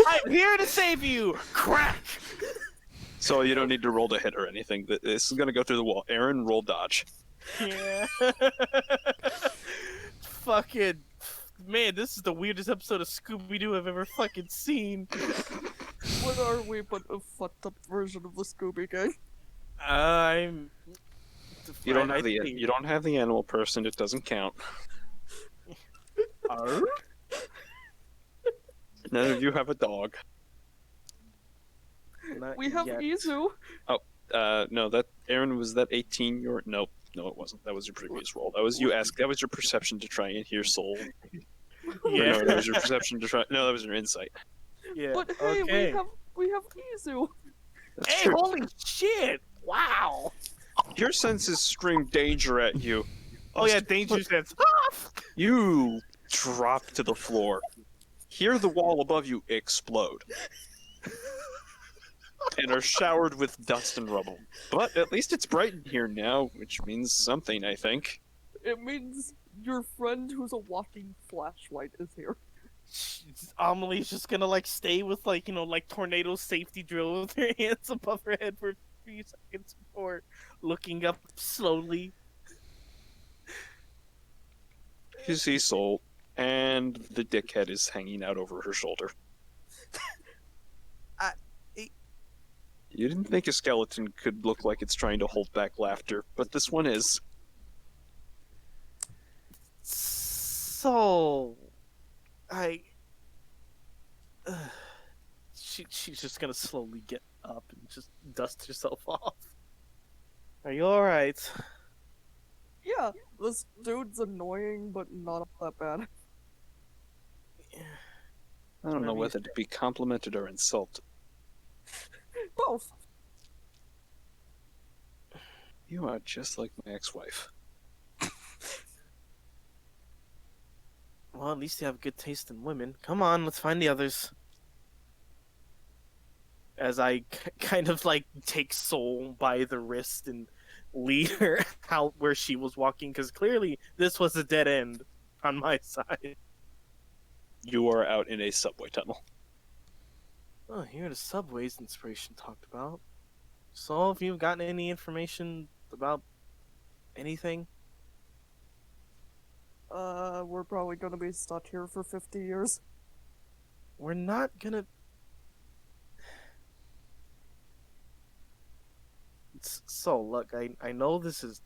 I'm here to save you. Crack. So you don't need to roll to hit or anything. This is gonna go through the wall. Aaron, roll dodge. Yeah. Fucking man, this is the weirdest episode of Scooby-Doo I've ever fucking seen. What are we but a fucked up version of the Scooby Gang? You don't have the animal person. It doesn't count. Arr? None of you have a dog. Not We have yet. Izu. No, that Aaron, was that 18? No, it wasn't. That was your previous roll. That was you ask. That was your perception to try and hear soul. Or Yeah. no, that was your perception to try. No, that was your insight. Yeah. But hey, okay. we have Izu. That's Hey, true. holy shit! Wow. Your senses scream danger at you. Oh yeah, danger sense. You drop to the floor. Hear the wall above you explode. And are showered with dust and rubble. But at least it's bright in here now, which means something, I think. It means your friend who's a walking flashlight is here. Amelie's just gonna stay with tornado safety drill with her hands above her head for a few seconds before looking up slowly. You see Soul, and the dickhead is hanging out over her shoulder. I- You didn't think a skeleton could look like it's trying to hold back laughter, but this one is. So, I. She's just gonna slowly get up and just dust herself off. Are you alright? Yeah, this dude's annoying, but not all that bad. I don't know Whatever you whether to be complimented or insulted. Both. You are just like my ex-wife. Well, at least you have good taste in women. Come on, let's find the others. As I kind of like take Soul by the wrist and lead her out where she was walking, because clearly this was a dead end on my side. You are out in a subway tunnel. Oh, here are the subways inspiration talked about. So, have you gotten any information about anything? We're probably gonna be stuck here for 50 years. We're not gonna. So, look, I know this is.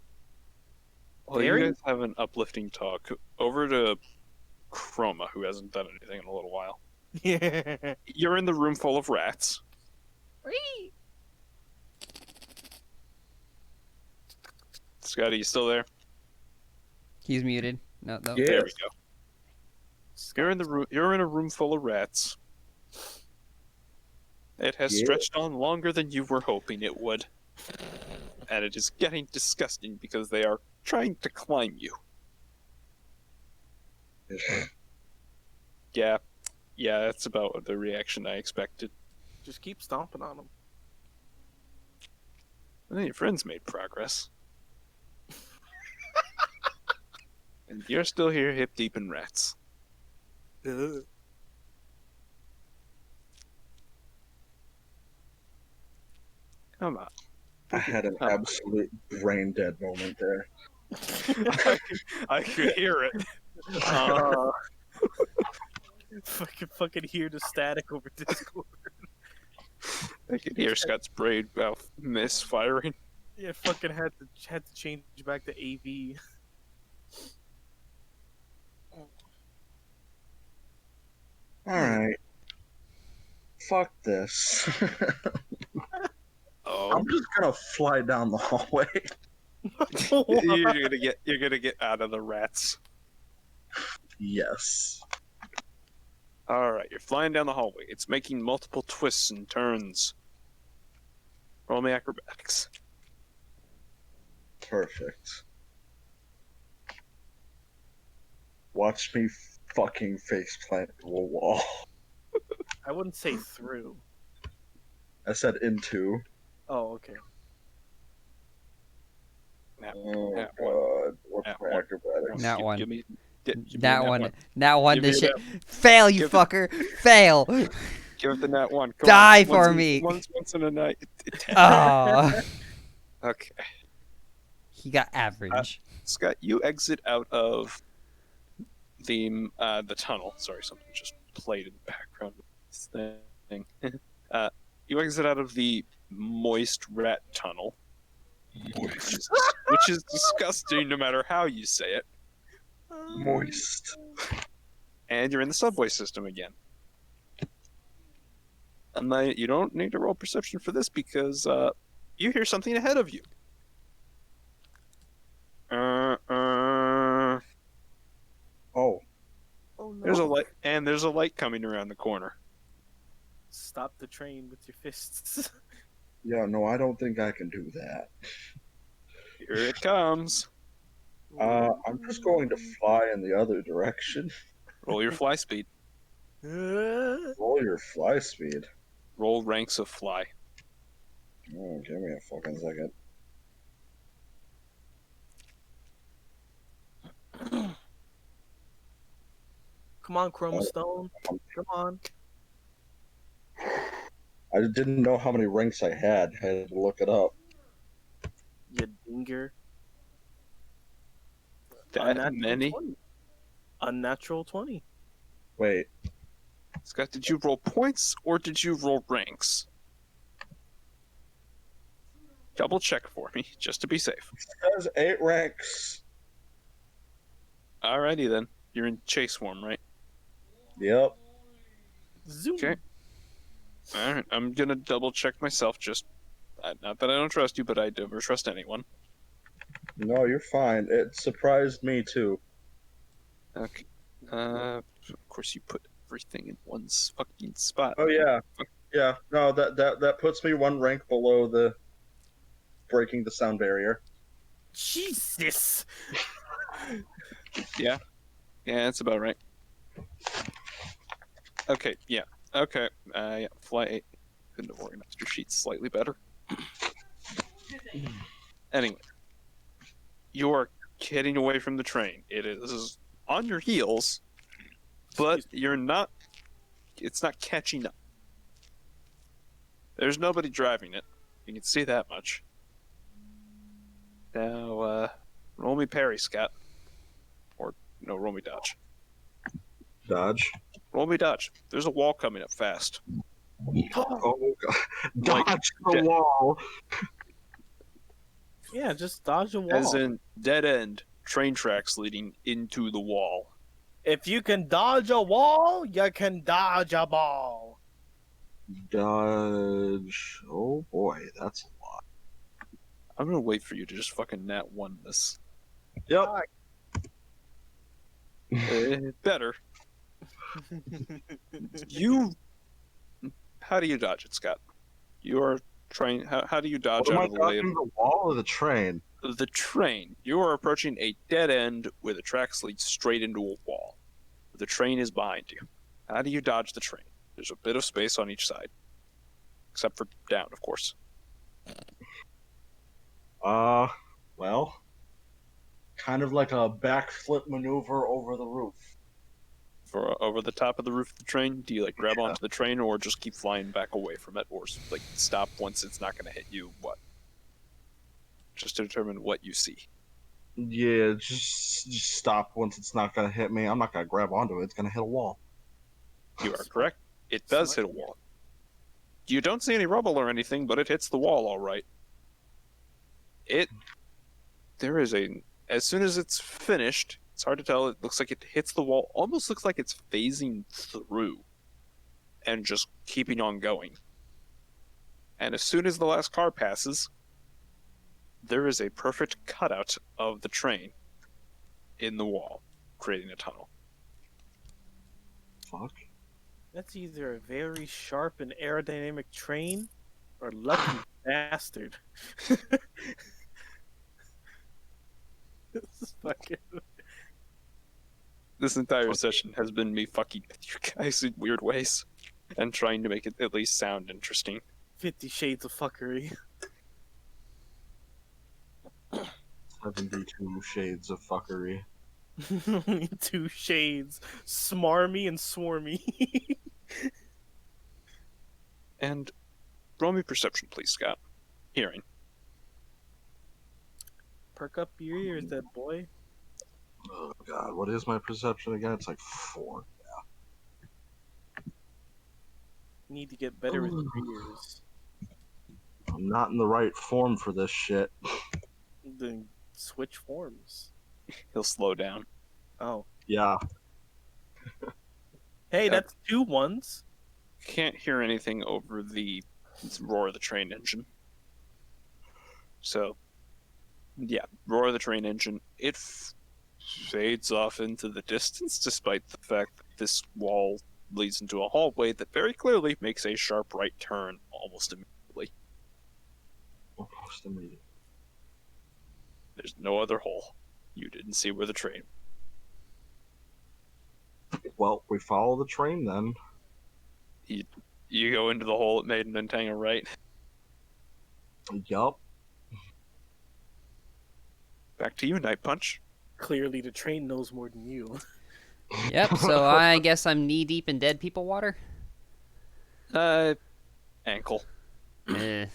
Well, Very- you guys have an uplifting talk. Over to Chroma, who hasn't done anything in a little while. Yeah. You're in the room full of rats. Scotty, you still there? He's muted. No. Yeah. There we go. You're in the room. You're in a room full of rats. It has Yeah. stretched on longer than you were hoping it would, and it is getting disgusting because they are trying to climb you. Yeah, that's about the reaction I expected. Just keep stomping on them. Well, your friends made progress, and you're still here, hip deep in rats. Come on. I had an absolute brain dead moment there. I could hear it. Fucking hear the static over Discord. I could hear Scott's brain mouth misfiring. Yeah, fucking had to change back to AV. Alright. Fuck this. Oh, I'm just gonna fly down the hallway. you're gonna get out of the rats. Yes. All right, you're flying down the hallway. It's making multiple twists and turns. Roll me acrobatics. Perfect. Watch me fucking face plant to a wall. I wouldn't say through. I said into. Oh, okay. Oh Nat god. one. What's Nat my one. acrobatics? Nat one. Give me That nat one. That one. Give The me shit. that- Fail, you give the- fucker. Fail. Give it the nat one. Come Die on. for me. Once in a night. Oh. Okay. He got average. Scott, you exit out of the tunnel. Sorry, something just played in the background of this thing. You exit out of the moist rat tunnel, which is disgusting no matter how you say it, Moist. and you're in the subway system again. And you don't need to roll perception for this because you hear something ahead of you. Oh. Oh no. There's a light, and there's a light coming around the corner. Stop the train with your fists. Yeah, no, I don't think I can do that. Here it comes. I'm just going to fly in the other direction. Roll your fly speed. Roll your fly speed. Roll ranks of fly. Oh, give me a fucking second. Come on, Chrome Stone. Come on. I didn't know how many ranks I had. I had to look it up. You dinger. That many? Unnatural 20. Wait, Scott, did you roll points or did you roll ranks? Double check for me, just to be safe. there's 8 ranks. Alrighty then. You're in chase swarm, right? Yep. Zoom. Okay. Alright, I'm gonna double check myself, just... not that I don't trust you, but I never trust anyone. No, you're fine. It surprised me too. Okay. Of course you put everything in one fucking spot. Oh yeah, yeah. No, that puts me 1 rank below the breaking the sound barrier. Jesus. Yeah, that's about right. Okay, yeah. Okay, yeah, fly 8. Couldn't have organized your sheets slightly better. Anyway, you are getting away from the train. It is on your heels, but you're not... It's not catching up. There's nobody driving it. You can see that much. Now, roll me parry, Scott. Or, no, roll me dodge. Dodge. Roll me dodge. There's a wall coming up fast. Oh god. Like, Dodge the wall. Yeah, just dodge a wall. As in, dead end, train tracks leading into the wall. If you can dodge a wall, you can dodge a ball. Dodge. Oh boy, that's a lot. I'm gonna wait for you to just fucking nat 1 this. Yep. Better. You... How do you dodge it, Scott? You are trying... How do you dodge What am out I of the way of dodging, the wall or the train? the train? You are approaching a dead end where the tracks lead straight into a wall. The train is behind you. How do you dodge the train? There's a bit of space on each side. Except for down, of course. Well, kind of like a backflip maneuver over the roof. For over the top of the roof of the train, do you like grab onto the train or just keep flying back away from it, or like stop once it's not going to hit you? What? Just to determine what you see. Yeah, just stop once it's not gonna hit me. I'm not gonna grab onto it. It's gonna hit a wall. You are correct. It does hit a wall. You don't see any rubble or anything, but it hits the wall all right. There is a... As soon as it's finished, it's hard to tell. It looks like it hits the wall. Almost looks like it's phasing through and just keeping on going. And as soon as the last car passes, there is a perfect cutout of the train in the wall, creating a tunnel. Fuck. That's either a very sharp and aerodynamic train or lucky bastard. This is fucking... This entire session has been me fucking with you guys in weird ways and trying to make it at least sound interesting. 50 Shades of Fuckery. 72 shades of fuckery. Only 2 shades. Smarmy and swarmy. And roll me perception, please, Scott. Hearing. Perk up your ears, that boy. Oh god, what is my perception again? It's like 4. Need to get better with your ears. I'm not in the right form for this shit. Then switch forms. He'll slow down. Oh. Yeah. Hey, that's 2 ones. Can't hear anything over the roar of the train engine. So, yeah, roar of the train engine. It fades off into the distance, despite the fact that this wall leads into a hallway that very clearly makes a sharp right turn almost immediately. Almost immediately. There's no other hole. You didn't see where the train. Well, we follow the train then. You go into the hole it made and then hang a right. Yup. Back to you, Night Punch. Clearly, the train knows more than you. Yep, so I guess I'm knee deep in dead people water. Ankle. Eh.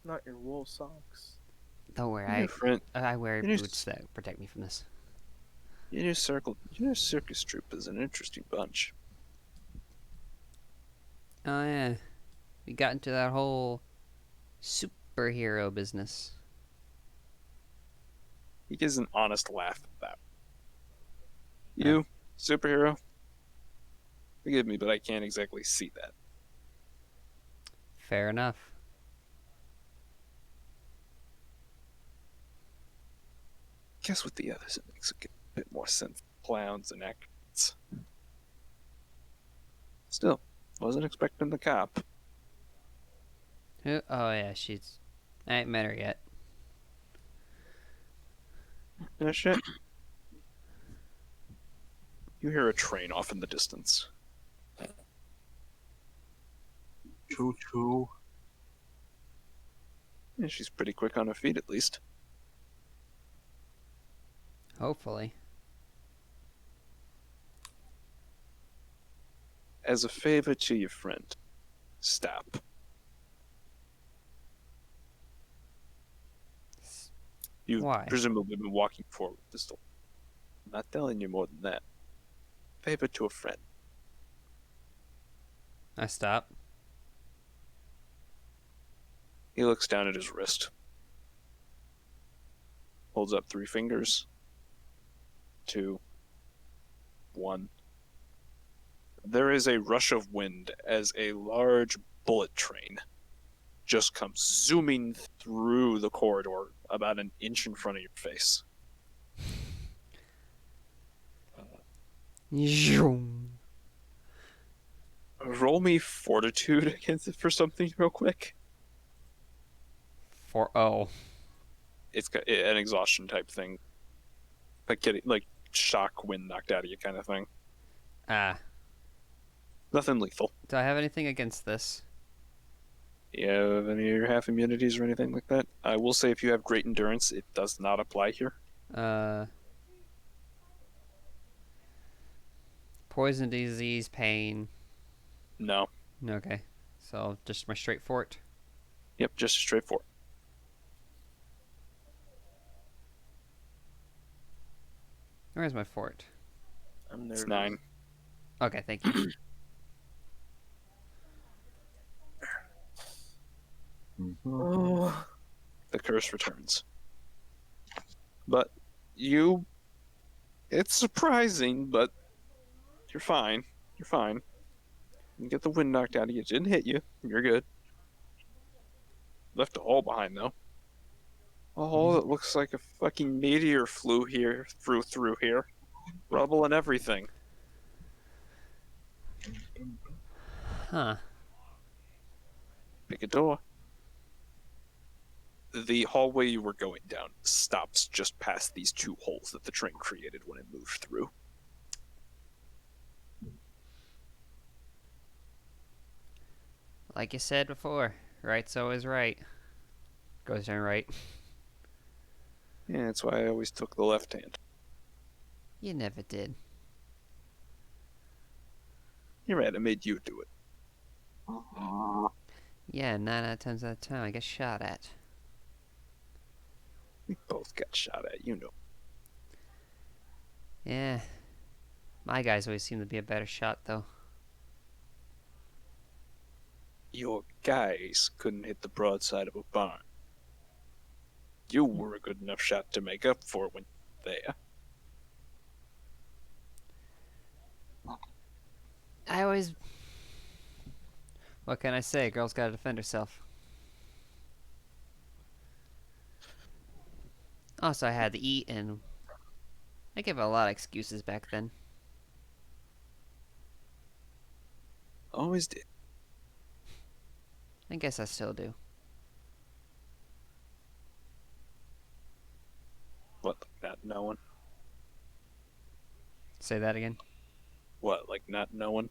Not your wool socks. Don't worry, Your friend, I wear you know, boots that protect me from this. circus troupe is an interesting bunch. Oh yeah, we got into that whole superhero business. He gives an honest laugh at that. Huh. You, superhero? Forgive me, but I can't exactly see that. Fair enough. Guess with the others it makes a bit more sense. Clowns and actors. Still, wasn't expecting the cop. Who? Oh yeah, she's. I ain't met her yet. Yeah, shit. You hear a train off in the distance. Choo choo. Yeah, she's pretty quick on her feet, at least. Hopefully. As a favor to your friend, stop. You've Why? presumably been walking forward with this. I'm not telling you more than that. Favor to a friend. I stop. He looks down at his wrist. Holds up 3 fingers. 2. 1. There is a rush of wind as a large bullet train just comes zooming through the corridor about an inch in front of your face. Zoom. Roll me fortitude against it for something real quick. Oh. It's an exhaustion type thing. Like shock wind knocked out of you kind of thing. Ah. Nothing lethal. Do I have anything against this? You have any of your half immunities or anything like that? I will say if you have great endurance, it does not apply here. Poison, disease, pain. No. Okay. So just my straight fort. Yep, just straightforward. Where's my fort? I'm nervous. It's 9. Okay, thank you. Oh, The curse returns. But you... It's surprising, but you're fine. You're fine. You get the wind knocked out of you. It didn't hit you. You're good. Left a hole behind, though. A hole that looks like a fucking meteor flew through here. Rubble and everything. Huh. Pick a door. The hallway you were going down stops just past these 2 holes that the train created when it moved through. Like you said before, right's always right. Goes down right. Yeah, that's why I always took the left hand. You never did. You're right, I made you do it. Yeah, 9 out of 10 out of time I get shot at. We both got shot at, you know. Yeah. My guys always seem to be a better shot, though. Your guys couldn't hit the broadside of a barn. You were a good enough shot to make up for it when you were there. I always... What can I say? Girl's gotta defend herself. Also, I had to eat, and I gave a lot of excuses back then. Always did. I guess I still do. What, like not knowing? Say that again? What, like not knowing?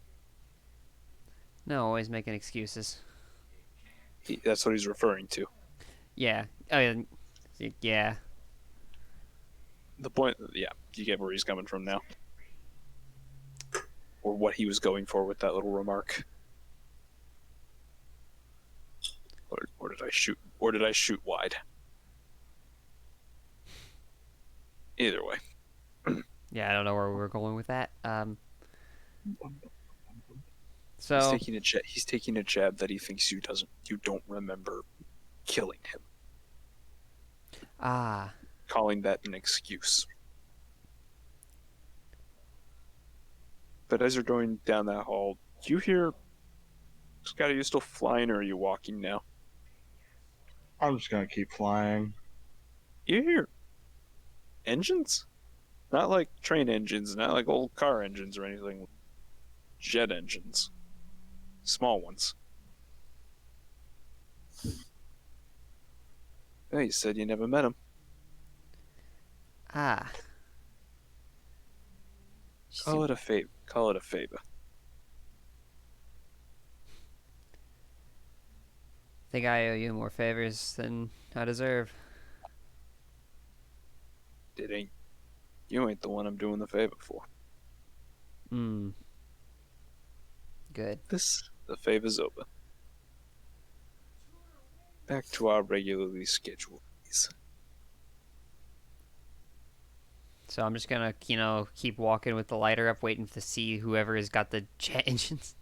No, always making excuses. That's what he's referring to. Yeah. Yeah. The point, yeah, you get where he's coming from now. Or what he was going for with that little remark. Or did I shoot wide? Either way, Yeah, I don't know where we were going with that. he's So taking a jab. He's taking a jab that he thinks you don't remember killing him, calling that an excuse. But as you're going down that hall, do you hear, Scott, are you still flying or are you walking now? I'm just gonna keep flying. You hear engines? Not like train engines, not like old car engines or anything. Jet engines. Small ones. Yeah, you said you never met them. ah, Call it a favor. Call it a favor. think I owe you more favors than I deserve. It ain't. You ain't the one I'm doing the favor for. Hmm. Good. The favor's over. Back to our regularly scheduled days. So I'm just gonna, keep walking with the lighter up, waiting to see whoever has got the jet engines.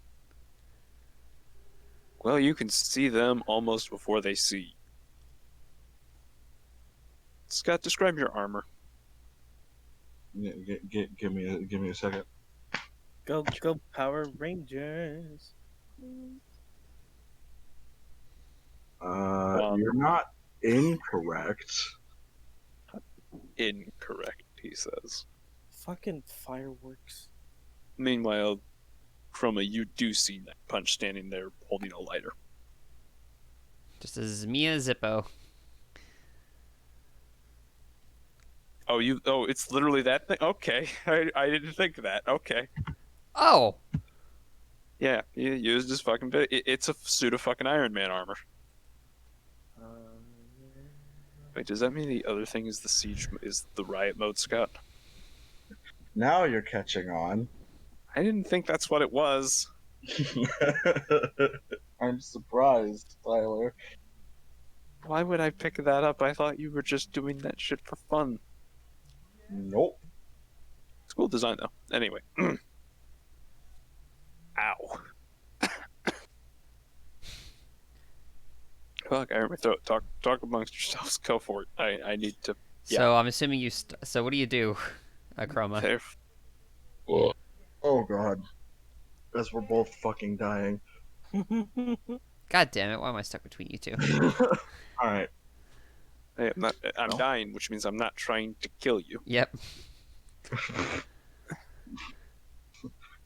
Well, you can see them almost before they see you. Scott, describe your armor. Give me a second. Go Power Rangers. You're not incorrect. Incorrect, he says. Fucking fireworks. Meanwhile, Chroma, you do see Neck Punch standing there holding a lighter. Just as Mia Zippo. Oh, it's literally that thing? Okay. I didn't think of that. Okay. Oh! Yeah, he used his fucking bit. It's a suit of fucking Iron Man armor. Wait, does that mean the other thing is the riot mode, Scott? Now you're catching on. I didn't think that's what it was. I'm surprised, Tyler. Why would I pick that up? I thought you were just doing that shit for fun. Nope. It's cool design though. Anyway. Ow. Fuck, I heard my throat. Talk amongst yourselves. Go for it. I need to. So I'm assuming you. So what do you do, Chroma? Save. Oh god. As we're both fucking dying. God damn it! Why am I stuck between you two? Alright. Hey, I'm dying, which means I'm not trying to kill you. Yep.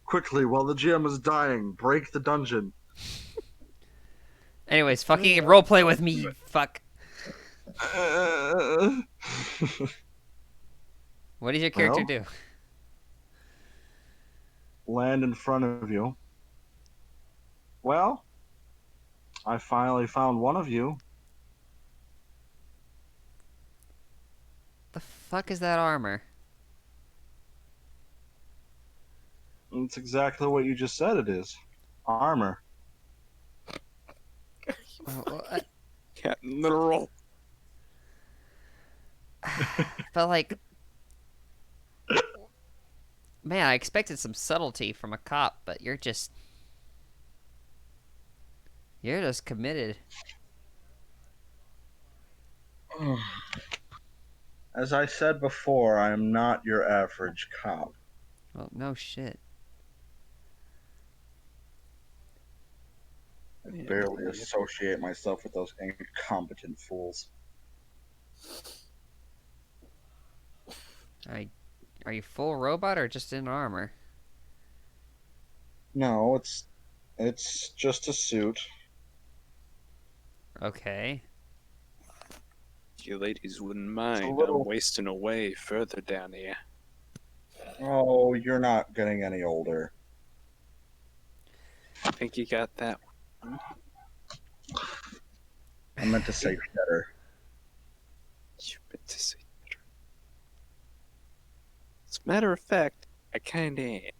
Quickly, while the GM is dying, break the dungeon. Anyways, fucking roleplay with me, you fuck. What does your character do? Land in front of you. Well, I finally found one of you. The fuck is that armor? It's exactly what you just said it is. Armor. Cat literal. But like, man, I expected some subtlety from a cop, but you're just committed. As I said before, I am not your average cop. Well, no shit. I barely associate myself with those incompetent fools. Are you full robot or just in armor? No, it's just a suit. Okay. You ladies wouldn't mind. little- I'm wasting away further down here. Oh, you're not getting any older. I think you got that. I meant to say better. You meant to say better. As a matter of fact, I kinda am.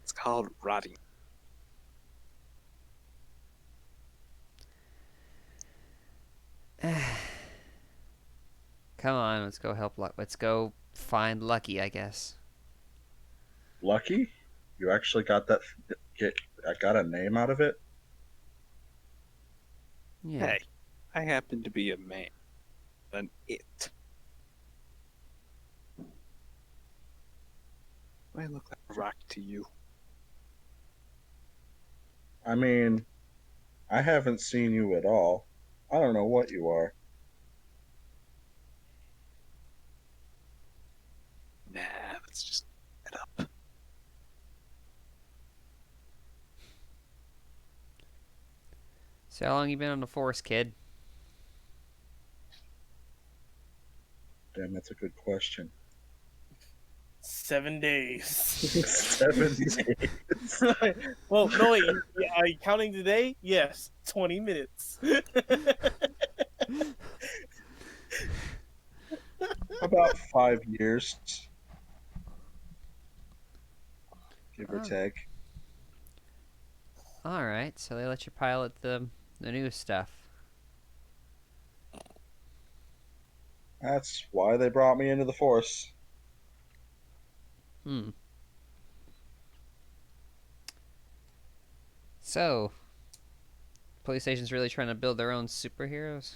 It's called rotting. come on, let's go help Luck. Let's go find Lucky, I guess. Lucky? You actually got that? I got a name out of it. Yeah. Hey, I happen to be a man. An it. Do I look like a rock to you? I mean, I haven't seen you at all. I don't know what you are. Nah, let's just get up. So how long you been on the force, kid? Damn, that's a good question. 7 days. 7 days. Well, no, wait. Are you counting today? Yes, 20 minutes. About 5 years, give or Oh. take. All right, so they let you pilot the new stuff. That's why they brought me into the force. Hmm. So, police station's really trying to build their own superheroes?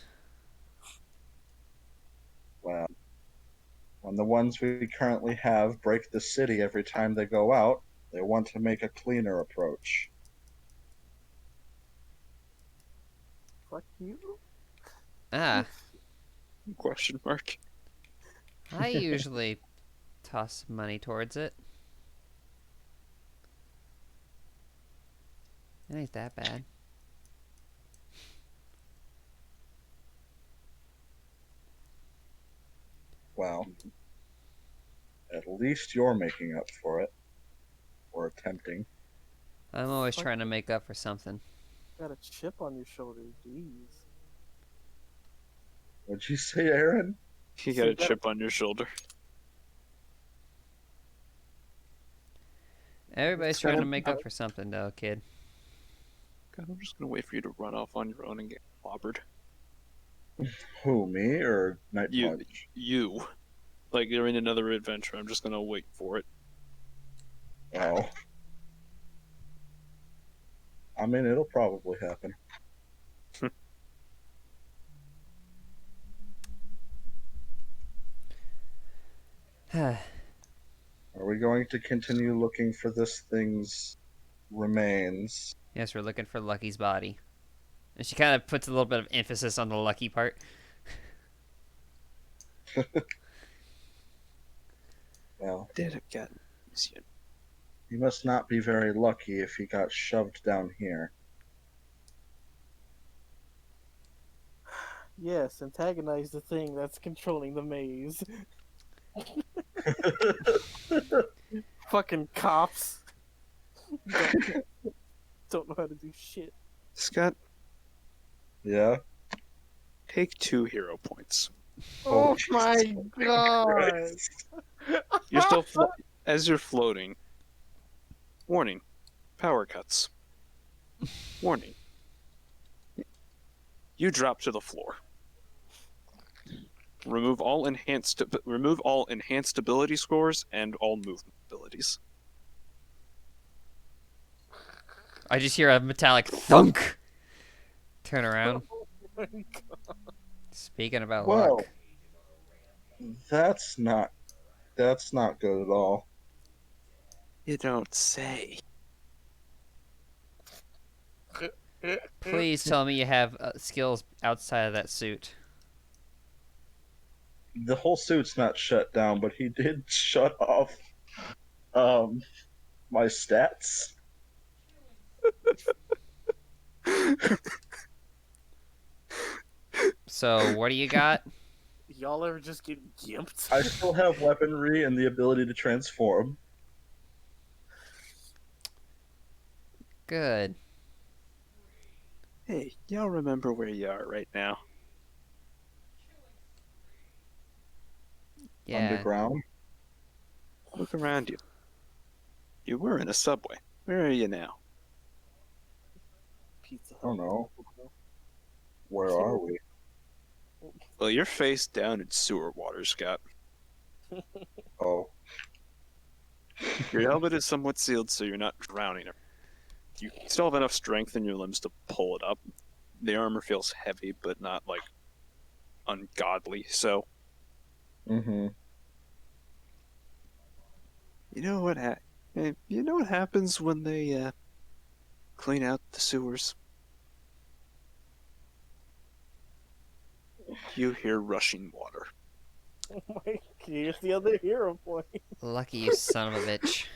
Well, when the ones we currently have break the city every time they go out, they want to make a cleaner approach. Fuck you. Ah, Question mark. I usually toss money towards it. It ain't that bad. Well, at least you're making up for it. Or attempting. I'm always Fuck. trying to make up for something. Got a chip on your shoulder, jeez. What'd you say, Aaron? You got a chip on your shoulder. Everybody's It's trying to kinda- make up for something, though, kid. God, I'm just gonna wait for you to run off on your own and get clobbered. Who, me or Night You, Punch? you. Like you're in another adventure. I'm just gonna wait for it. Oh. I mean, it'll probably happen. Are we going to continue looking for this thing's remains? Yes, we're looking for Lucky's body. And she kind of puts a little bit of emphasis on the Lucky part. Well, Did have gotten this yet. he must not be very lucky if he got shoved down here. Yes, antagonize the thing that's controlling the maze. Fucking cops. Don't know how to do shit. Scott, Yeah? take 2 hero points. Oh Jesus my god! Christ. You're still as you're floating. Warning: power cuts. Warning: you drop to the floor. Remove all enhanced ability scores and all movement abilities. I just hear a metallic thunk. Turn around. Oh my god. Speaking about Well, luck. that's not good at all. You don't say. Please tell me you have skills outside of that suit. The whole suit's not shut down, but he did shut off my stats. So, what do you got? Y'all ever just get gimped? I still have weaponry and the ability to transform. Good. Hey, y'all remember where you are right now? Yeah. Underground. Look around you. You were in a subway. Where are you now? Pizza I don't Hut. know. Where are we? Well, you're face down in sewer water, Scott. Oh. Your helmet is somewhat sealed, so you're not drowning. You still have enough strength in your limbs to pull it up. The armor feels heavy, but not like ungodly. So Mm-hmm. you know what? You know what happens when they clean out the sewers? You hear rushing water. Oh my, here's the other hero point. Lucky you son of a bitch.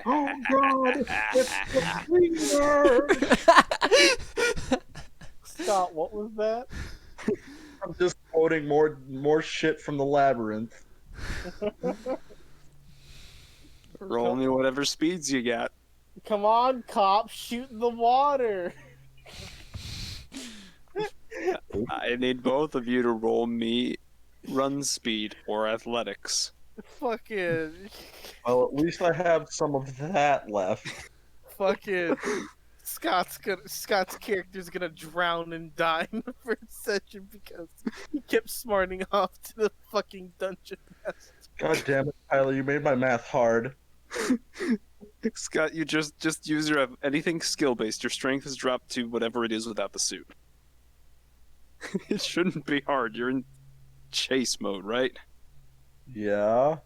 Oh God! It's the cleaner! Scott, what was that? I'm just quoting more shit from the labyrinth. Roll me whatever speeds you got. Come on, cop, shoot in the water. I need both of you to roll me run speed or athletics. Fucking, Well, at least I have some of that left. fucking. Scott's character's gonna drown and die in the first session because he kept smarting off to the fucking dungeon master. God damn it, Tyler! You made my math hard. Scott, you just use your anything skill based. Your strength is dropped to whatever it is without the suit. It shouldn't be hard. You're in chase mode, right? Yeah.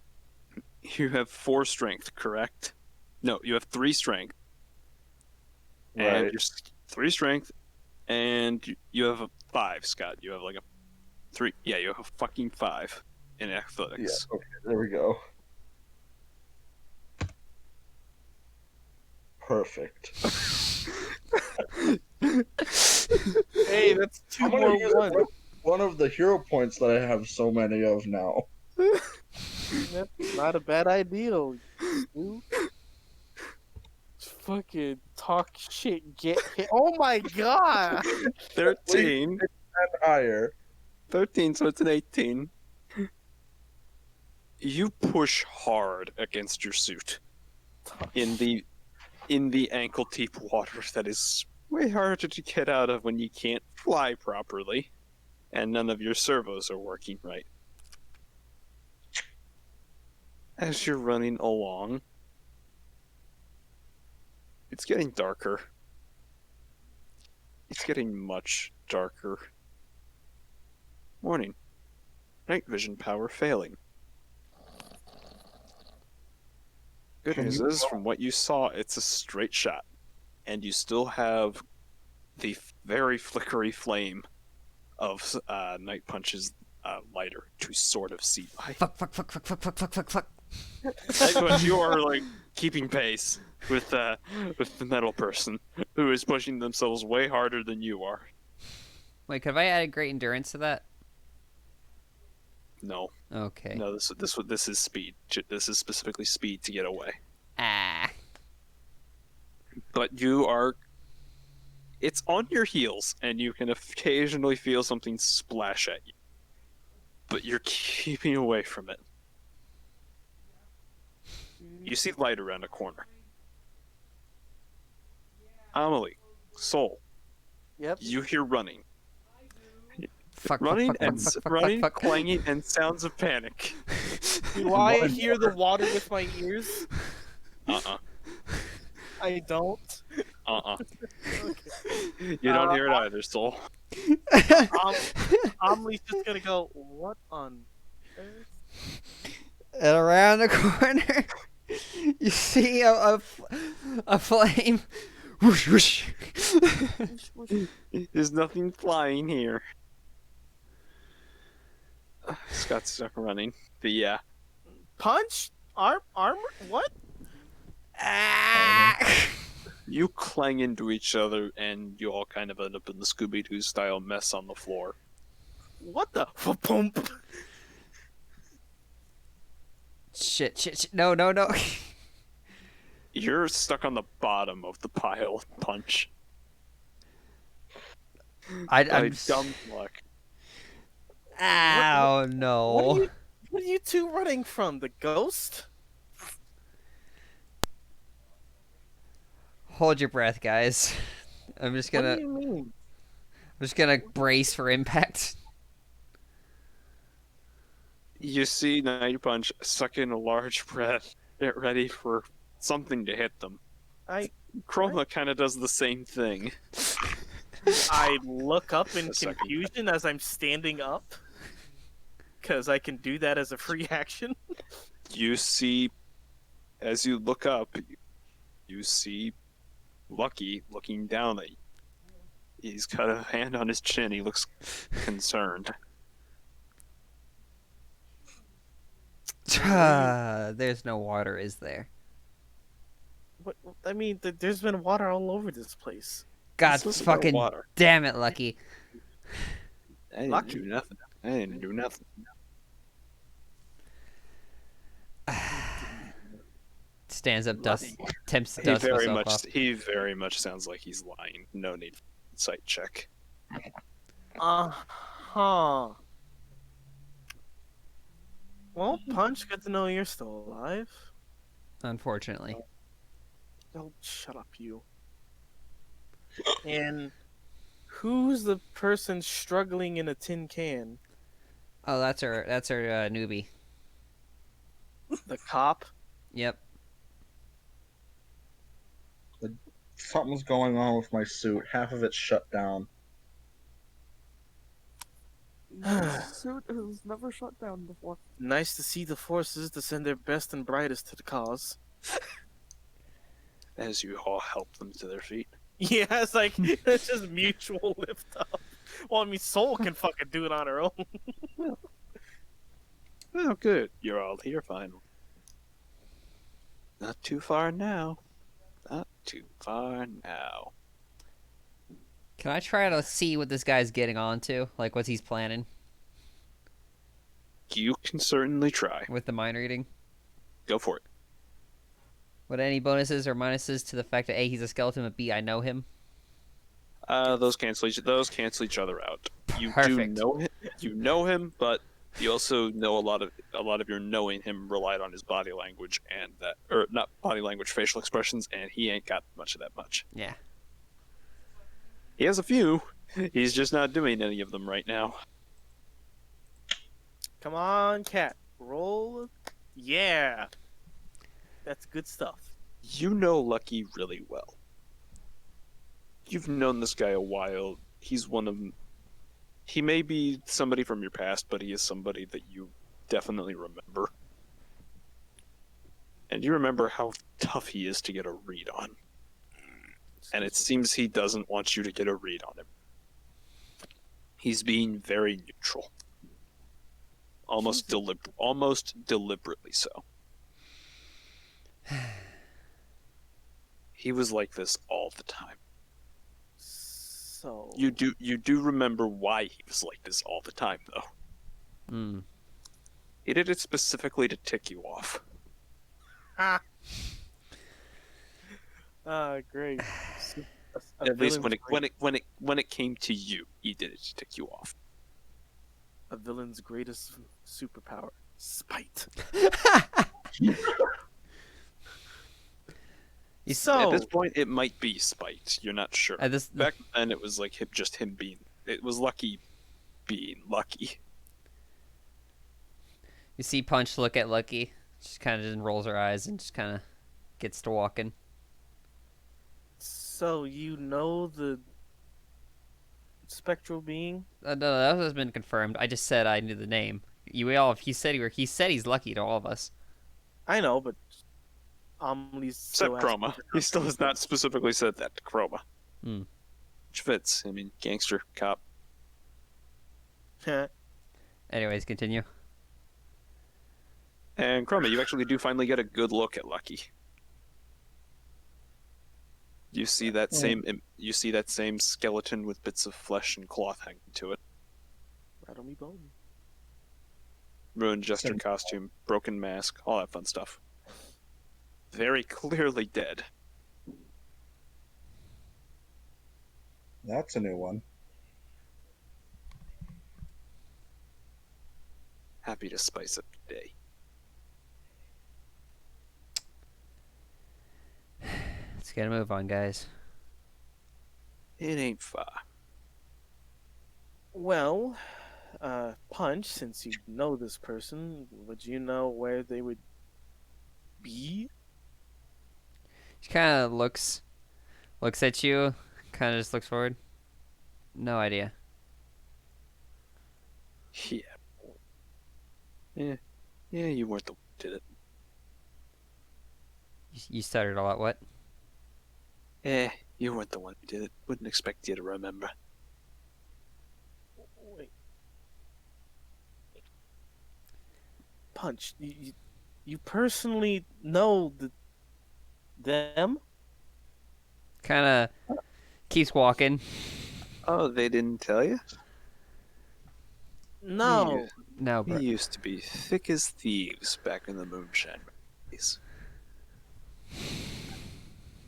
You have 4 strength, correct? No, you have 3 strength. And Right. you're 3 strength, and you have a 5, Scott. You have like a 3. Yeah, you have a fucking 5 in Yeah. athletics. Okay. There we go. Perfect. Hey, that's 2 I'm gonna more use ones. one of the hero points that I have so many of now. That's not a bad idea, dude. Fucking talk shit, get hit. Oh my god! 13. And higher. 13, so it's an 18. You push hard against your suit in the ankle deep water that is way harder to get out of when you can't fly properly and none of your servos are working right. As you're running along, it's getting darker. It's getting much darker. Morning. Night vision power failing. Good Can news you is, from what you saw, it's a straight shot. And you still have the very flickery flame of Night Punch's lighter to sort of see by. Fuck, fuck, fuck, fuck, fuck, fuck, fuck, fuck, fuck. Night Punch, you are like keeping pace with the metal person who is pushing themselves way harder than you are. Wait, could I add great endurance to that? No, Okay. no, this is speed. This is specifically speed to get away. Ah. But you are. It's on your heels, and you can occasionally feel something splash at you. But you're keeping away from it. You see light around a corner. Amelie, Soul, Yep. you hear running. Fuck, Running fuck, fuck, and fuck, fuck, fuck, running, fuck, fuck. clanging, and sounds of panic. Do I hear the water with my ears? Uh-uh. I don't. Uh-uh. Okay. You don't hear it either, Soul. Amelie's just gonna go, what on earth? And around the corner, you see a flame. Whoosh, whoosh. There's nothing flying here. Scott's stuck running. The Punch? Armor? What? Ah. you clang into each other, and you all kind of end up in the Scooby-Doo style mess on the floor. What the? Pump. Shit. No, no, no. You're stuck on the bottom of the pile, Punch. By I'm. dumb luck. Ow, no. What are you two running from? The ghost? Hold your breath, guys. I'm just What gonna. do you mean? just gonna brace for impact. You see Night Punch suck in a large breath, get ready for something to hit them. I Chroma kind of does the same thing. I look up in A second. confusion as I'm standing up, because I can do that as a free action. You see, as you look up, you see Lucky looking down at you. He's got a hand on his chin. He looks concerned. There's no water, is there? What I mean, there's been water all over this place. God This isn't about fucking water. damn it, Lucky. I didn't Lucky. do nothing. I didn't do nothing. Stands up, dust, attempts to He dust very himself much. off. He very much sounds like he's lying. No need for insight check. Uh-huh. Well, Punch, good to know you're still alive. Unfortunately. Oh, shut up, you. And who's the person struggling in a tin can? Oh, that's our newbie. The cop? Yep. Something's going on with my suit. Half of it's shut down. My suit has never shut down before. Nice to see the forces to send their best and brightest to the cause. As you all help them to their feet. Yeah, it's like, it's just mutual lift up. Well, I mean, Soul can fucking do it on her own. Oh, good. You're all here finally. Not too far now. Not too far now. Can I try to see what this guy's getting onto? Like, what he's planning You can certainly try. with the mind reading? Go for it. What any bonuses or minuses to the fact that A, he's a skeleton, but B, I know him? Those cancel each other out. You Perfect. do know him. You know him, but you also know a lot of your knowing him relied on his body language and that, or not body language, facial expressions, and he ain't got much of that much. Yeah. He has a few. He's just not doing any of them right now. Come on, cat. Roll. Yeah. That's good stuff. You know Lucky really well. You've known this guy a while. He's one of. He may be somebody from your past, but he is somebody that you definitely remember. And you remember how tough he is to get a read on. And it seems he doesn't want you to get a read on him. He's being very neutral. Almost deliberately so. He was like this all the time. So You do remember why he was like this all the time, though. Hmm. He did it specifically to tick you off. Ha. Great. At least when it came to you, he did it to tick you off. A villain's greatest superpower: spite. So At this point, it might be spite. You're not sure. at this, Back then, it was like just him being. It was Lucky being lucky. you see Punch look at Lucky, she kind of just rolls her eyes and just kind of gets to walking. So you know the spectral being? No, that has been confirmed. I just said I knew the name. He said he's Lucky to all of us. I know, but Amelie's Except so Chroma. He still has not specifically said that to Chroma. Hmm. Which fits. I mean, gangster, cop. asking. Anyways, continue. And Chroma, you actually do finally get a good look at Lucky. You see that same skeleton with bits of flesh and cloth hanging to it. Rattle me bone. Ruined jester costume, broken mask, all that fun stuff. Very clearly dead. That's a new one. Happy to spice up the day. Let's get a move on, guys. It ain't far. Well, Punch, since you know this person, would you know where they would be? She kind of looks at you, kind of just looks forward. No idea. Yeah. Yeah. Yeah, you weren't the one who did it. You stuttered a lot. What? Eh, you weren't the one who did it. Wouldn't expect you to remember. Wait. Punch, you personally know them? Kind of keeps walking. Oh, they didn't tell you? No. No, We bro. used to be thick as thieves back in the moonshine days.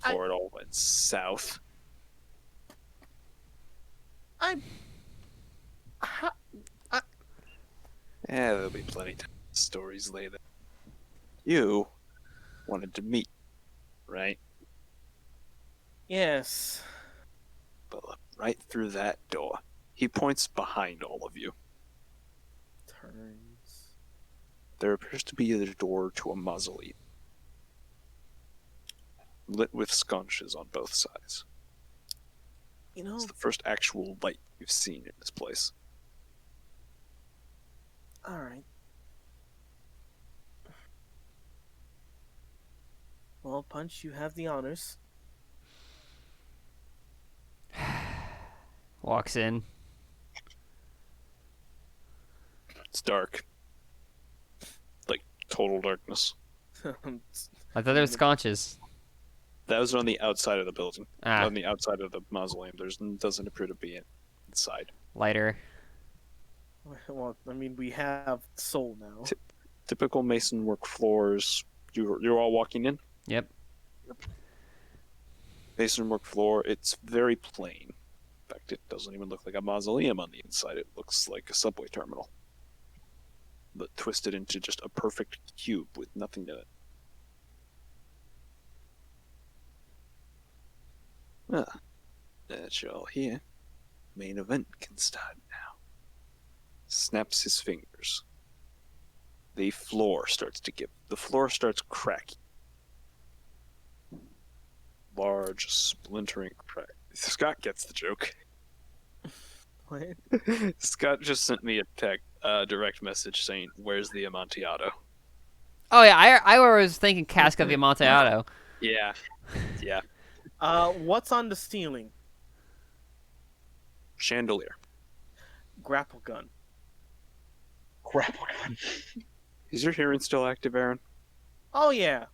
Before it all went south. I. Ha, Yeah, there'll be plenty of stories later. You wanted to meet, right? yes. But look, right through that door. He points behind all of you. Turns. There appears to be a door to a mausoleum, lit with sconces on both sides. You know, It's the first actual light you've seen in this place. alright. Well, Punch, you have the honors. Walks in. It's dark. Like, total darkness. I thought there was sconches. That was on the outside of the building. Ah, On the outside of the mausoleum. There's doesn't appear to be inside. lighter. Well, I mean, we have Soul now. Typical mason work floors. You're all walking in? Yep. Mason work floor. It's very plain. In fact, it doesn't even look like a mausoleum on the inside. It looks like a subway terminal. But twisted into just a perfect cube with nothing to it. Ah, that you're all here. Main event can start now. Snaps his fingers. The floor starts to give. The floor starts cracking. Large, splintering crack. Scott gets the joke. What? Scott just sent me a direct message saying, "Where's the Amontillado?" Oh yeah, I was thinking cask of the Amontillado. Yeah, yeah. What's on the ceiling? Chandelier. Grapple gun. Grapple gun. Is your hearing still active, Aaron? Oh yeah.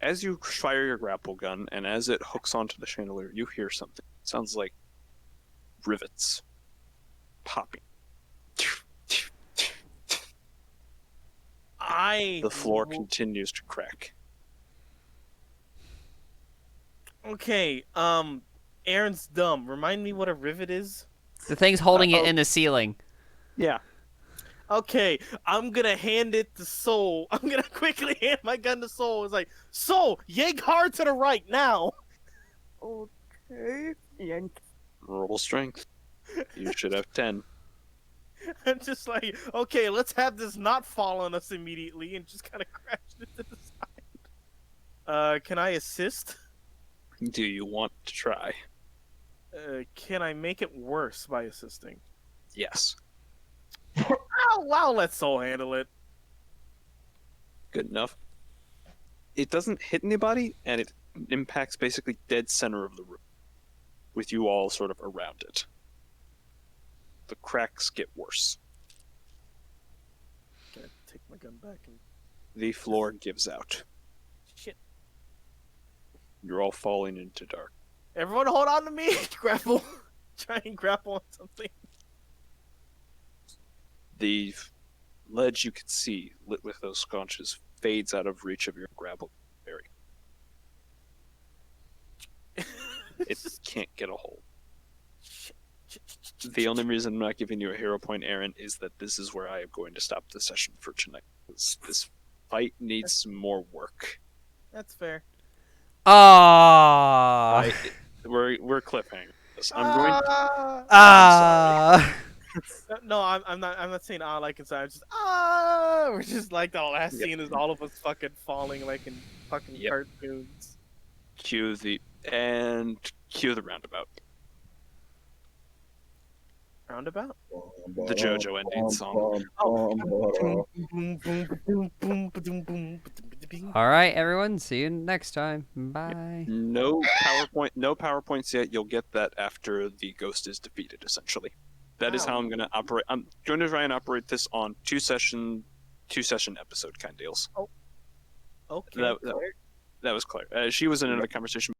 As you fire your grapple gun and as it hooks onto the chandelier, you hear something. It sounds like rivets popping. The floor continues to crack. Okay. Aaron's dumb. Remind me what a rivet is. The thing's holding it in the ceiling. Yeah. Okay, I'm gonna hand it to Soul. I'm gonna quickly hand my gun to Soul. It's like, Soul, yank hard to the right now. Okay. Yank. Roll strength. You should have 10. I'm just like, okay, let's have this not fall on us immediately and just kind of crash it to the side. Can I assist? Do you want to try? Can I make it worse by assisting? Yes. I'll let Soul handle it. Good enough. It doesn't hit anybody, and it impacts basically dead center of the room, with you all sort of around it. The cracks get worse. Can I take my gun back and The floor gives out. shit? You're all falling into dark. Everyone, hold on to me. Grapple. Try and grapple on something. The ledge you can see, lit with those sconces, fades out of reach of your grapple berry. It can't get a hold. The only reason I'm not giving you a hero point, Aaron, is that this is where I am going to stop the session for tonight. This fight needs some more work. That's fair. Ah. We're cliffhanger. I'm going. Ah! Ah. No, I'm not. I'm not saying like inside. I'm just We're just like the last Yep. scene is all of us fucking falling like in fucking Yep. cartoons. Cue the roundabout. Roundabout. The JoJo ending song. Oh. Boom, boom, boom, boom, boom, boom, boom, boom. All right, everyone. See you next time. Bye. No PowerPoints yet. You'll get that after the ghost is defeated. Essentially, that is how I'm going to operate. I'm going to try and operate this on two session episode kind of deals. Okay. That was Claire. She was in another conversation